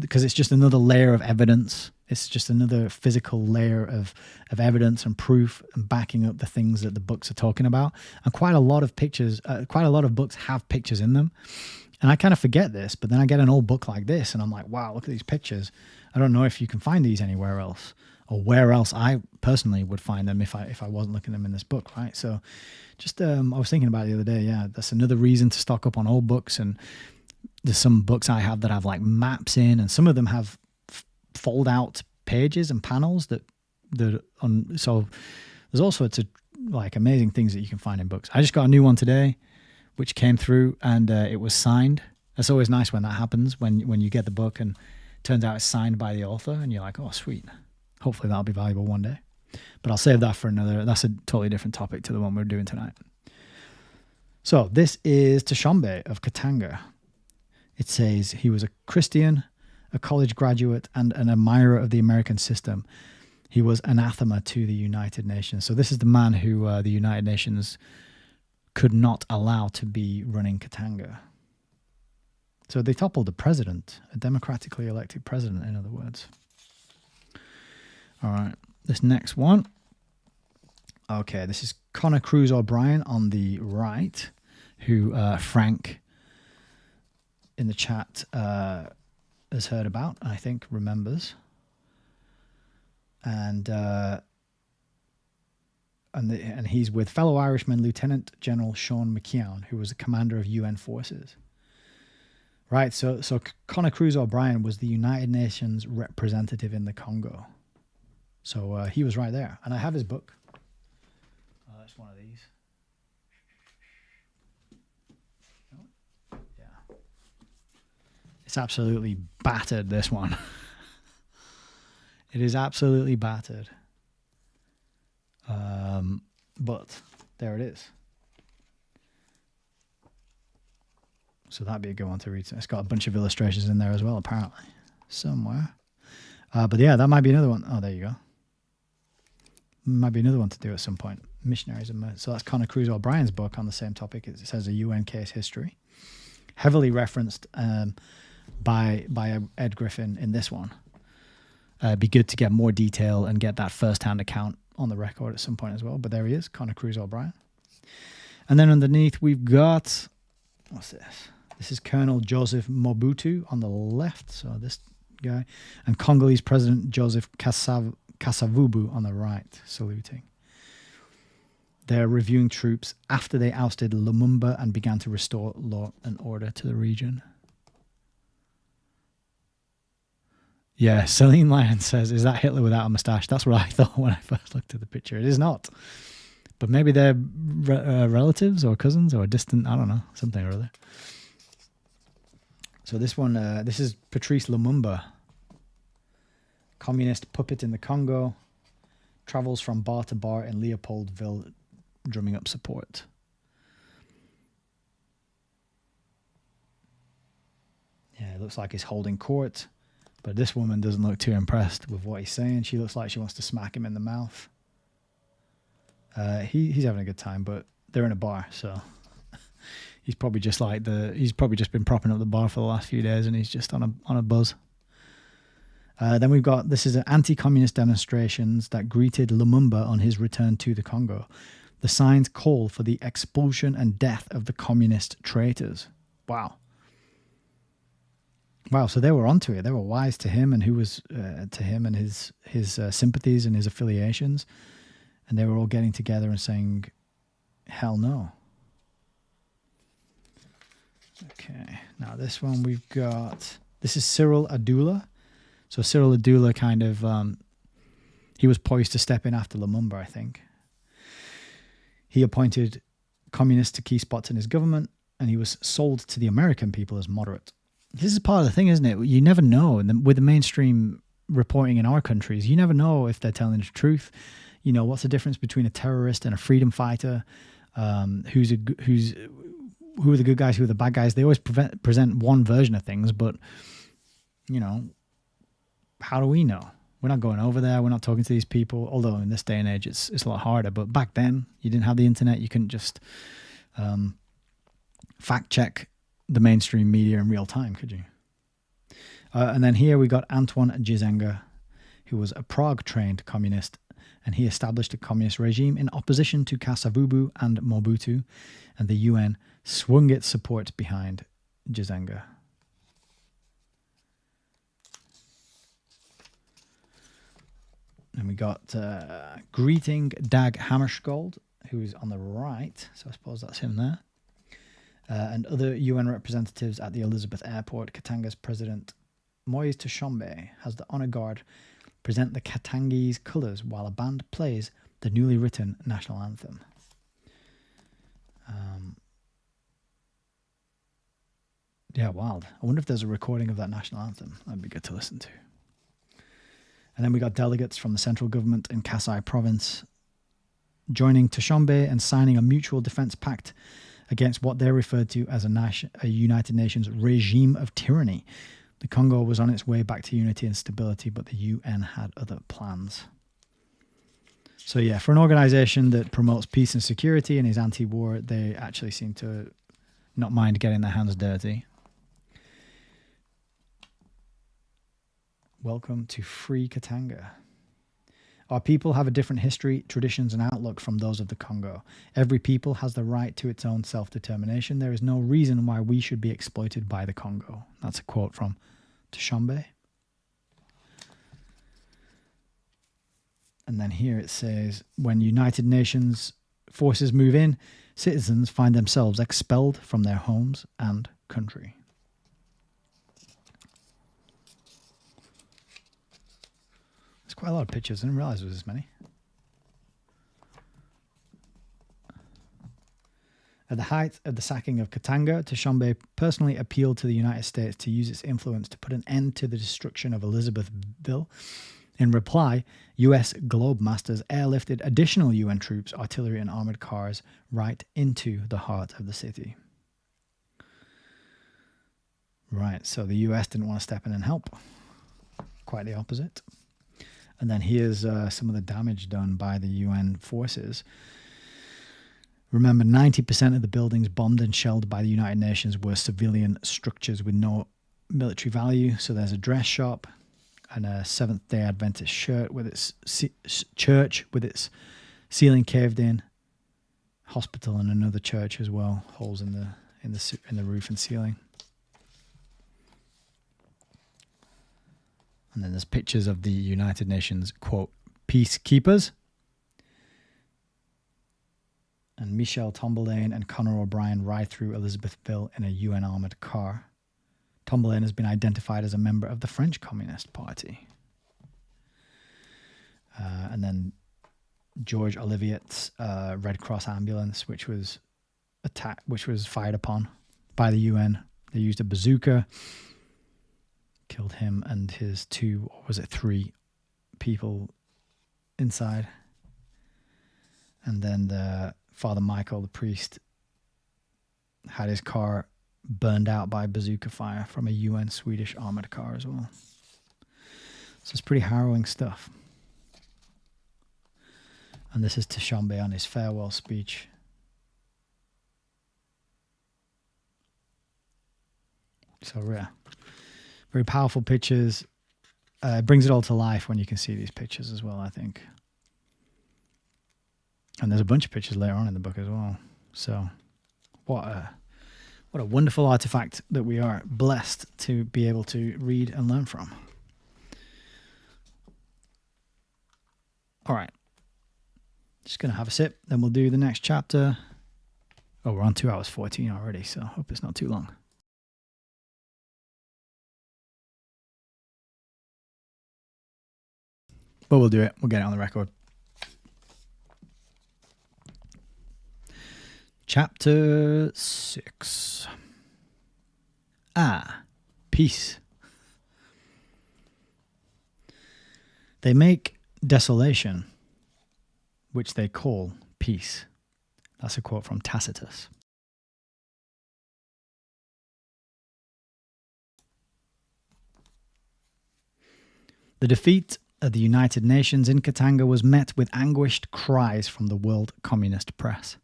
it's just another layer of evidence. It's just another physical layer of evidence and proof and backing up the things that the books are talking about. And quite a lot of books have pictures in them. And I kind of forget this, but then I get an old book like this and I'm like, wow, look at these pictures. I don't know if you can find these anywhere else, or where else I personally would find them if I wasn't looking at them in this book, right? So just I was thinking about it the other day. Yeah, that's another reason to stock up on old books. And there's some books I have that have like maps in, and some of them have fold out pages and panels so there's all sorts of like amazing things that you can find in books. I just got a new one today which came through, and it was signed. It's always nice when that happens, when you get the book and it turns out it's signed by the author, and you're like, oh sweet, hopefully that'll be valuable one day. But I'll save that for that's a totally different topic to the one we're doing tonight. So this is Tshombe of Katanga. It says he was a Christian, a college graduate, and an admirer of the American system. He was anathema to the United Nations. So this is the man who the United Nations could not allow to be running Katanga. So they toppled the president, a democratically elected president, in other words. All right, this next one. Okay, this is Connor Cruz O'Brien on the right, who Frank in the chat has heard about, I think remembers. And he's with fellow Irishman Lieutenant General Sean McKeown, who was the commander of UN forces. Right, so Connor Cruz O'Brien was the United Nations representative in the Congo. So he was right there. And I have his book. That's one of these. Yeah. It's absolutely battered, this one. It is absolutely battered. But there it is. So that'd be a good one to read. It's got a bunch of illustrations in there as well, apparently, somewhere. But yeah, that might be another one. Oh, there you go. Might be another one to do at some point. Missionaries and Mercy. So that's Connor Cruz O'Brien's book on the same topic. It says a UN case history, heavily referenced by Ed Griffin in this one. It'd be good to get more detail and get that first-hand account on the record at some point as well. But there he is, Connor Cruz O'Brien. And then underneath we've got, what's this? This is Colonel Joseph Mobutu on the left. So this guy, and Congolese President Joseph Kasavubu on the right, saluting. They're reviewing troops after they ousted Lumumba and began to restore law and order to the region. Yeah, Celine Lyon says, is that Hitler without a moustache? That's what I thought when I first looked at the picture. It is not. But maybe they're relatives or cousins or distant, I don't know, something or other. So this one, this is Patrice Lumumba, communist puppet in the Congo, travels from bar to bar in Leopoldville, drumming up support. Yeah, it looks like he's holding court, but this woman doesn't look too impressed with what he's saying. She looks like she wants to smack him in the mouth. He's having a good time, but they're in a bar, so he's probably just been propping up the bar for the last few days, and he's just on a buzz. Then we've got, this is an anti-communist demonstrations that greeted Lumumba on his return to the Congo. The signs call for the expulsion and death of the communist traitors. Wow. Wow, so they were onto it. They were wise to him and who was to him and his sympathies and his affiliations. And they were all getting together and saying, hell no. Okay, now this one we've got, this is Cyril Adula. So Cyril Adula kind of, he was poised to step in after Lumumba, I think. He appointed communists to key spots in his government, and he was sold to the American people as moderate. This is part of the thing, isn't it? You never know. And with the mainstream reporting in our countries, you never know if they're telling the truth. You know, what's the difference between a terrorist and a freedom fighter? Who are the good guys? Who are the bad guys? They always present one version of things, but, you know, how do we know? We're not going over there. We're not talking to these people. Although in this day and age, it's a lot harder. But back then, you didn't have the internet. You couldn't just fact check the mainstream media in real time, could you? And then here we got Antoine Gizenga, who was a Prague-trained communist, and he established a communist regime in opposition to Kasavubu and Mobutu, and the UN swung its support behind Gizenga. And we got greeting Dag Hammarskjöld, who's on the right, so I suppose that's him there. And other UN representatives at the Elizabeth Airport. Katanga's president, Moise Tshombe, has the honor guard present the Katangese colours while a band plays the newly written national anthem. Yeah, wild. I wonder if there's a recording of that national anthem. That'd be good to listen to. And then we got delegates from the central government in Kasai province joining Tshombe and signing a mutual defence pact against what they referred to as a United Nations regime of tyranny. The Congo was on its way back to unity and stability, but the UN had other plans. So yeah, for an organisation that promotes peace and security and is anti-war, they actually seem to not mind getting their hands dirty. Welcome to Free Katanga. Our people have a different history, traditions, and outlook from those of the Congo. Every people has the right to its own self-determination. There is no reason why we should be exploited by the Congo. That's a quote from Tshombe. And then here it says, when United Nations forces move in, citizens find themselves expelled from their homes and country. There's quite a lot of pictures. I didn't realize there was this many. At the height of the sacking of Katanga, Tshombe personally appealed to the United States to use its influence to put an end to the destruction of Elizabethville. In reply, US Globemasters airlifted additional UN troops, artillery and armored cars right into the heart of the city. Right, so the US didn't want to step in and help. Quite the opposite. And then here's some of the damage done by the UN forces. Remember, 90% of the buildings bombed and shelled by the United Nations were civilian structures with no military value. So there's a dress shop and a Seventh-day Adventist church with its ceiling caved in, hospital and another church as well, holes in the roof and ceiling. And then there's pictures of the United Nations, quote, peacekeepers. And Michel Tomberlane and Conor O'Brien ride through Elizabethville in a UN armoured car. Tomberlane has been identified as a member of the French Communist Party. And then George Olivier's Red Cross ambulance, which was fired upon by the UN. They used a bazooka, killed him and his three people inside. And then the Father Michael, the priest, had his car burned out by bazooka fire from a UN Swedish armoured car as well. So it's pretty harrowing stuff. And this is Dushanbe on his farewell speech. So yeah, very powerful pictures. It brings it all to life when you can see these pictures as well, I think. And there's a bunch of pictures later on in the book as well. So what a wonderful artifact that we are blessed to be able to read and learn from. All right. Just going to have a sip, then we'll do the next chapter. Oh, we're on 2 hours 14 already, so I hope it's not too long. But we'll do it. We'll get it on the record. Chapter 6. Peace. They make desolation, which they call peace. That's a quote from Tacitus. The defeat of the United Nations in Katanga was met with anguished cries from the world communist press.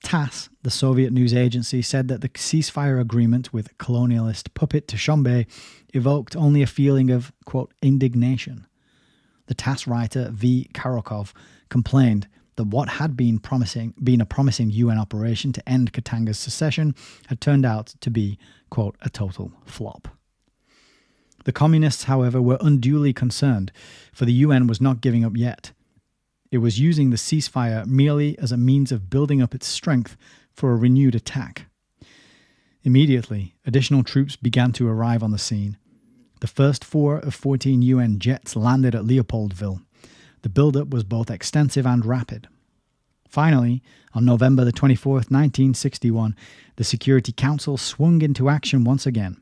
TASS, the Soviet news agency, said that the ceasefire agreement with colonialist puppet Dushanbe evoked only a feeling of, quote, indignation. The TASS writer V. Karokov complained that what had been a promising UN operation to end Katanga's secession had turned out to be, quote, a total flop. The communists, however, were unduly concerned, for the UN was not giving up yet. It was using the ceasefire merely as a means of building up its strength for a renewed attack. Immediately, additional troops began to arrive on the scene. The first 4 of 14 UN jets landed at Leopoldville. The build-up was both extensive and rapid. Finally, on November the 24th, 1961, the Security Council swung into action once again.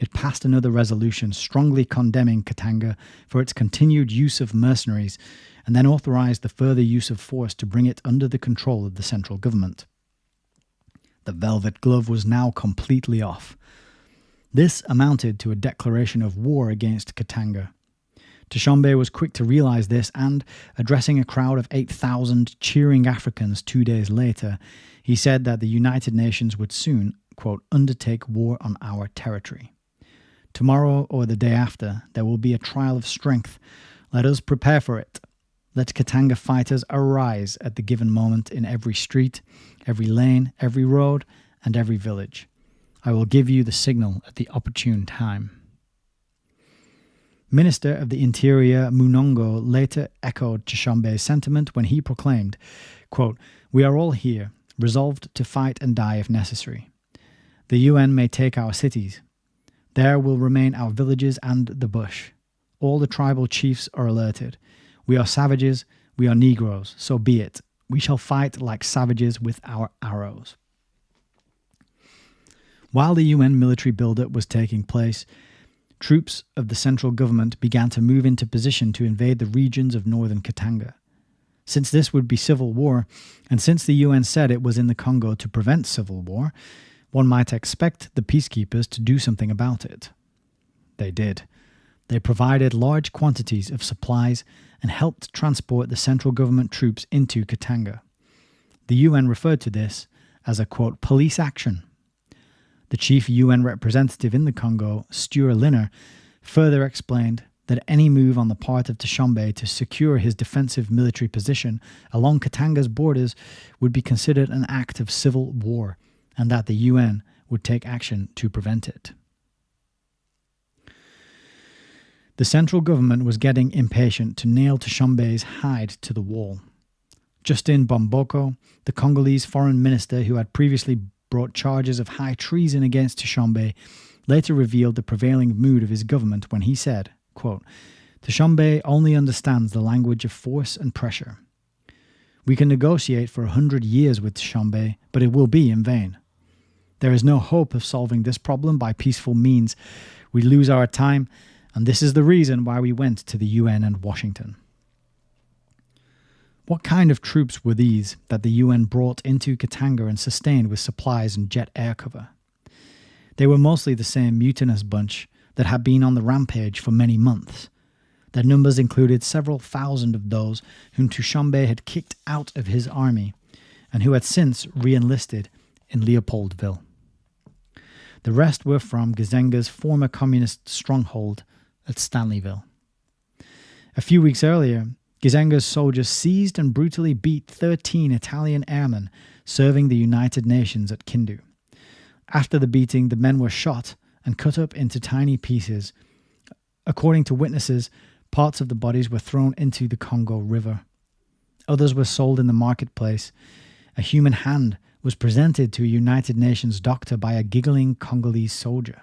It passed another resolution strongly condemning Katanga for its continued use of mercenaries, and then authorized the further use of force to bring it under the control of the central government. The velvet glove was now completely off. This amounted to a declaration of war against Katanga. Dushanbe was quick to realize this and, addressing a crowd of 8,000 cheering Africans 2 days later, he said that the United Nations would soon, quote, undertake war on our territory. Tomorrow or the day after, there will be a trial of strength. Let us prepare for it. Let Katanga fighters arise at the given moment in every street, every lane, every road, and every village. I will give you the signal at the opportune time. Minister of the Interior Munongo later echoed Dushanbe's sentiment when he proclaimed, quote, we are all here, resolved to fight and die if necessary. The UN may take our cities. There will remain our villages and the bush. All the tribal chiefs are alerted. We are savages, we are Negroes, so be it. We shall fight like savages with our arrows. While the UN military build-up was taking place, troops of the central government began to move into position to invade the regions of northern Katanga. Since this would be civil war, and since the UN said it was in the Congo to prevent civil war, one might expect the peacekeepers to do something about it. They did. They provided large quantities of supplies and helped transport the central government troops into Katanga. The UN referred to this as a, quote, police action. The chief UN representative in the Congo, Stuart Linner, further explained that any move on the part of Dushanbe to secure his defensive military position along Katanga's borders would be considered an act of civil war, and that the UN would take action to prevent it. The central government was getting impatient to nail Dushanbe's hide to the wall. Justin Bomboko, the Congolese foreign minister who had previously brought charges of high treason against Dushanbe, later revealed the prevailing mood of his government when he said, quote, "Dushanbe only understands the language of force and pressure. We can negotiate for 100 years with Dushanbe, but it will be in vain. There is no hope of solving this problem by peaceful means. We lose our time, and this is the reason why we went to the UN and Washington." What kind of troops were these that the UN brought into Katanga and sustained with supplies and jet air cover? They were mostly the same mutinous bunch that had been on the rampage for many months. Their numbers included several thousand of those whom Dushanbe had kicked out of his army and who had since re-enlisted in Leopoldville. The rest were from Gizenga's former communist stronghold at Stanleyville. A few weeks earlier, Gizenga's soldiers seized and brutally beat 13 Italian airmen serving the United Nations at Kindu. After the beating, the men were shot and cut up into tiny pieces. According to witnesses, parts of the bodies were thrown into the Congo River. Others were sold in the marketplace. A human hand was presented to a United Nations doctor by a giggling Congolese soldier.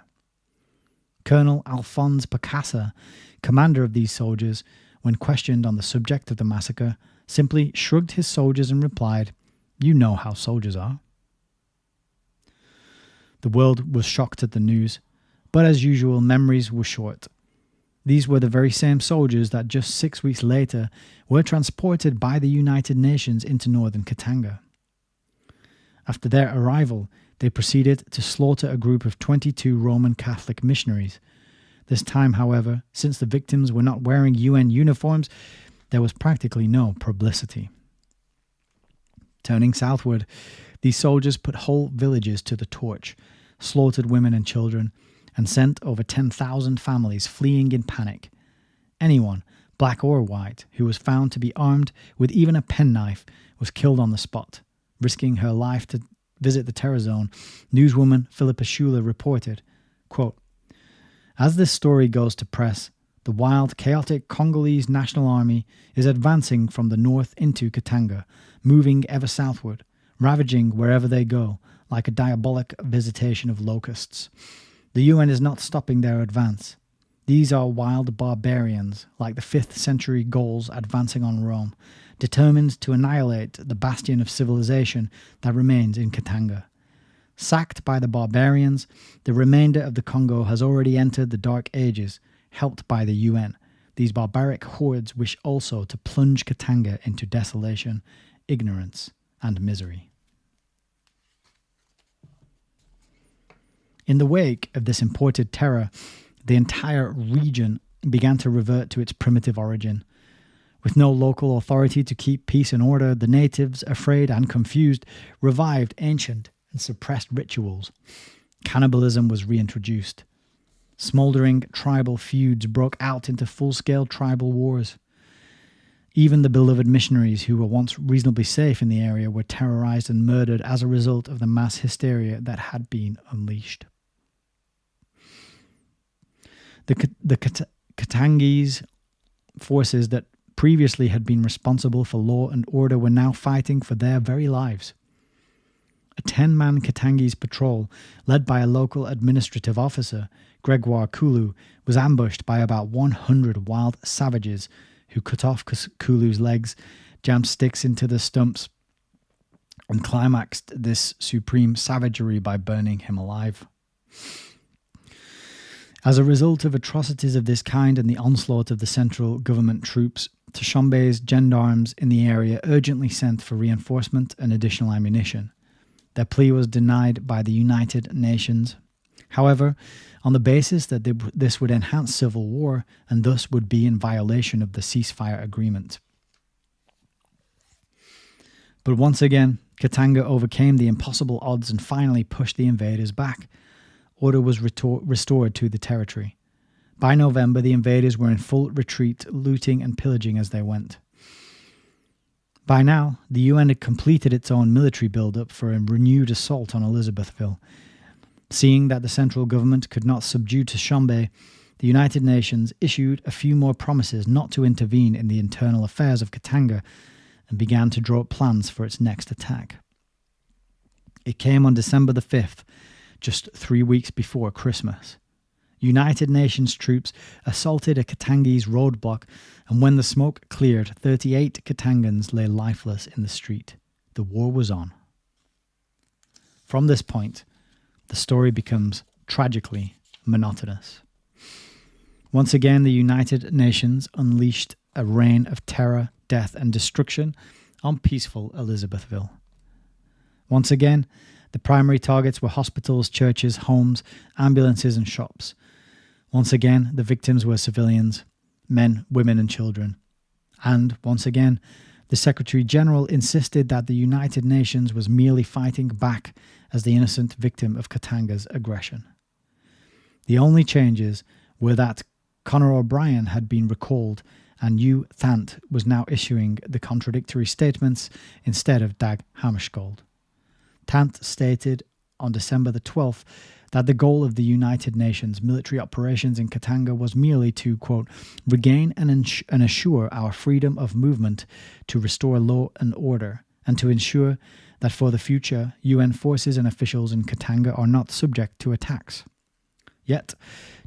Colonel Alphonse Pakassa, commander of these soldiers, when questioned on the subject of the massacre, simply shrugged his soldiers and replied, "You know how soldiers are." The world was shocked at the news, but as usual, memories were short. These were the very same soldiers that just 6 weeks later were transported by the United Nations into northern Katanga. After their arrival, they proceeded to slaughter a group of 22 Roman Catholic missionaries. This time, however, since the victims were not wearing UN uniforms, there was practically no publicity. Turning southward, these soldiers put whole villages to the torch, slaughtered women and children, and sent over 10,000 families fleeing in panic. Anyone, black or white, who was found to be armed with even a penknife was killed on the spot. Risking her life to visit the terror zone, newswoman Philippa Schuler reported, quote, "As this story goes to press, the wild, chaotic Congolese National Army is advancing from the north into Katanga, moving ever southward, ravaging wherever they go, like a diabolic visitation of locusts. The UN is not stopping their advance. These are wild barbarians, like the 5th century Gauls advancing on Rome, determined to annihilate the bastion of civilization that remains in Katanga. Sacked by the barbarians, the remainder of the Congo has already entered the Dark Ages, helped by the UN. These barbaric hordes wish also to plunge Katanga into desolation, ignorance, and misery." In the wake of this imported terror, the entire region began to revert to its primitive origin. With no local authority to keep peace and order, the natives, afraid and confused, revived ancient and suppressed rituals. Cannibalism was reintroduced. Smoldering tribal feuds broke out into full-scale tribal wars. Even the beloved missionaries who were once reasonably safe in the area were terrorized and murdered as a result of the mass hysteria that had been unleashed. The Katangese forces that previously had been responsible for law and order were now fighting for their very lives. A 10-man Katangese patrol, led by a local administrative officer, Gregoire Kulu, was ambushed by about 100 wild savages who cut off Kulu's legs, jammed sticks into the stumps, and climaxed this supreme savagery by burning him alive. As a result of atrocities of this kind and the onslaught of the central government troops, Dushanbe's gendarmes in the area urgently sent for reinforcement and additional ammunition. Their plea was denied by the United Nations. However, on the basis that this would enhance civil war and thus would be in violation of the ceasefire agreement. But once again, Katanga overcame the impossible odds and finally pushed the invaders back. Order was restored to the territory. By November, the invaders were in full retreat, looting and pillaging as they went. By now, the UN had completed its own military build-up for a renewed assault on Elizabethville. Seeing that the central government could not subdue Dushanbe, the United Nations issued a few more promises not to intervene in the internal affairs of Katanga and began to draw up plans for its next attack. It came on December the 5th, just 3 weeks before Christmas. United Nations troops assaulted a Katangese roadblock, and when the smoke cleared, 38 Katangans lay lifeless in the street. The war was on. From this point, the story becomes tragically monotonous. Once again, the United Nations unleashed a reign of terror, death, and destruction on peaceful Elizabethville. Once again, the primary targets were hospitals, churches, homes, ambulances, and shops. Once again, the victims were civilians, men, women, and children. And once again, the Secretary General insisted that the United Nations was merely fighting back as the innocent victim of Katanga's aggression. The only changes were that Conor O'Brien had been recalled and Hugh Thant was now issuing the contradictory statements instead of Dag Hammarskjöld. Thant stated on December the 12th that the goal of the United Nations military operations in Katanga was merely to, quote, regain and assure our freedom of movement, to restore law and order, and to ensure that for the future UN forces and officials in Katanga are not subject to attacks. Yet,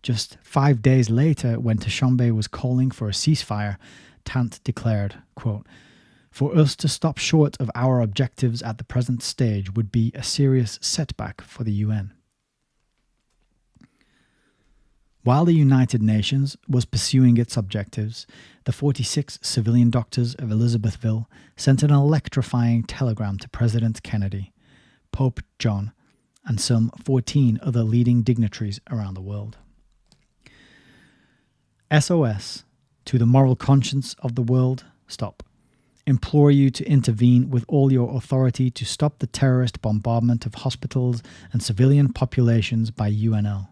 just 5 days later, when Dushanbe was calling for a ceasefire, Thant declared, quote, for us to stop short of our objectives at the present stage would be a serious setback for the UN. While the United Nations was pursuing its objectives, the 46 civilian doctors of Elizabethville sent an electrifying telegram to President Kennedy, Pope John, and some 14 other leading dignitaries around the world. SOS, to the moral conscience of the world, stop. Implore you to intervene with all your authority to stop the terrorist bombardment of hospitals and civilian populations by UNO.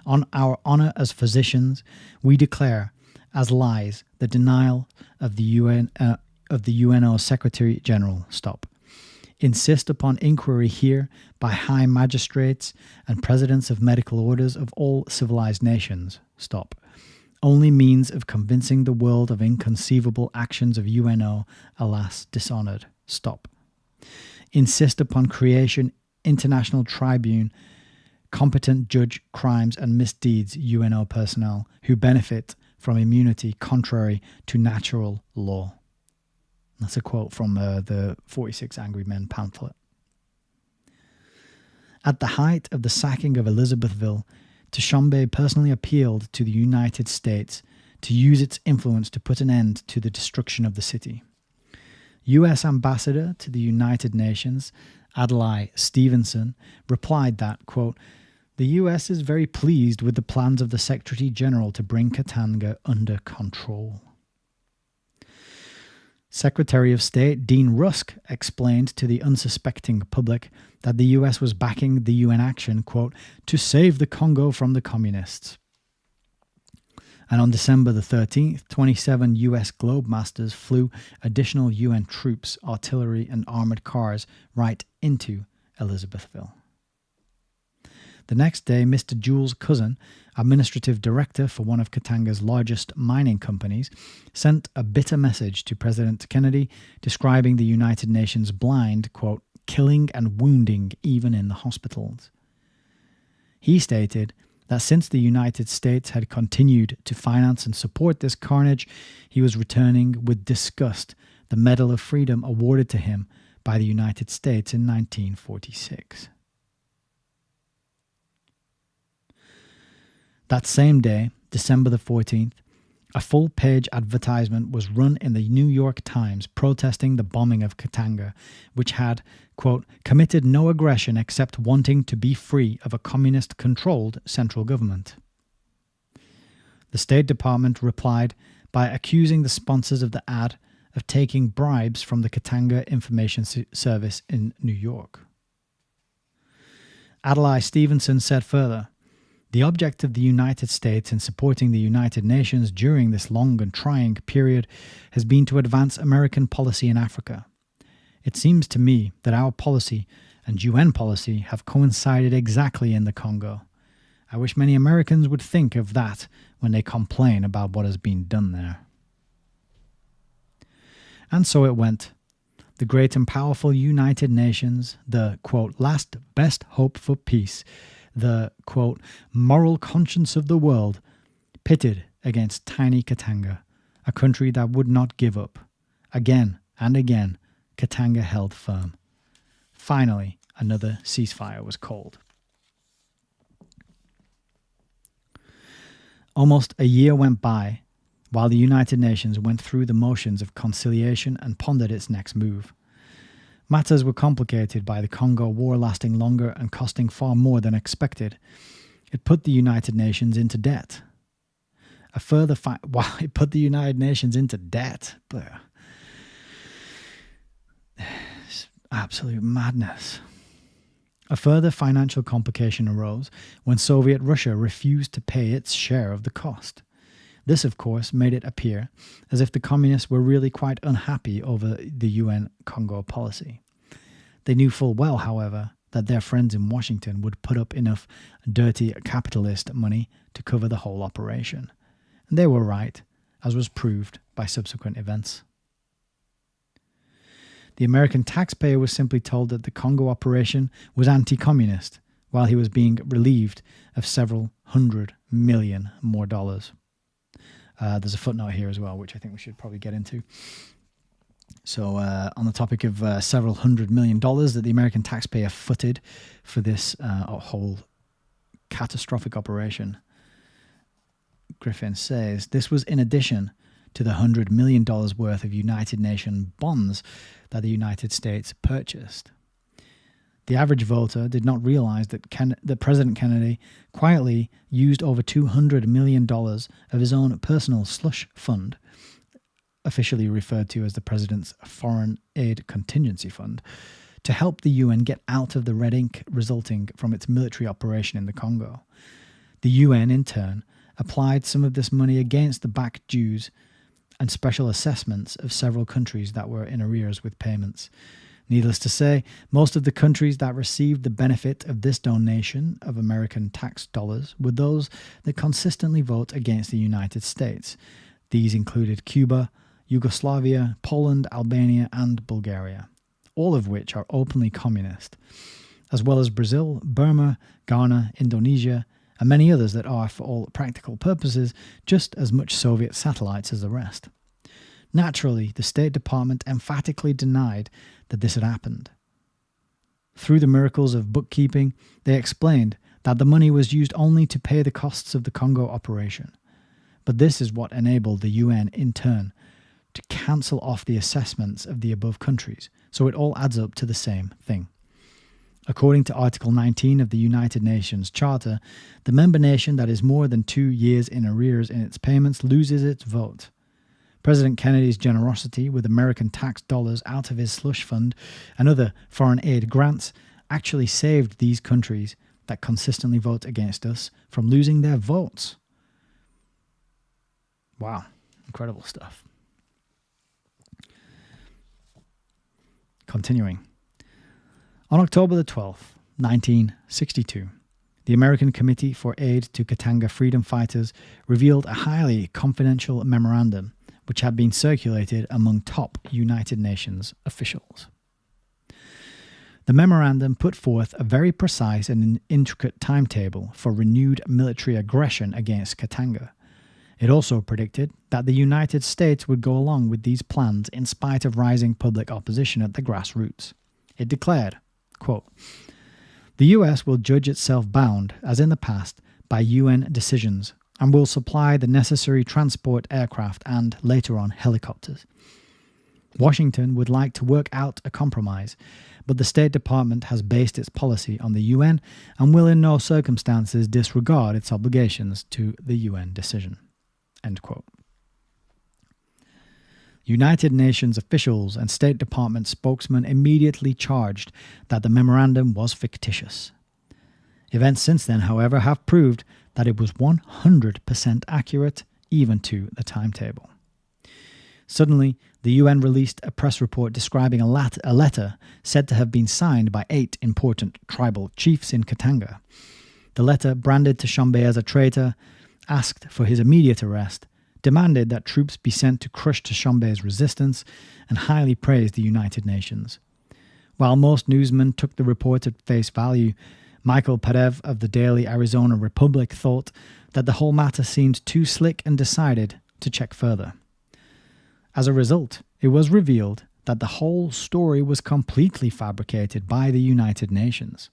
On our honour as physicians, we declare as lies the denial of the UNO Secretary General. Stop. Insist upon inquiry here by high magistrates and presidents of medical orders of all civilized nations. Stop. Only means of convincing the world of inconceivable actions of UNO, alas, dishonoured. Stop. Insist upon creation international tribune, competent judge crimes and misdeeds UNO personnel who benefit from immunity contrary to natural law. That's a quote from the 46 Angry Men pamphlet. At the height of the sacking of Elizabethville, Dushanbe personally appealed to the United States to use its influence to put an end to the destruction of the city. U.S. Ambassador to the United Nations, Adlai Stevenson, replied that, quote, the U.S. is very pleased with the plans of the Secretary General to bring Katanga under control. Secretary of State Dean Rusk explained to the unsuspecting public that the US was backing the UN action, quote, to save the Congo from the communists. And on December the 13th, 27 US Globemasters flew additional UN troops, artillery and armoured cars right into Elizabethville. The next day, Mr. Jules Cousin, administrative director for one of Katanga's largest mining companies, sent a bitter message to President Kennedy describing the United Nations blind, quote, killing and wounding even in the hospitals. He stated that since the United States had continued to finance and support this carnage, he was returning with disgust the Medal of Freedom awarded to him by the United States in 1946. That same day, December the 14th, a full-page advertisement was run in the New York Times protesting the bombing of Katanga, which had, quote, committed no aggression except wanting to be free of a communist-controlled central government. The State Department replied by accusing the sponsors of the ad of taking bribes from the Katanga Information Service in New York. Adlai Stevenson said further, the object of the United States in supporting the United Nations during this long and trying period has been to advance American policy in Africa. It seems to me that our policy and UN policy have coincided exactly in the Congo, I wish many Americans would think of that when they complain about what has been done there. And so it went. The great and powerful United Nations, the, quote, last best hope for peace, the, quote, moral conscience of the world, pitted against tiny Katanga, a country that would not give up. Again and again, Katanga held firm. Finally, another ceasefire was called. Almost a year went by while the United Nations went through the motions of conciliation and pondered its next move. Matters were complicated by the Congo war lasting longer and costing far more than expected. It put the United Nations into debt. It put the United Nations into debt. It's absolute madness. A further financial complication arose when Soviet Russia refused to pay its share of the cost. This, of course, made it appear as if the communists were really quite unhappy over the UN Congo policy. They knew full well, however, that their friends in Washington would put up enough dirty capitalist money to cover the whole operation. And they were right, as was proved by subsequent events. The American taxpayer was simply told that the Congo operation was anti-communist, while he was being relieved of several $100 million more. There's a footnote here as well, which I think we should probably get into. So on the topic of several $100 million that the American taxpayer footed for this whole catastrophic operation, Griffin says, this was in addition to the $100 million worth of United Nations bonds that the United States purchased. The average voter did not realize that President Kennedy quietly used over $200 million of his own personal slush fund, officially referred to as the President's Foreign Aid Contingency Fund, to help the UN get out of the red ink resulting from its military operation in the Congo. The UN, in turn, applied some of this money against the back dues and special assessments of several countries that were in arrears with payments. Needless to say, most of the countries that received the benefit of this donation of American tax dollars were those that consistently vote against the United States. These included Cuba, Yugoslavia, Poland, Albania, and Bulgaria, all of which are openly communist, as well as Brazil, Burma, Ghana, Indonesia, and many others that are, for all practical purposes, just as much Soviet satellites as the rest. Naturally, the State Department emphatically denied that this had happened. Through the miracles of bookkeeping, they explained that the money was used only to pay the costs of the Congo operation. But this is what enabled the UN, in turn, to cancel off the assessments of the above countries, so it all adds up to the same thing. According to Article 19 of the United Nations Charter, the member nation that is more than 2 years in arrears in its payments loses its vote. President Kennedy's generosity with American tax dollars out of his slush fund and other foreign aid grants actually saved these countries that consistently vote against us from losing their votes. Wow, incredible stuff. Continuing. On October the 12th, 1962, the American Committee for Aid to Katanga Freedom Fighters revealed a highly confidential memorandum which had been circulated among top United Nations officials. The memorandum put forth a very precise and intricate timetable for renewed military aggression against Katanga. It also predicted that the United States would go along with these plans in spite of rising public opposition at the grassroots. It declared, quote, "The US will judge itself bound, as in the past, by UN decisions and will supply the necessary transport aircraft and, later on, helicopters. Washington would like to work out a compromise, but the State Department has based its policy on the UN and will in no circumstances disregard its obligations to the UN decision." End quote. United Nations officials and State Department spokesmen immediately charged that the memorandum was fictitious. Events since then, however, have proved that it was 100% accurate, even to the timetable. Suddenly, the UN released a press report describing a letter said to have been signed by 8 important tribal chiefs in Katanga. The letter branded Tshombe as a traitor, asked for his immediate arrest, demanded that troops be sent to crush Tshombe's resistance, and highly praised the United Nations. While most newsmen took the report at face value, Michael Padev of the Daily Arizona Republic thought that the whole matter seemed too slick and decided to check further. As a result, it was revealed that the whole story was completely fabricated by the United Nations.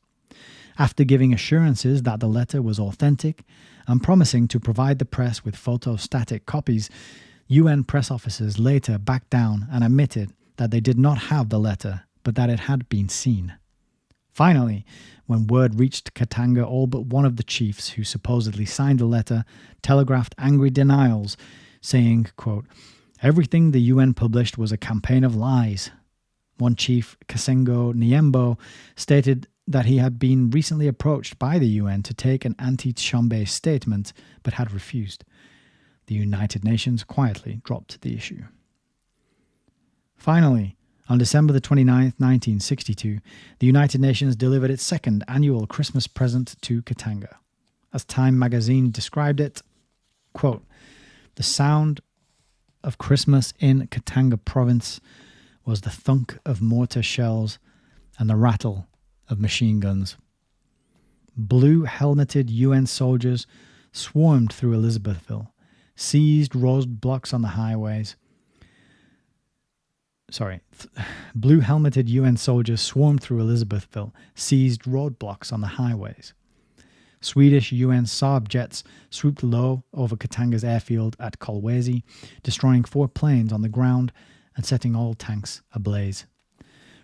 After giving assurances that the letter was authentic and promising to provide the press with photostatic copies, UN press officers later backed down and admitted that they did not have the letter, but that it had been seen. Finally, when word reached Katanga, all but one of the chiefs who supposedly signed the letter telegraphed angry denials, saying, quote, "Everything the UN published was a campaign of lies." One chief, Kasengo Niembo, stated that he had been recently approached by the UN to take an anti-Tshombe statement, but had refused. The United Nations quietly dropped the issue. Finally, on December the 29th, 1962, the United Nations delivered its second annual Christmas present to Katanga. As Time magazine described it, quote, "The sound of Christmas in Katanga province was the thunk of mortar shells and the rattle of machine guns. Blue-helmeted UN soldiers swarmed through Elizabethville, seized roadblocks on the highways. Blue-helmeted UN soldiers swarmed through Elizabethville, seized roadblocks on the highways. Swedish UN Saab jets swooped low over Katanga's airfield at Kolwezi, destroying 4 planes on the ground and setting all tanks ablaze.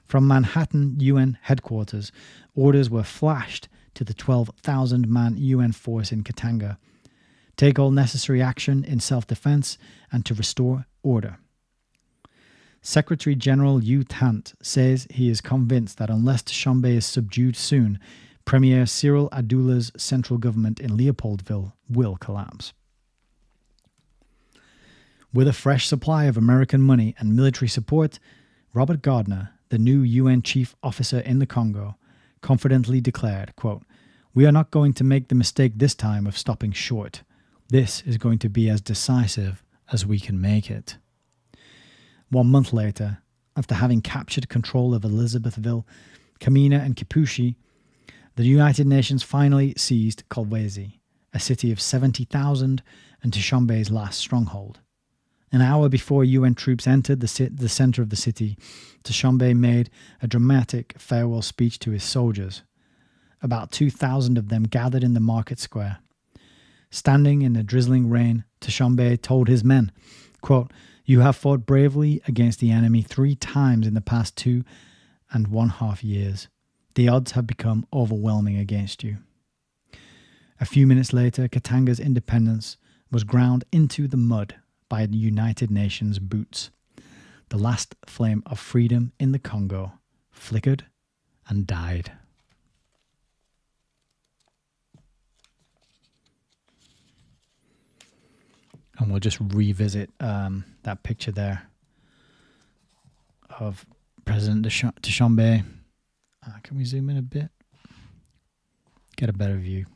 From Manhattan UN headquarters, orders were flashed to the 12,000-man UN force in Katanga. Take all necessary action in self-defense and to restore order. Secretary General U Tant says he is convinced that unless Tshombe is subdued soon, Premier Cyril Adoula's central government in Leopoldville will collapse. With a fresh supply of American money and military support, Robert Gardner, the new UN chief officer in the Congo, confidently declared, quote, "We are not going to make the mistake this time of stopping short. This is going to be as decisive as we can make it." 1 month later, after having captured control of Elizabethville, Kamina and Kipushi, the United Nations finally seized Kolwezi, a city of 70,000 and Tshombe's last stronghold. An hour before UN troops entered the center of the city, Tshombe made a dramatic farewell speech to his soldiers. About 2,000 of them gathered in the market square. Standing in the drizzling rain, Tshombe told his men, quote, "You have fought bravely against the enemy 3 times in the past 2.5 years. The odds have become overwhelming against you." A few minutes later, Katanga's independence was ground into the mud by the United Nations boots. The last flame of freedom in the Congo flickered and died. And we'll just revisit that picture there of President Tshombe. Can we zoom in a bit? Get a better view.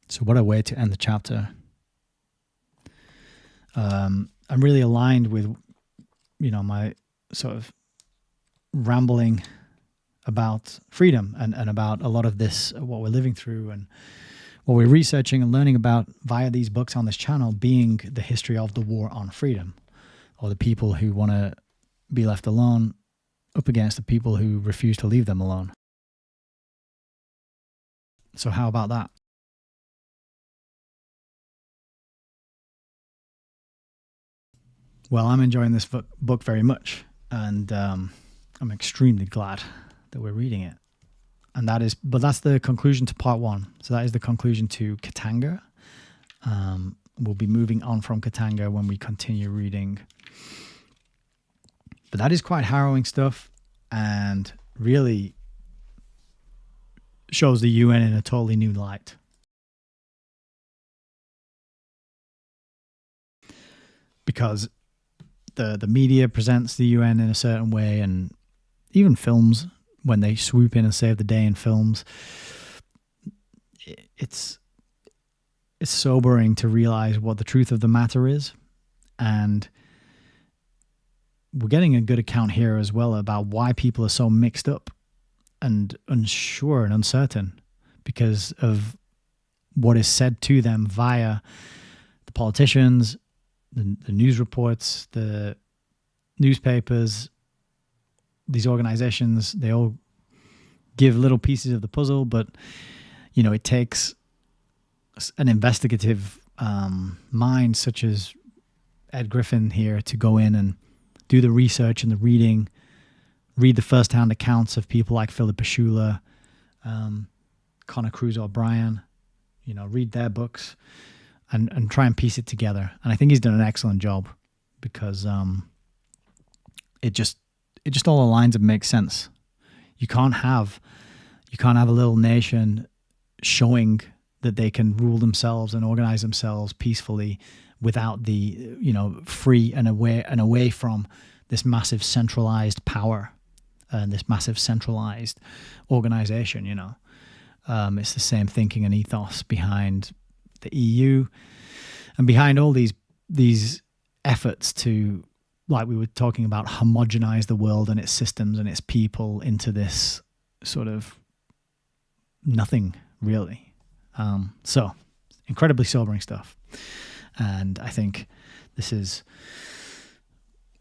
So what a way to end the chapter. I'm really aligned with, my sort of rambling about freedom and about a lot of this, what we're living through and what we're researching and learning about via these books on this channel being the history of the war on freedom, or the people who want to be left alone up against the people who refuse to leave them alone. So how about that? Well, I'm enjoying this book very much, and I'm extremely glad that we're reading it. And that's the conclusion to part 1. So that is the conclusion to Katanga. We'll be moving on from Katanga when we continue reading. But that is quite harrowing stuff, and really shows the UN in a totally new light. Because the media presents the UN in a certain way, and even films, when they swoop in and save the day in films, it's sobering to realize what the truth of the matter is. And we're getting a good account here as well about why people are so mixed up and unsure and uncertain because of what is said to them via the politicians, the news reports, the newspapers, these organizations. They all give little pieces of the puzzle, but it takes an investigative mind such as Ed Griffin here to go in and do the research and the reading, read the first-hand accounts of people like Philippa Schuyler, Connor Cruz O'Brien, read their books and try and piece it together. And I think he's done an excellent job because it just all aligns and makes sense. You can't have a little nation showing that they can rule themselves and organize themselves peacefully without the free and away from this massive centralized power and this massive centralized organization. It's the same thinking and ethos behind the EU and behind all these efforts to, like we were talking about, homogenize the world and its systems and its people into this sort of nothing, really. So incredibly sobering stuff. And I think this is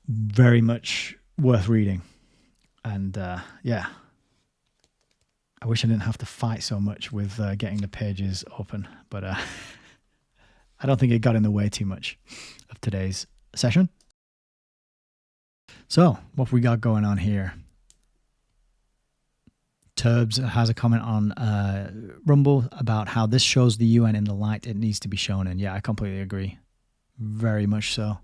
very much worth reading. And I wish I didn't have to fight so much with getting the pages open, but I don't think it got in the way too much of today's session. So what have we got going on here? Turbs has a comment on Rumble about how this shows the UN in the light it needs to be shown in. Yeah, I completely agree. Very much so.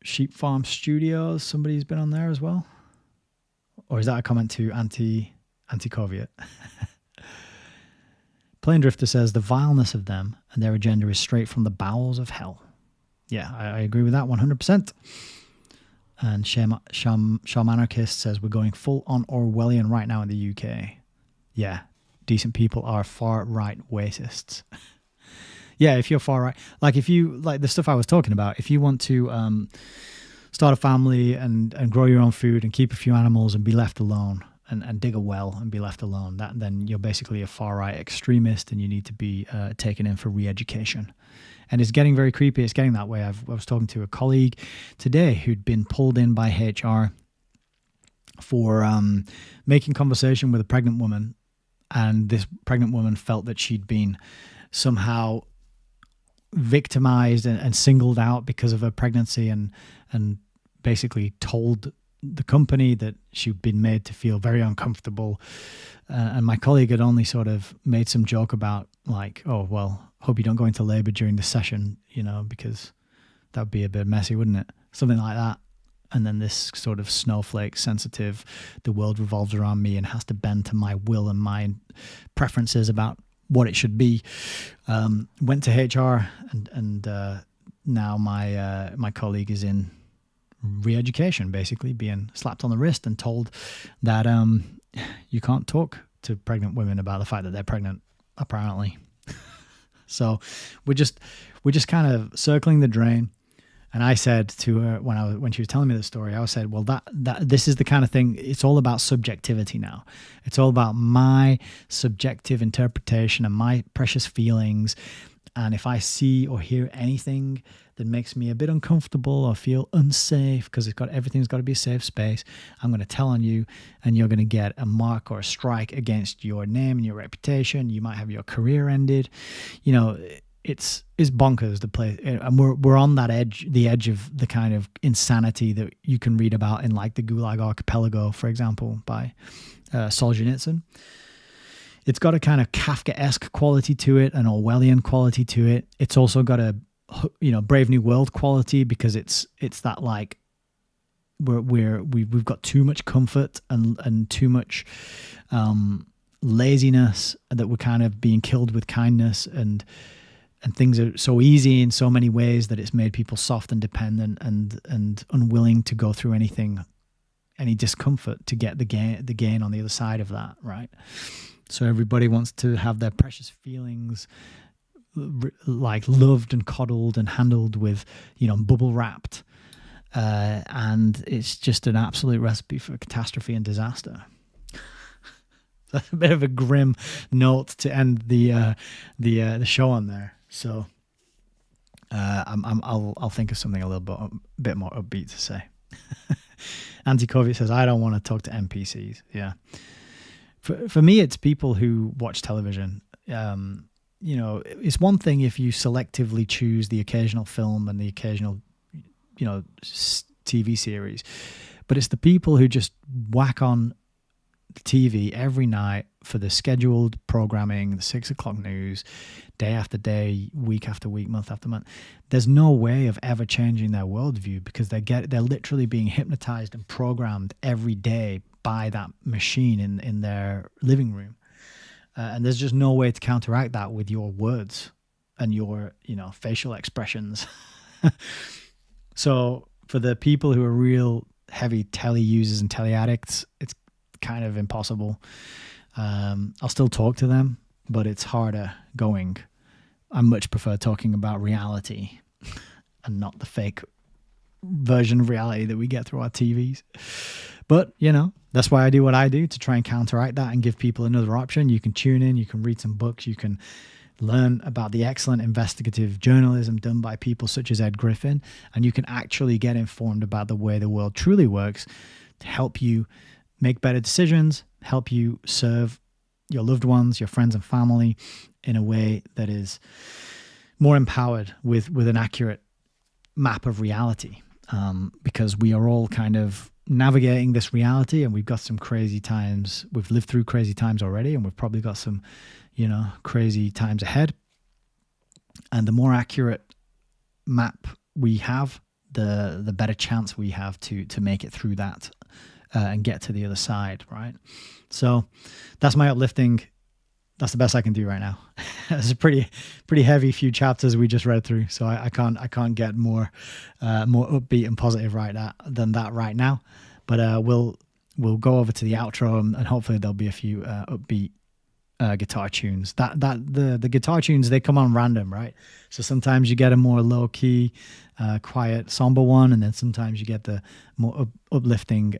Sheep Farm Studios, somebody's been on there as well? Or is that a comment to Anti-Coviet? Plane Drifter says, the vileness of them and their agenda is straight from the bowels of hell. Yeah, I agree with that 100%. And Shamanarchist says, we're going full on Orwellian right now in the UK. Yeah, decent people are far-right racists. Yeah, if you're far-right, like the stuff I was talking about, if you want to start a family and grow your own food and keep a few animals and be left alone and dig a well and be left alone, then you're basically a far-right extremist and you need to be taken in for re-education. And it's getting very creepy. It's getting that way. I was talking to a colleague today who'd been pulled in by HR for making conversation with a pregnant woman. And this pregnant woman felt that she'd been somehow victimized and singled out because of her pregnancy and basically told the company that she'd been made to feel very uncomfortable. And my colleague had only sort of made some joke about like, oh, well, hope you don't go into labor during the session, because that would be a bit messy, wouldn't it? Something like that. And then this sort of snowflake sensitive, the world revolves around me and has to bend to my will and my preferences about what it should be. Went to HR and now my colleague is in re-education, basically being slapped on the wrist and told that you can't talk to pregnant women about the fact that they're pregnant, apparently. So we're just kind of circling the drain. And I said to her when she was telling me the story, I said, well, that this is the kind of thing. It's all about subjectivity now. It's all about my subjective interpretation and my precious feelings. And if I see or hear anything that makes me a bit uncomfortable or feel unsafe, because everything's got to be a safe space, I'm going to tell on you, and you're going to get a mark or a strike against your name and your reputation. You might have your career ended. It's bonkers, the place, and we're on that edge, the edge of the kind of insanity that you can read about in like the Gulag Archipelago, for example, by Solzhenitsyn. It's got a kind of Kafkaesque quality to it, an Orwellian quality to it. It's also got a Brave New World quality, because it's that like we've got too much comfort and too much laziness, that we're kind of being killed with kindness, and and things are so easy in so many ways that it's made people soft and dependent and unwilling to go through any discomfort to get the gain on the other side of that, right? So everybody wants to have their precious feelings like loved and coddled and handled with, bubble wrapped, and it's just an absolute recipe for catastrophe and disaster. That's a bit of a grim note to end the show on there. So I'll think of something a little bit more upbeat to say. Anti-COVID says, I don't want to talk to NPCs. Yeah. For me, it's people who watch television. It's one thing if you selectively choose the occasional film and the occasional, TV series, but it's the people who just whack on the TV every night for the scheduled programming, the 6 o'clock news, day after day, week after week, month after month. There's no way of ever changing their worldview because they're literally being hypnotized and programmed every day by that machine in their living room. And there's just no way to counteract that with your words and your, facial expressions. So for the people who are real heavy telly users and telly addicts, it's kind of impossible. I'll still talk to them, but it's harder going. I much prefer talking about reality and not the fake version of reality that we get through our TVs. But, that's why I do what I do, to try and counteract that and give people another option. You can tune in, you can read some books, you can learn about the excellent investigative journalism done by people such as Ed Griffin, and you can actually get informed about the way the world truly works to help you make better decisions, help you serve your loved ones, your friends and family in a way that is more empowered with an accurate map of reality. Because we are all kind of navigating this reality, and we've got some crazy times. We've lived through crazy times already, and we've probably got some, crazy times ahead. And the more accurate map we have, the better chance we have to make it through that and get to the other side, right? So that's my uplifting. That's the best I can do right now. It's a pretty heavy few chapters we just read through, so I can't get more upbeat and positive than that right now. But we'll go over to the outro, and hopefully there'll be a few upbeat guitar tunes. The guitar tunes, they come on random, right? So sometimes you get a more low key, quiet, somber one, and then sometimes you get the more uplifting,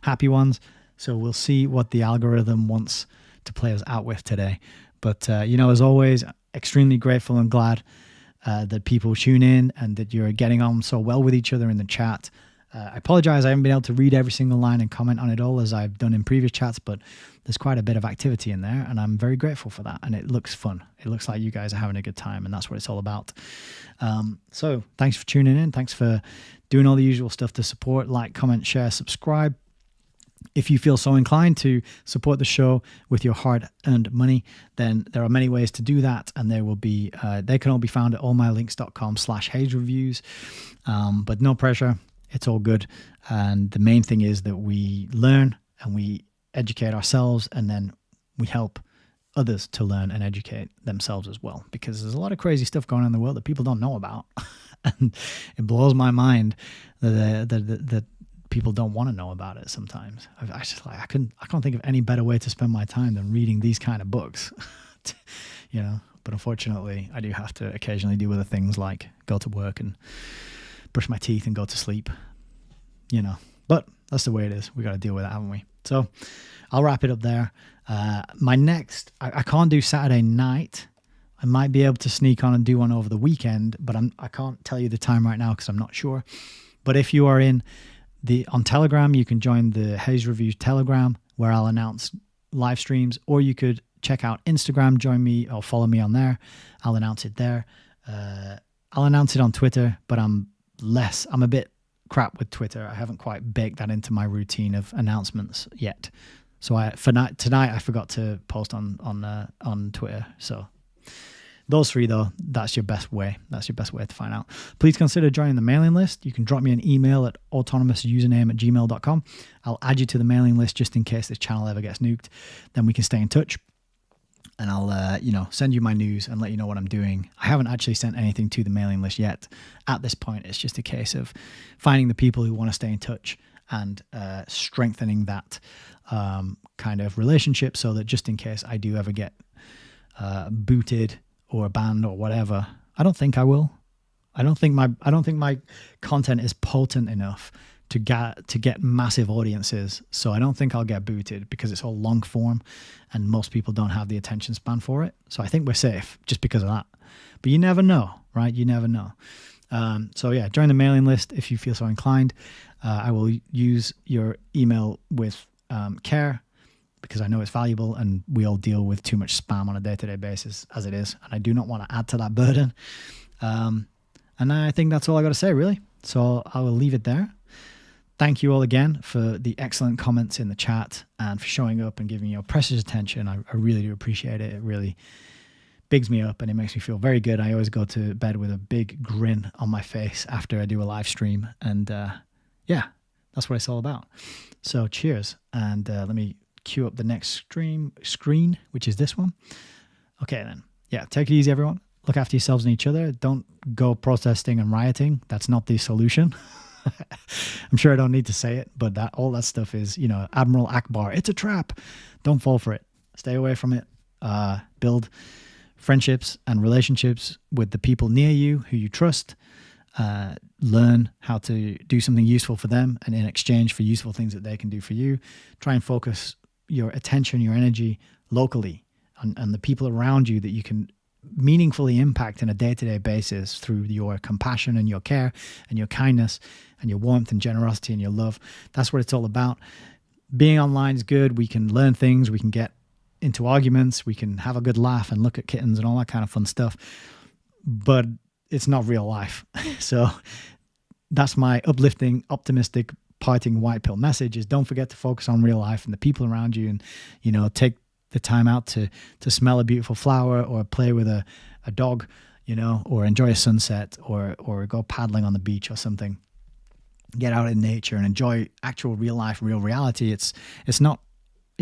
happy ones. So we'll see what the algorithm wants to play us out with today. But as always, extremely grateful and glad that people tune in and that you're getting on so well with each other in the chat. I apologize, I haven't been able to read every single line and comment on it all as I've done in previous chats, but there's quite a bit of activity in there, and I'm very grateful for that. And it looks fun. It looks like you guys are having a good time, and that's what it's all about. So thanks for tuning in. Thanks for doing all the usual stuff to support, like, comment, share, subscribe. If you feel so inclined to support the show with your hard-earned money, then there are many ways to do that, and they can all be found at allmylinks.com/HaysReviews. But no pressure. It's all good. And the main thing is that we learn and we educate ourselves, and then we help others to learn and educate themselves as well, because there's a lot of crazy stuff going on in the world that people don't know about. And it blows my mind that people don't want to know about it sometimes. I can't think of any better way to spend my time than reading these kind of books. But unfortunately I do have to occasionally do other things like go to work and brush my teeth and go to sleep, but that's the way it is. We got to deal with it, haven't we? So I'll wrap it up there. My next, I can't do Saturday night. I might be able to sneak on and do one over the weekend, but I can't tell you the time right now because I'm not sure. But if you are on Telegram, you can join the Hays Reviews Telegram, where I'll announce live streams, or you could check out Instagram, join me or follow me on there. I'll announce it there. I'll announce it on Twitter, but I'm a bit crap with Twitter. I haven't quite baked that into my routine of announcements yet. So tonight I forgot to post on Twitter. So those three, though, that's your best way. That's your best way to find out. Please consider joining the mailing list. You can drop me an email at autonomoususername@gmail.com. I'll add you to the mailing list just in case this channel ever gets nuked. Then we can stay in touch. and I'll send you my news and let you know what I'm doing. I haven't actually sent anything to the mailing list yet. At this point, it's just a case of finding the people who want to stay in touch and strengthening that kind of relationship, so that just in case I do ever get booted or banned or whatever, I don't think I will. I don't think my content is potent enough to get massive audiences. So I don't think I'll get booted because it's all long form and most people don't have the attention span for it. So I think we're safe just because of that. But you never know, right? You never know. So yeah, join the mailing list if you feel so inclined. I will use your email with care, because I know it's valuable and we all deal with too much spam on a day-to-day basis as it is. And I do not want to add to that burden. And I think that's all I got to say, really. So I will leave it there. Thank you all again for the excellent comments in the chat and for showing up and giving me your precious attention. I really do appreciate it. It really bigs me up and it makes me feel very good. I always go to bed with a big grin on my face after I do a live stream. And yeah, that's what it's all about. So cheers. And let me cue up the next screen, which is this one. Okay, then. Yeah, take it easy, everyone. Look after yourselves and each other. Don't go protesting and rioting. That's not the solution. I'm sure I don't need to say it, but all that stuff is, Admiral Akbar. It's a trap. Don't fall for it. Stay away from it. Build friendships and relationships with the people near you who you trust. Learn how to do something useful for them, and in exchange for useful things that they can do for you, try and focus your attention, your energy locally on the people around you that you can meaningfully impact on a day-to-day basis through your compassion and your care and your kindness and your warmth and generosity and your love. That's what it's all about. Being online is good. We can learn things. We can get into arguments. We can have a good laugh and look at kittens and all that kind of fun stuff. But it's not real life. So that's my uplifting, optimistic, parting white pill message is don't forget to focus on real life and the people around you, and, take the time out to smell a beautiful flower or play with a dog, or enjoy a sunset or go paddling on the beach or something. Get out in nature and enjoy actual real life, real reality. It's not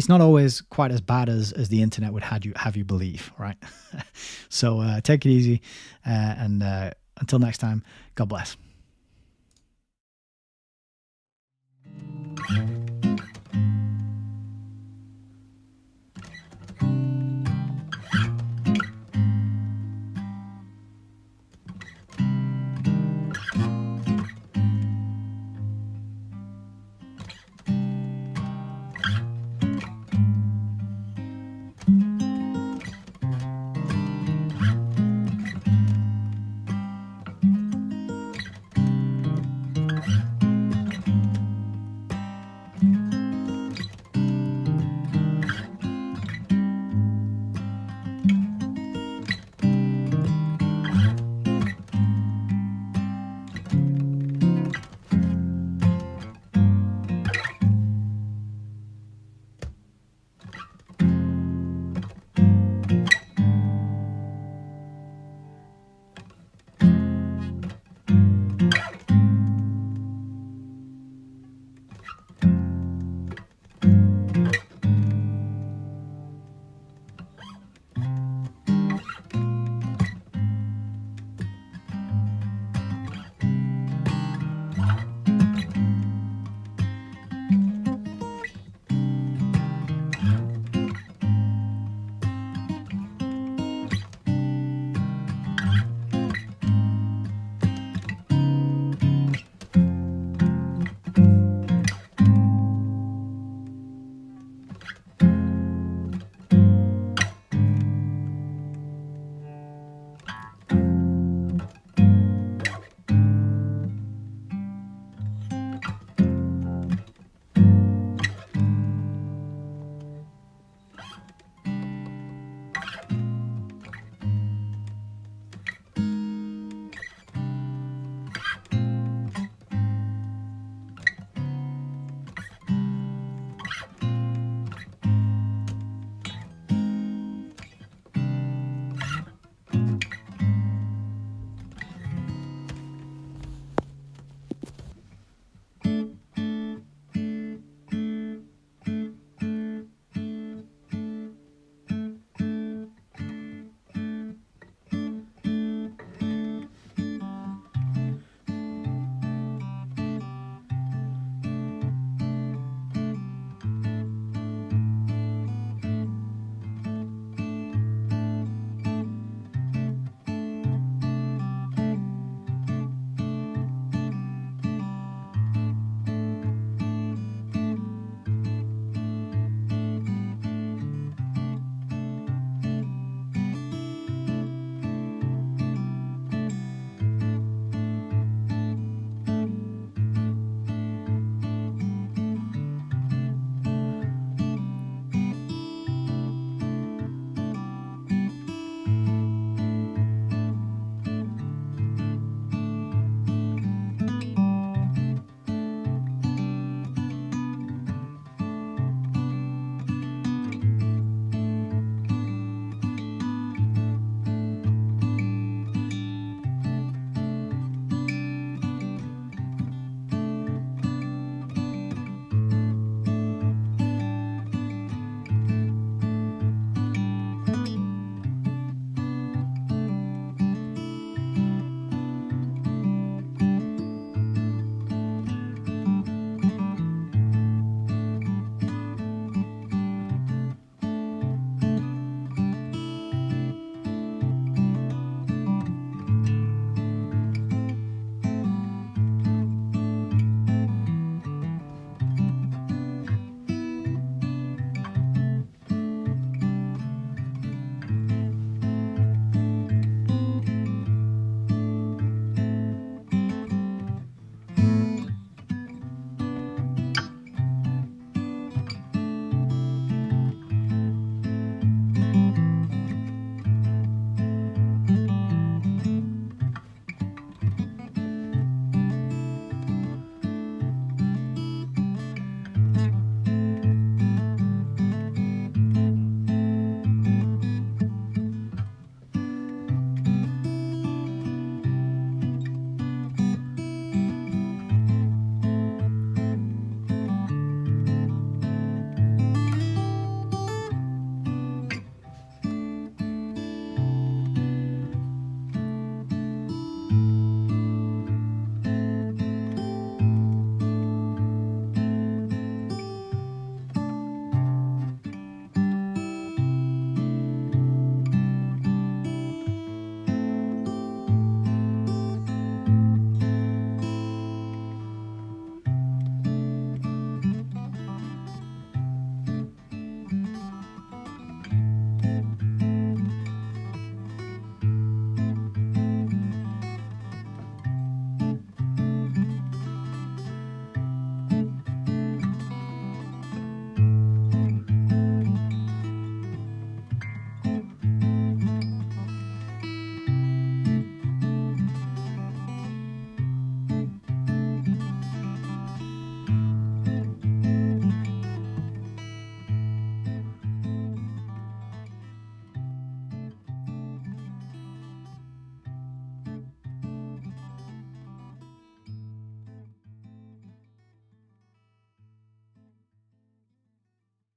always quite as bad as the internet would have you believe, right? So take it easy, and until next time, God bless.